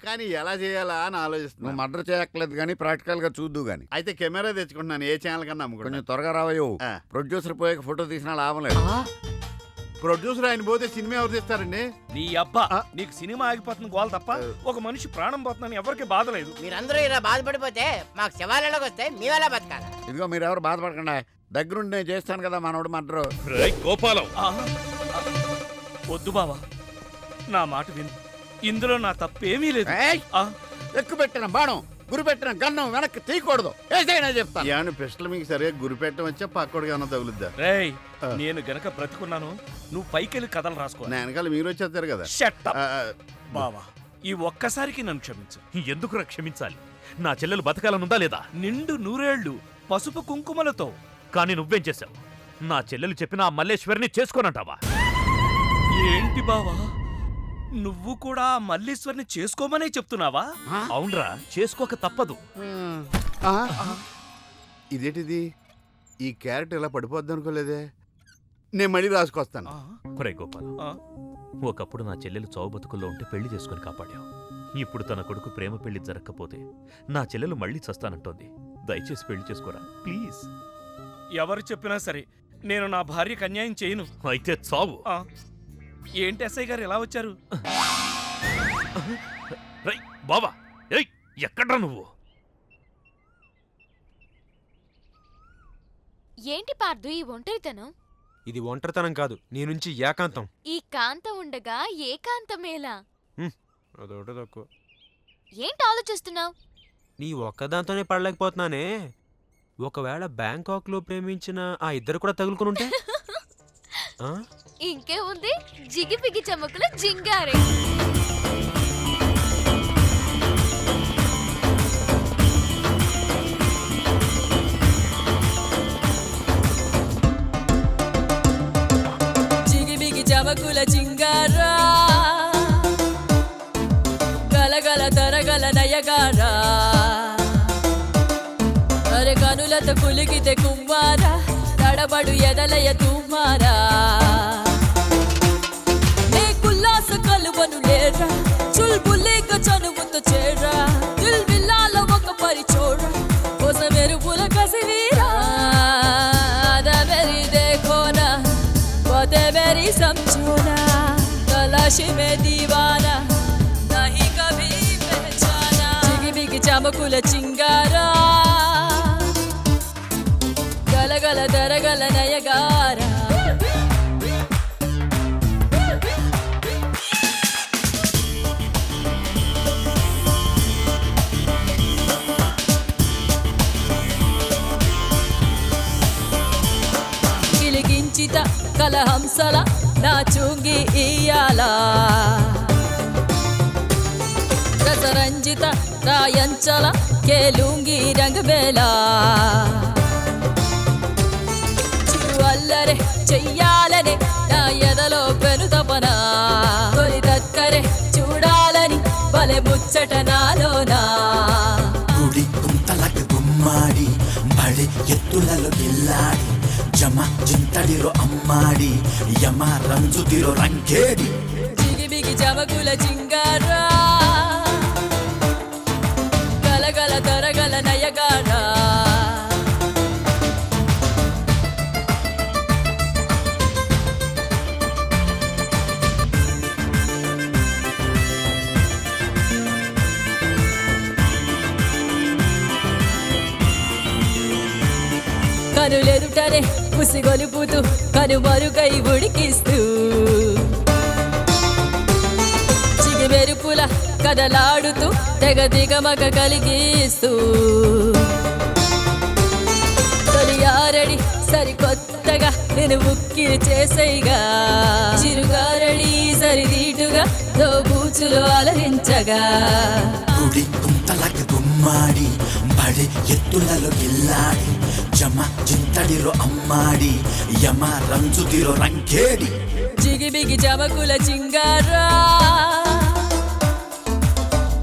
కానీ ఎలా చేయాలా అని ఆలోచిస్తున్నా. మర్డర్ చేయక్కర్లేదు గానీ ప్రాక్టికల్ గా చూద్దు గానీ. అయితే కెమెరా తెచ్చుకుంటున్నాను, ఏ ఛానల్ కన్నా అమ్ముకుంటా. కొంచెం త్వరగా రావయ్యో, ప్రొడ్యూసర్ పోయాక ఫోటో తీసినా లాభం లేదు. ప్రొడ్యూసర్ ఆయన పోతే సినిమా ఎవరు తీస్తారండి? నీ అబ్బా, నీకు సినిమా ఆగిపోతుంది గోల్ తప్ప ఒక మనిషి ప్రాణం పోతుందని ఎవరికి బాధ లేదు. మీరందరూ ఇలా బాధపడిపోతే మాకు శవాలలోకి వస్తే మీ వల్ల బతకాలి. ఇదిగో మీరెవరు బాధపడకుండా, దగ్గరుండి నేను చేస్తాను కదా మనోడు మర్డర్. గోపాలం, వద్దు బావా, నా మాట విను, ఇందులో నా తప్పేమీ లేదు. ఎక్కుపెట్టిన బాణం, గురిపెట్టిన గన్నం వెనక్కి తీయకూడదు, ఏదైనా చెప్తాను. ఏమన్నా పిస్టల్ మీకు సరిగా గురి పెట్టడం వచ్చా, పక్కడికి ఏమన్నా తగులుద్దా? రేయ్, నేను గనక బ్రతుకున్నాను, నువ్వు పైకెళ్ళి కథలు రాసుకో. నా వెనకాల మీరు వచ్చేస్తారు కదా. Shut up. బావా, ఈ ఒక్కసారికి నన్ను క్షమించు. ఎందుకురా క్షమించాలి? నా చెల్లెలు బతకాలనుందా లేదా? నిండు నూరేళ్లు పసుపు కుంకుమలతో. కానీ నువ్వేం చేశావు? నా చెల్లెలు చెప్పిన ఆ మల్లేశ్వరిని చేసుకోనంటావా? ఏంటి బావా, నువ్వు కూడా ఆ మల్లీశ్వరిని చేసుకోమనే చెప్తున్నావా? అవునరా, చేసుకోక తప్పదు. ఇదేంటిది? ఈ క్యారెట్ ఇలా పడిపోద్ది అనుకోలేదే. నేను మళ్ళీ రాసుకొస్తాను. ఒరే గోపాల్, ఒకప్పుడు నా చెల్లెలు చావు బతుకుల్లో ఉంటే పెళ్లి చేసుకుని కాపాడావు. ఇప్పుడు తన కొడుకు ప్రేమ పెళ్లి జరగకపోతే నా చెల్లెలు మళ్ళీ చస్తానంటోంది. దయచేసి పెళ్లి చేసుకోరా ప్లీజ్. ఎవరు చెప్పినా సరే నేను నా భార్యకు అన్యాయం చేయను. అయితే చావు. ఏంటి ఎస్ఐ గారు ఎలా వచ్చారు? బావా, ఏయ్ ఎక్కడ్రా నువ్వు? ఏంటి పార్దు ఈ ఒంటరితనం? ఇది ఒంటరితనం కాదు, నీ నుంచి ఏకాంతం. ఈ కాంతం ఉండగా ఏకాంతమేలా? అదొకటి తక్కువ. ఏంటి ఆలోచిస్తున్నావు? నీ ఒక్కదాంతోనే పడలేకపోతున్నానే. ఒకవేళ బ్యాంకాక్లో ప్రేమించిన ఆ ఇద్దరు కూడా తగులుకునుంటే? ఇంకే ఉంది, జిగిపిగి చమకుల జింగారే. జిగిబిగి చమకుల జింగారా, గలగల తరగల నయగారా, అరే కనులతో కులిగితే కుమ్మారా, తడబడు ఎదలయ తుమ్మారా, నే కుల్లాస కలువను లేరా, చుల్బులేక చనువుతో చేరా, దిల్ విల్లాల ఒక పరిచోరా, కోస మెరుపుల కసివీరా, ఆదా మెరి దేఖోనా, పోతే మెరి సమझोना, తలాషి మే దీవానా, నహీ కభీ పహచానా, జిగిబిగి చమకుల చింగారా, గలగల దరగల నయగారా. గిలిగించిత కలహంసల నా చుంగి ఇయాల, రసరంజిత రాయంచల కేలుంగి రంగబేలా, అల్లరే చెయ్యాలని నా ఎదలో పెనుతపన, తొలి దక్కరే చూడాలని బలె ముచ్చట నాలోనా, గుడి కుంతలకు గుమ్మాడి బడి ఎత్తులలో గిల్లాడి, జమ జింతడిలో అమ్మాడి, యమ రంజుదిలో రంకేడి, జిగిబిగి చమకుల జింగారా, గలగల తరగల నయగారా. కనులెదుటనే ఉసిగొలుపుతూ కనుమరుగై ఉడికిస్తూ, చిగిమెరుపుల కదలాడుతూ తెగ దిగమగ కలిగిస్తూ, తొలియారడి సరికొత్తగా నేను ముక్కిరి చేసేగా, చిరుగారడి సరిదీటుగా దోబూచులు అలరించగా, గుడి కుంతలకు గుమ్మాడి బడి ఎత్తులలో గిల్లాడి, జమ జింతడిలో అమ్మాడి, యమ రంజుదిలో రంకేడి, జిగిబిగి చమకుల చింగారా,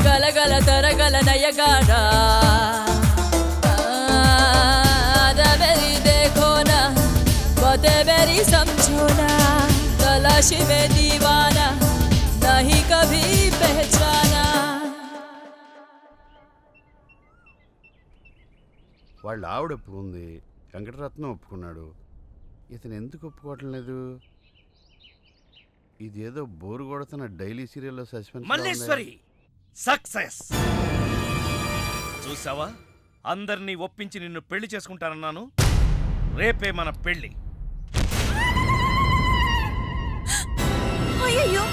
గలగల తరగల నయగారా, ఆదా మెరి దేఖోనా, పోతే మెరి సమझोना, తలాషి మే దీవానా, నహీ కభీ పహచానా. వాళ్ళ ఆవిడ ఒప్పుకుంది, వెంకటరత్నం ఒప్పుకున్నాడు. ఇతను ఎందుకు ఒప్పుకోవటం లేదు? ఇదేదో బోరు కొడుతున్న డైలీ సీరియల్లో సస్పెన్స్. మల్లేశ్వరి సక్సెస్ చూసావా? అందరినీ ఒప్పించి నిన్ను పెళ్లి చేసుకుంటానన్నాను. రేపే మన పెళ్లి. అయ్యయ్యో,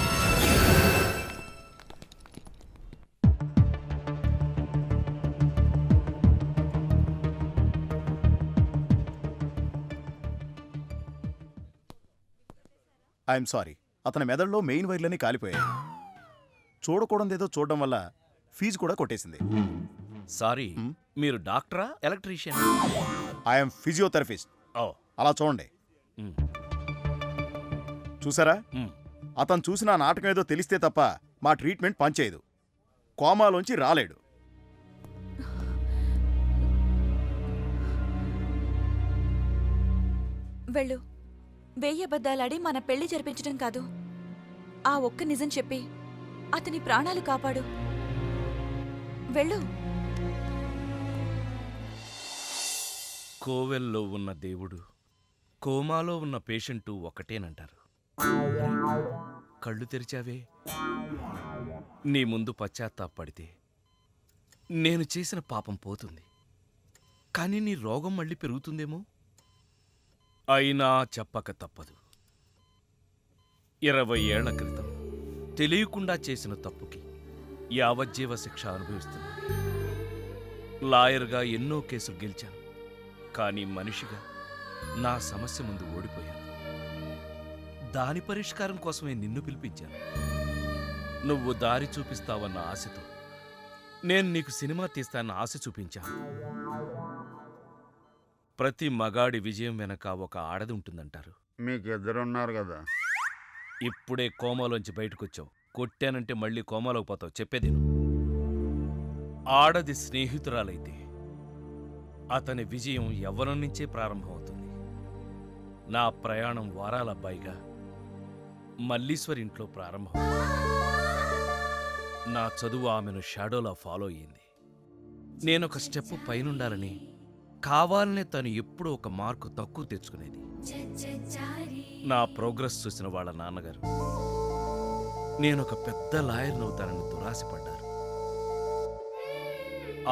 ఐఎమ్ సారీ, అతని మెదడులో మెయిన్ వైర్లన్నీ కాలిపోయాయి. చూడకూడదేదో చూడడం వల్ల ఫీజు కూడా కొట్టేసింది. సారీ, మీరు డాక్టరా ఎలక్ట్రీషియన్? I'm physiotherapist. అలా చూడండి. చూసారా, అతను చూసిన నాటకం ఏదో తెలిస్తే తప్ప మా ట్రీట్మెంట్ పనిచేయదు. కోమాలోంచి రాలేడు. వెళ్ళు. 1000 అబద్ధాలాడి మన పెళ్లి జరిపించడం కాదు, ఆ ఒక్క నిజం చెప్పి అతని ప్రాణాలు కాపాడు. వెళ్ళు. కోవెల్లో ఉన్న దేవుడు, కోమాలో ఉన్న పేషెంటు ఒకటేనంటారు. కళ్ళు తెరిచావే. నీ ముందు పశ్చాత్తాపడితే నేను చేసిన పాపం పోతుంది, కానీ నీ రోగం మళ్ళీ పెరుగుతుందేమో. అయినా చెప్పక తప్పదు. 20 ఏళ్ల క్రితం తెలియకుండా చేసిన తప్పుకి యావజ్జీవ శిక్ష అనుభవిస్తున్నాను. లాయర్గా ఎన్నో కేసులు గెలిచాను, కానీ మనిషిగా నా సమస్య ముందు ఓడిపోయాను. దాని పరిష్కారం కోసమే నిన్ను పిలిపించాను. నువ్వు దారి చూపిస్తావన్న ఆశతో నేను నీకు సినిమా తీస్తానన్న ఆశ చూపించాను. ప్రతి మగాడి విజయం వెనక ఒక ఆడది ఉంటుందంటారు. మీకు ఇద్దరున్నారు కదా. ఇప్పుడే కోమాలోంచి బయటకొచ్చావు. కొట్టానంటే మళ్ళీ కోమాలోకి పోతావు. చెప్పేది నువ్వు. ఆడది స్నేహితురాలైతే అతని విజయం యవ్వనం నుంచే ప్రారంభమవుతుంది. నా ప్రయాణం వారాల అబ్బాయిగా మల్లీశ్వరి ఇంట్లో ప్రారంభం. నా చదువు ఆమెను షాడోలా ఫాలో అయ్యింది. నేనొక స్టెప్ పైనుండాలని కావాలనే తను ఎప్పుడూ ఒక మార్కు తక్కువ తెచ్చుకునేది. నా ప్రోగ్రెస్ చూసిన వాళ్ళ నాన్నగారు నేనొక పెద్ద లాయర్నవుతానని దురాశపడ్డారు.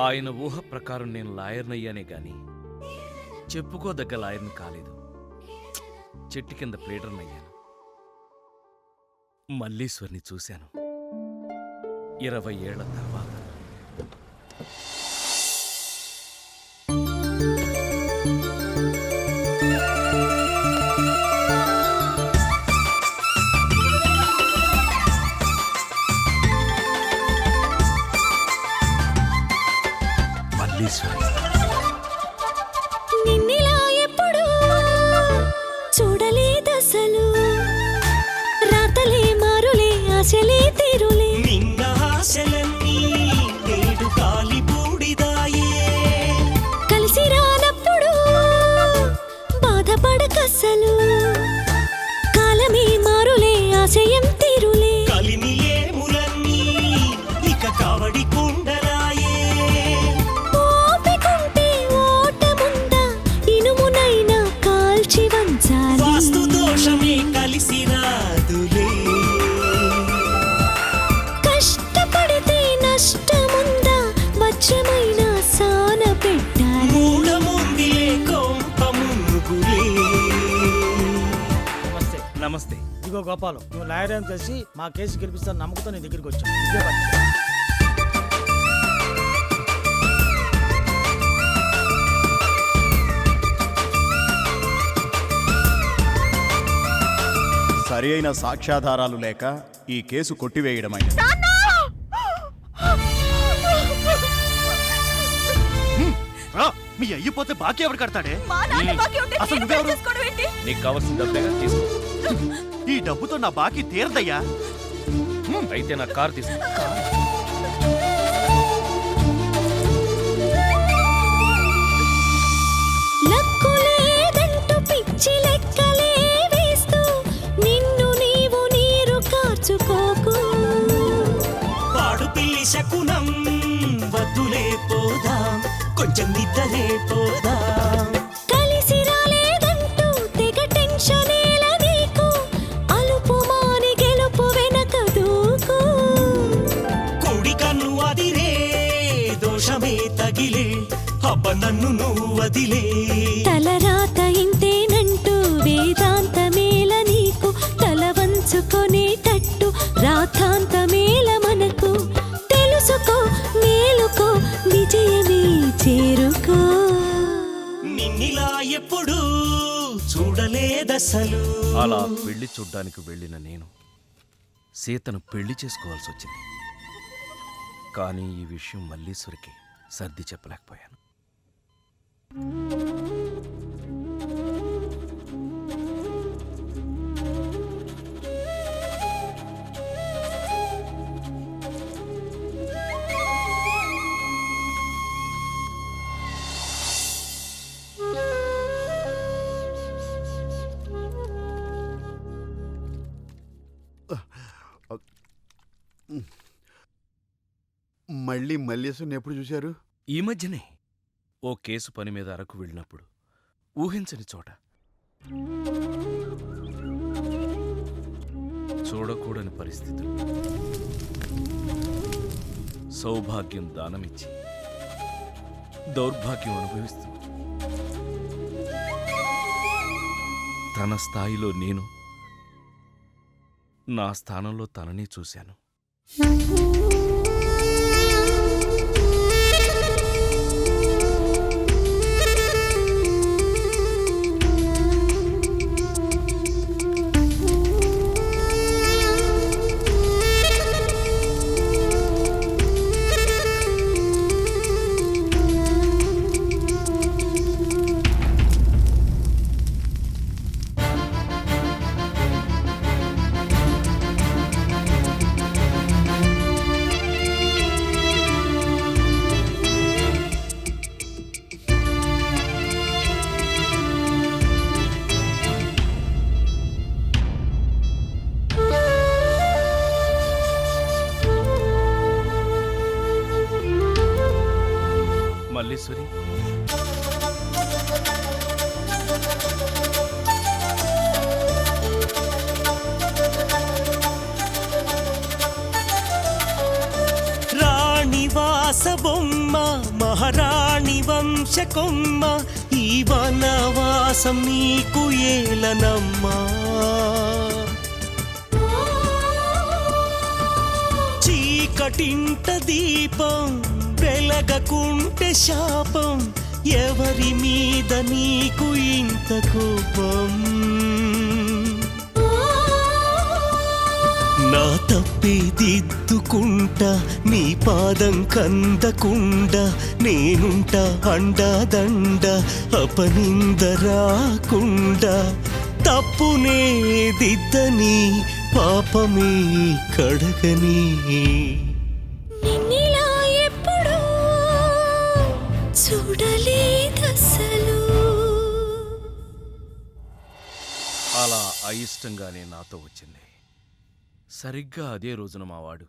ఆయన ఊహ ప్రకారం నేను లాయర్నయ్యానే గాని చెప్పుకోదగ్గ లాయర్ని కాలేదు. చెట్టు కింద ప్లేడర్నయ్యాను. మల్లీశ్వరిని చూశాను 20 ఏళ్ల తర్వాత. నిన్నిలా ఎప్పుడు చూడలేదసలు, రాతలే మారులే ఆశలే తీరులే. నిన్న ఆశలన్నీ నేడు కాలి బూడిదాయే. కలిసి రానప్పుడు బాధపడకసలు, కాలమే మారులే ఆశయం తీరులే. కలిమిలేములన్నీ ఇక కావడి కుండలాయే. ఓపికుంటే ఓటముందా, ఇనుమునైనా కాల్చి వంచాలి. వాస్తు దోషమే కలిసి రాదులే. కష్టపడితే నష్టముందా, వజ్రమైన సాన పెట్టాలి. మూలముందిలే కొంప మునుగులే. నమస్తే. ఇదిగో గోపాలం, నువ్వు లాయర్ అని తెలిసి మా కేసు గెలిపిస్తాను నమ్మకంతో నీ దగ్గరికి వచ్చాను. ఇదే పని. సరి అయిన సాక్ష్యాధారాలు లేక ఈ కేసు కొట్టివేయడమైనది. మీ అయ్యిపోతే బాకీ ఎవరు కడతాడే? అసలు నువ్వెవరు? నీకు కావాల్సిన డబ్బేగా తీసుకో. ఈ డబ్బుతో నా బాకీ తీరదయ్యా. అయితే నా కారు తీసుకో. లక్కులేదంటూ పిచ్చి లెక్కలే వేస్తూ నిన్ను నీవు నీరు కార్చుకోకు. పాడు పిల్లి శకునం వద్దులే పోదాం, కొంచెం నిద్రలే పోదాం. కలిసి రాలేదంటూ తెగ టెన్షనేల నీకు, అలుపు మాని గెలుపు వెనక దూకు. కుడి కన్ను అదిరే దోషమే తగిలే, అబ్బ నన్ను నువ్వు వదిలే. తలరాత ఇంతేనంటూ వేదాంతమేల నీకు, తల వంచుకొనేటట్టు రాతాంతమేల మనకు. తెలుసుకో మేలుకో విజయమే చేరుకో. నిన్నిలా ఎప్పుడు చూడలేదసలు. అలా పెళ్లి చూడ్డానికి వెళ్ళిన నేను సీతను పెళ్లి చేసుకోవాల్సి వచ్చింది. కానీ ఈ విషయం మల్లీశ్వరికి సర్ది చెప్పలేకపోయాను. మళ్ళీ మల్లేశ్వరిని ఎప్పుడు చూశారు? ఈ మధ్యనే ఓ కేసు పని మీద అరకు వెళ్ళినప్పుడు ఊహించని చోట చూడకూడని పరిస్థితులు సౌభాగ్యం దానమిచ్చి దౌర్భాగ్యం అనుభవిస్తూ తన స్థాయిలో నేను, నా స్థానంలో తనని చూశాను. మల్లీశ్వరి, రాణివాస బొమ్మ మహారాణి వంశకొమ్మ ఈ వనవాసం నీకు ఏలనమ్మా. చీకటింట దీపం వెలగకుంటే శాపం ఎవరి మీద నీకు ఇంత కోపం. నా తప్పే దిద్దుకుంటా నీ పాదం కందకుండా నేనుంటా అండదండ అపనింద రాకుండా. తప్పునే దిద్దని పాపమే కడగని. నిన్నిలా ఎప్పుడూ చూడలేదసలు. అలా అయిష్టంగానే నాతో వచ్చింది. సరిగ్గా అదే రోజున మావాడు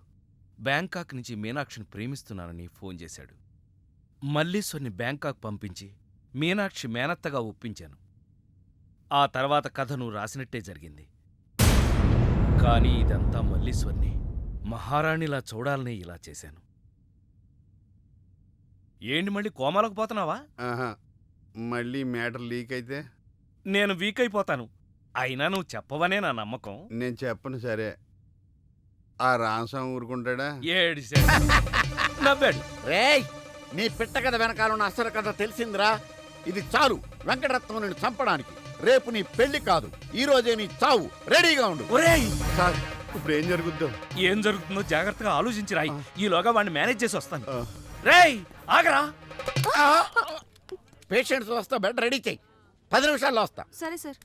బ్యాంకాక్ నుంచి మీనాక్షిని ప్రేమిస్తున్నానని ఫోన్ చేశాడు. మల్లీశ్వరిని బ్యాంకాక్ పంపించి మీనాక్షి మేనత్తగా ఒప్పించాను. ఆ తర్వాత కథ నువ్వు రాసినట్టే జరిగింది. కానీ ఇదంతా మల్లీశ్వరిని మహారాణిలా చూడాలనే ఇలా చేశాను. ఏంటి మళ్ళీ కోమాలకు పోతున్నావా? మళ్ళీ మ్యాటర్ లీక్ అయితే నేను వీక్ అయిపోతాను. అయినా నువ్వు చెప్పవనే నా నమ్మకం. నేను చెప్పను. సరే, ఆ రామస్వామి ఊరుకుంటాడా? నవ్వాడు. రేయ్, నీ పిట్ట కథ వెనకాలన్న అసలు కథ తెలిసిందిరా. ఇది చాలు వెంకటరత్నం నిన్ను చంపడానికి. రేపు నీ పెళ్లి కాదు, ఈ రోజే నీ చావు. రెడీగా ఉండు. సార్, ఇప్పుడు ఏం జరుగుద్దో? ఏం జరుగుతుందో జాగ్రత్తగా ఆలోచించి రాయి. ఈలోగా వాడిని మేనేజ్ చేసి వస్తాను. రేయ్ ఆగరా. పేషెంట్స్ వస్తా, బెడ్ రెడీ చెయ్యి. 10 నిమిషాల్లో వస్తా. సరే సార్.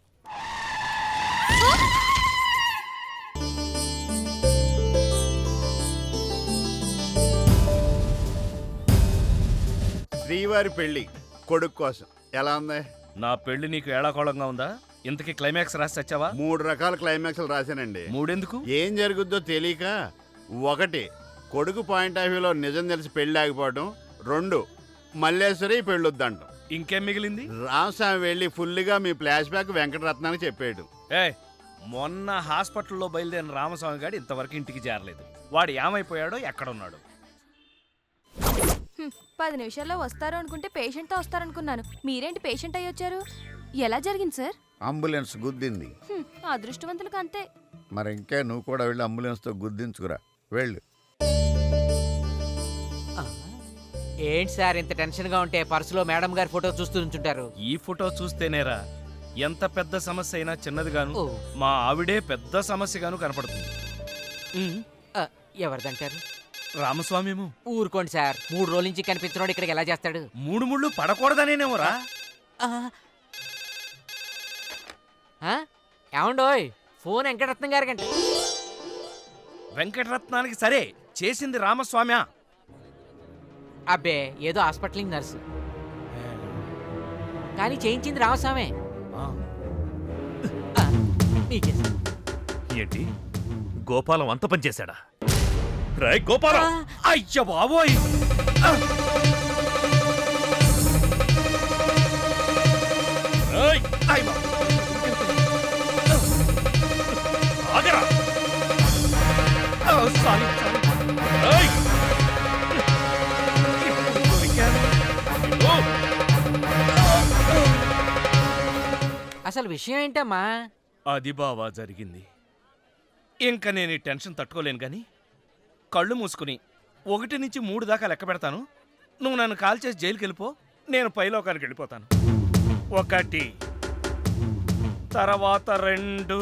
శ్రీవారి పెళ్లి కొడుకు కోసం ఎలా ఉంది? నా పెళ్లి నీకు ఏడాకోళంగా ఉందా? ఇంతకీ క్లైమాక్స్ రాసి వచ్చావా? 3 రకాల క్లైమాక్స్లు రాశానండి. 3 ఎందుకు? ఏం జరుగుద్దో తెలియక. 1, కొడుకు పాయింట్ ఆఫ్ వ్యూలో నిజం తెలిసి పెళ్లి ఆగిపోవడం. 2, మల్లేశ్వరి పెళ్ళొద్దంటాం. ఇంకేం మిగిలింది? రామస్వామి వెళ్ళి ఫుల్గా మీ ఫ్లాష్ బ్యాక్ వెంకటరత్నానికి చెప్పాడు. మొన్న హాస్పిటల్లో బయలుదేరిన రామస్వామి గారు ఇంతవరకు ఇంటికి చేరలేదు. వాడు ఏమైపోయాడో ఎక్కడున్నాడు? 10 నిమిషాల్లో వస్తారు అనుకుంటే పేషెంట్తో వస్తారనుకున్నాను. మీరేంటి పేషెంట్ అయ్యి వచ్చారు? ఎలా జరిగింది సార్? అంబులెన్స్ గుద్దింది. అదృష్టవంతులకు అంతే. మరి ఇంకే నువ్వు కూడా వెళ్ళి అంబులెన్స్తో గుద్దించుకురా. వెళ్ళు. ఏంటి సార్ ఇంత టెన్షన్గా ఉంటే పర్సులో మేడం గారి ఫోటో చూస్తూ నుంచుంటారు? ఈ ఫోటో చూస్తేనేరా ఎంత పెద్ద సమస్య అయినా చిన్నదిగాను, మా ఆవిడే పెద్ద సమస్యగాను కనపడుతుంది. ఎవరిదంటారు? రామస్వామేమో. ఊరుకోండి సార్, 3 రోజుల నుంచి కనిపించినోడు ఇక్కడికి ఎలా చేస్తాడు? 3 ముళ్ళు పడకూడదనేనేమోరా. ఏమండోయ్, ఫోన్ వెంకటరత్నం గారికంట. వెంకటరత్నానికి సరే, చేసింది రామస్వామ్యా? అబ్బే, ఏదో హాస్పిటల్ నర్సు, కానీ చేయించింది రామస్వామే. మీకే సార్. ఏంటి గోపాలం అంత పని చేశాడా? రాయ్ గోపాలం! అయ్య బాబోయ్! ఆగరా! అసలు విషయం ఏంటమ్మా? అది బావా జరిగింది. ఇంకా నేను ఈ టెన్షన్ తట్టుకోలేను గాని కళ్ళు మూసుకుని 1 నుంచి 3 దాకా లెక్క పెడతాను. నువ్వు నన్ను కాల్ చేసి జైలుకి వెళ్ళిపో, నేను పైలోకానికి వెళ్ళిపోతాను. 1, తర్వాత 2,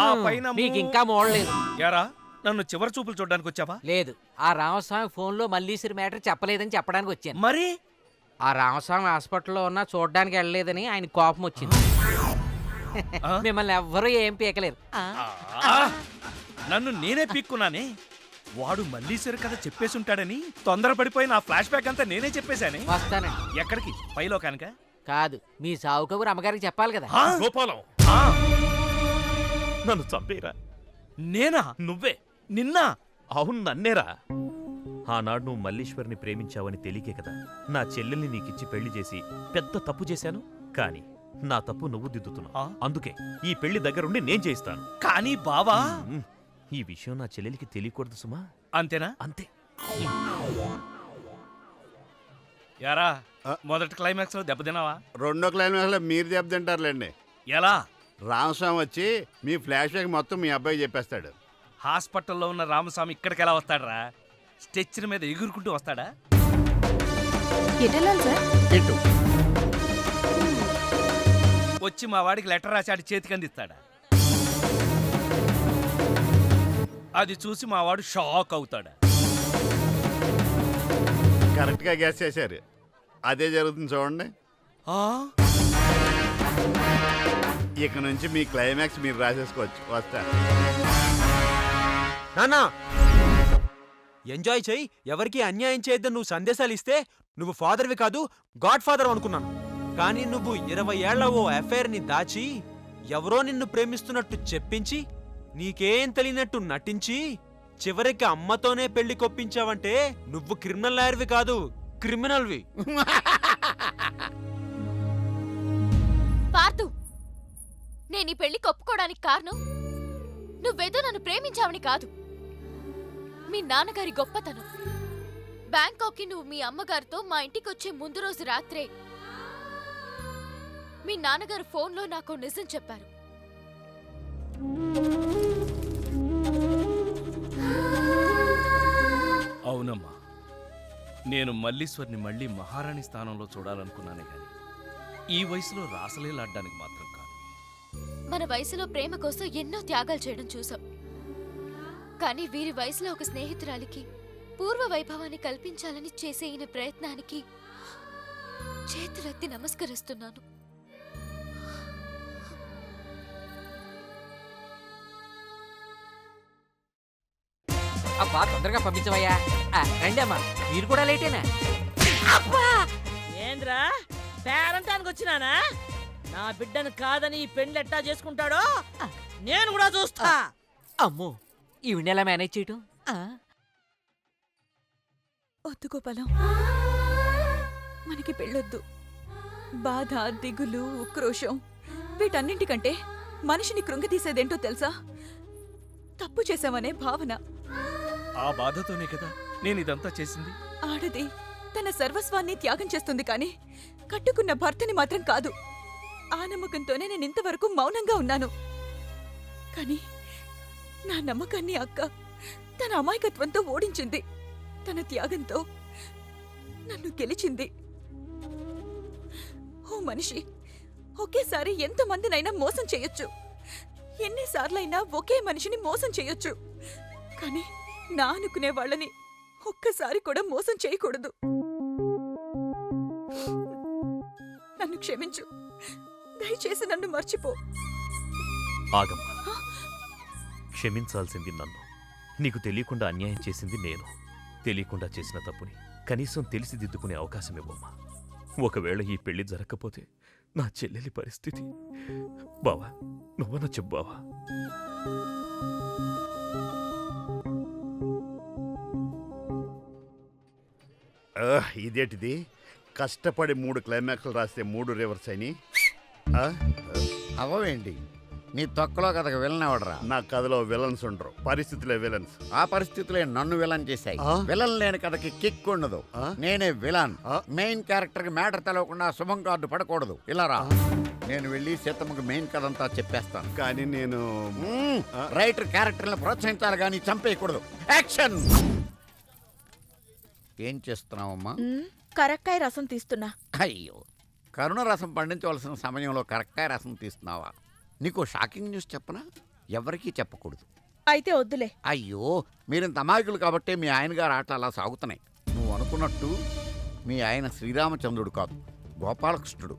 ఆ పైన మీకు ఇంకా మోడలేదు. యారా, నన్ను చివరి చూపులు చూడడానికి వచ్చావా? లేదు, ఆ రామస్వామి ఫోన్లో మల్లీశ్వరి మ్యాటర్ చెప్పలేదని చెప్పడానికి వచ్చాను. మరి ఆ రామస్వామి హాస్పిటల్లో ఉన్నా చూడడానికి వెళ్ళలేదని ఆయన కోపం వచ్చింది. మిమ్మల్ని ఎవ్వరూ ఏం పీకలేరు. నన్ను నేనే పీక్కున్నానే. వాడు మల్లీశ్వరి కథ చెప్పేసి ఉంటాడని తొందరపడిపోయి నా ఫ్లాష్ బ్యాక్ అంతా నేనే చెప్పేశానే. వస్తానండి. ఎక్కడికి? పైలోకానిక? కాదు, మీ సావు కబురు అమ్మగారికి చెప్పాలి కదా. గోపాలం, నన్ను చంపేరా. నేనా? నువ్వే. నిన్నా? అవును, నన్నేరా. ఆనాడు నువ్వు మల్లీశ్వరిని ప్రేమించావని తెలియకే కదా నా చెల్లెల్ని నీకిచ్చి పెళ్లి చేసి పెద్ద తప్పు చేశాను. కానీ నా తప్పు నువ్వు దిద్దుతున్నావు. అందుకే ఈ పెళ్లి దగ్గరుండి నేను చేయిస్తాను. కానీ బావా, ఈ విషయం నా చెల్లెలికి తెలియకూడదు సుమా. అంతేనా? అంతే. యారా, మొదటి క్లైమాక్స్ లో దెబ్బతిన్నావా? 2వ క్లైమాక్స్ లో మీరు దెబ్బతింటారులేండి. ఎలా? రామస్వామి వచ్చి మీ ఫ్లాష్ బ్యాక్ మొత్తం మీ అబ్బాయి చెప్పేస్తాడు. హాస్పిటల్లో ఉన్న రామస్వామి ఇక్కడికి ఎలా వస్తాడరా? స్టెచ్చర్ మీద ఎగురుకుంటూ వస్తాడా? వచ్చి మా వాడికి లెటర్ రాశాడు, చేతికి అందిస్తాడా? అది చూసి మా వాడు షాక్ అవుతాడా? కరెక్ట్ గా గెస్ చేశారు. అదే జరుగుతుంది చూడండి. ఇక నుంచి మీ క్లైమాక్స్ మీరు రాసేసుకోవచ్చు. వస్తా. నానా, ఎంజాయ్ చెయ్యి, ఎవరికి అన్యాయం చేయొద్దని నువ్వు సందేశాలు ఇస్తే నువ్వు ఫాదర్వి కాదు, గాడ్ ఫాదర్ అనుకున్నాను. కానీ నువ్వు 20 ఏళ్ల ఓ అఫైర్ని దాచి, ఎవరో నిన్ను ప్రేమిస్తున్నట్టు చెప్పించి, నీకేం తెలియనట్టు నటించి, చివరికి అమ్మతోనే పెళ్లి కొప్పించావంటే నువ్వు క్రిమినల్ లాయర్వి కాదు, క్రిమినల్వి. పార్థు, నేను ఈ పెళ్లి ఒప్పుకోవడానికి కారణం నువ్వేదో నన్ను ప్రేమించావని కాదు, మీ నాన్నగారి గొప్పతనం. బ్యాంకాక్కి నువ్వు మీ అమ్మగారితో మా ఇంటికి వచ్చే ముందు రోజు రాత్రే మీ నాన్నగారు ఫోన్లో నాకు నిజం చెప్పారు. అవునమ్మా, నేను మల్లీశ్వర్ని మళ్ళీ మహారాణి స్థానంలో చూడాలనుకున్నానే గాని ఈ వయసులో రాసలీలాడ్డానికి మాత్రం కాదు. మన వయసులో ప్రేమ కోసం ఎన్నో త్యాగాలు చేయడం చూసాం. కానీ వీరి వయసులో ఒక స్నేహితురాలికి పూర్వ వైభవాన్ని కల్పించాలని చేసే ఈయన ప్రయత్నానికి చేతులెత్తి నమస్కరిస్తున్నాను. అబ్బా, తొందరగా పంపించవయ్యా. రండి అమ్మా, మీరు కూడా లేటేనా? ఏంద్రా, పేరంటానికి వచ్చినానా? నా బిడ్డను కాదని ఈ పెండ్లు ఎట్టా చేసుకుంటాడో నేను కూడా చూస్తా. అమ్మో, ఈవిడ ఎలా మేనేజ్ చేయటం? వద్దు గోపాలం, మనకి పెళ్ళొద్దు. బాధ, దిగులు, ఉక్రోషం వీటన్నింటికంటే మనిషిని కృంగతీసేదేంటో తెలుసా? తప్పు చేశామనే భావన. ఆ బాధతోనే కదా నేను ఇదంతా చేసింది. ఆడది తన సర్వస్వాన్ని త్యాగం చేస్తుంది కానీ కట్టుకున్న భర్తని మాత్రం కాదు. ఆ నమ్మకంతోనే నేను ఇంతవరకు మౌనంగా ఉన్నాను. కానీ నా నమ్మకాన్ని అక్క తన అమాయకత్వంతో ఓడించింది. తన త్యాగంతో నన్ను గెలిచింది. ఓ మనిషి ఒకేసారి ఎంతమందినైనా మోసం చేయొచ్చు, ఎన్నిసార్లైనా ఒకే మనిషిని మోసం చేయొచ్చు. కానీ నా అనుకునే వాళ్ళని ఒక్కసారి కూడా మోసం చేయకూడదు. నన్ను క్షమించు, దయచేసి నన్ను మర్చిపో. ఆగమ్మా, క్షమించాల్సింది నన్ను. నీకు తెలియకుండా అన్యాయం చేసింది నేను. తెలియకుండా చేసిన తప్పుని కనీసం తెలిసి దిద్దుకునే అవకాశం ఇవ్వమ్మా. ఒకవేళ ఈ పెళ్లి జరగకపోతే నా చెల్లెలి పరిస్థితి. బావా, నువ్వన్నా చెప్పు బావా. ఇదేంటిది? కష్టపడి 3 క్లైమాక్స్లు రాస్తే 3 రివర్స్ అయినాయి. అవవేంటి? నీ తొక్కలో కథకు విలన్ ఎవడరా? నా కథలో విలన్స్ ఉండరు, పరిస్థితులే విలన్స్. ఆ పరిస్థితులే నన్ను విలన్ చేశాయి. విలన్ లేని కథకి కిక్ ఉండదు. నేనే విలన్. మెయిన్ క్యారెక్టర్ కి మ్యాటర్ తెలవకుండా శుభం కార్డు పడకూడదు. ఇలా రా, నేను వెళ్ళి సీతమ్మకి మెయిన్ కథ అంతా చెప్పేస్తాను. కానీ నేను రైటర్ క్యారెక్టర్ని ప్రోత్సహించాలి కానీ చంపేయకూడదు. యాక్షన్! ఏం చేస్తున్నావమ్మా? కరక్కాయ రసం తీస్తున్నా. అయ్యో, కరుణ రసం పండించవలసిన సమయంలో కరక్కాయ రసం తీస్తున్నావా? నీకు షాకింగ్ న్యూస్ చెప్పనా? ఎవరికీ చెప్పకూడదు. అయితే వద్దులే. అయ్యో, మీరింత అమాయకులు కాబట్టే మీ ఆయన గారు ఆటలు అలా సాగుతున్నాయి. నువ్వు అనుకున్నట్టు మీ ఆయన శ్రీరామచంద్రుడు కాదు, గోపాలకృష్ణుడు.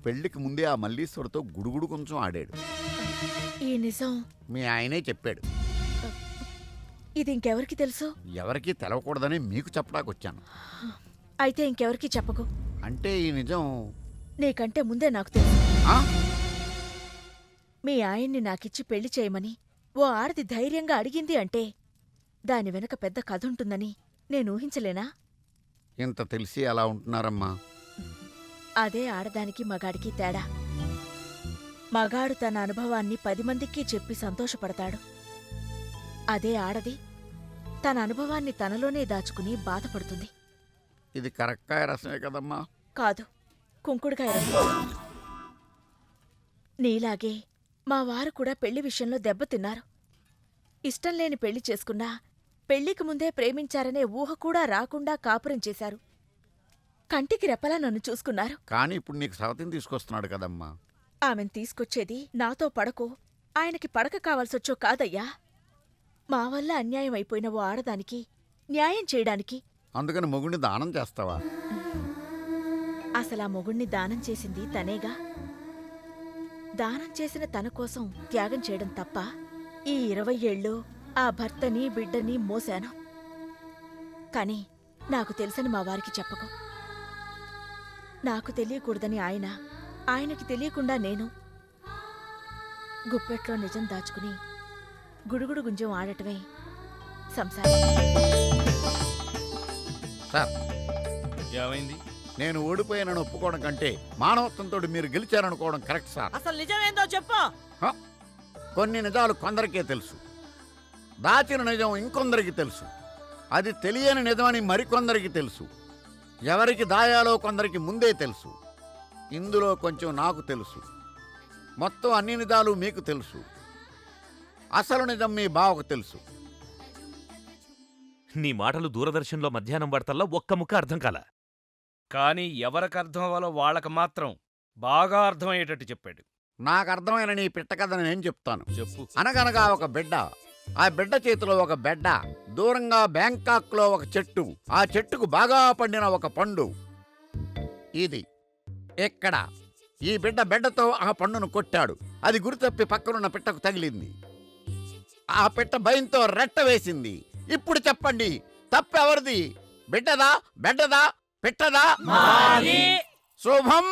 పెళ్లికి ముందే ఆ మల్లీశ్వరుతో గుడుగుడు కొంచెం ఆడాడు. ఈ నిజం మీ ఆయనే చెప్పాడు. ఇది ఇంకెవరికి తెలుసు? ఎవరికీ తెలవకూడదని మీకు చెప్పడానికి వచ్చాను. అయితే ఇంకెవరికి చెప్పకు. అంటే ఈ నిజం నీకంటే ముందే నాకు తెలుసు. మీ ఆయన్ని నాకిచ్చి పెళ్లి చేయమని ఓ ఆడది ధైర్యంగా అడిగింది అంటే దాని వెనక పెద్ద కథ ఉంటుందని నేను ఊహించలేనా? ఇంత తెలిసి అలా ఉంటున్నారమ్మా. అదే ఆడదానికి మగాడికి తేడా. మగాడు తన అనుభవాన్ని 10 మందికి చెప్పి సంతోషపడతాడు. అదే ఆడది తన అనుభవాన్ని తనలోనే దాచుకుని బాధపడుతుంది. ఇది కరక్కాయ రసమే కదమ్మా? కాదు, కుంకుడుకాయ రసం. నీలాగే మా వారు కూడా పెళ్లి విషయంలో దెబ్బతిన్నారు. ఇష్టం లేని పెళ్లి చేసుకున్నా పెళ్లికి ముందే ప్రేమించారనే ఊహ కూడా రాకుండా కాపురం చేశారు. కంటికి రెప్పలా నన్ను చూసుకున్నారు. కానీ ఇప్పుడు నీకు సవతిని తీసుకొస్తున్నాడు కదమ్మా. ఆమెను తీసుకొచ్చేది నాతో పడకో ఆయనకి పడక కావాల్సొచ్చో కాదయ్యా, మా వల్ల అన్యాయం అయిపోయిన ఓ ఆడదానికి న్యాయం చేయడానికి. అందుకని మొగుడిని దానం చేస్తావా? అసలా మొగుణ్ణి దానం చేసింది తనేగా. దానం చేసిన తన కోసం త్యాగం చేయడం తప్ప ఈ 20 ఏళ్ళు ఆ భర్తని బిడ్డని మోశాను. కాని నాకు తెలుసని మా వారికి చెప్పకు. నాకు తెలియకూడదని ఆయనకి తెలియకుండా నేను గుప్పెట్లో నిజం దాచుకుని గుడుగుడు గుంజం ఆడటమే సంసారం. సార్, ఏమైంది? నేను ఓడిపోయానని ఒప్పుకోవడం కంటే మానవత్వంతో మీరు గెలిచారనుకోవడం కరెక్ట్ సార్. అసలు నిజమేందో చెప్పు. కొన్ని నిజాలు కొందరికే తెలుసు, దాచిన నిజం ఇంకొందరికి తెలుసు. అది తెలియని నిజమని మరికొందరికి తెలుసు. ఎవరికి దాయాలో కొందరికి ముందే తెలుసు. ఇందులో కొంచెం నాకు తెలుసు. మొత్తం అన్ని నిజాలు మీకు తెలుసు. అసలు నిజం మీ బావకు తెలుసు. నీ మాటలు దూరదర్శన్లో మధ్యాహ్నం వార్తల్లో ఒక్క ముక్క అర్థం కాల. కానీ ఎవరికి అర్థం అవ్వాలో వాళ్ళకి మాత్రం బాగా అర్థమయ్యేటట్టు చెప్పాడు. నాకు అర్థమైన నీ పిట్ట కథ నేను చెప్తాను. చెప్పు. అనగనగా ఒక బిడ్డ, ఆ బిడ్డ చేతిలో ఒక బెడ్డ, దూరంగా బ్యాంకాక్లో ఒక చెట్టు, ఆ చెట్టుకు బాగా పండిన ఒక పండు. ఇది ఎక్కడ? ఈ బిడ్డ బెడ్డతో ఆ పండును కొట్టాడు. అది గురితప్పి పక్కనున్న పిట్టకు తగిలింది. ఆ పిట్ట భయంతో రెట్ట వేసింది. ఇప్పుడు చెప్పండి, తప్పెవరిది? బిడ్డదా, బెడ్డదా, పిట్టదా? శుభం.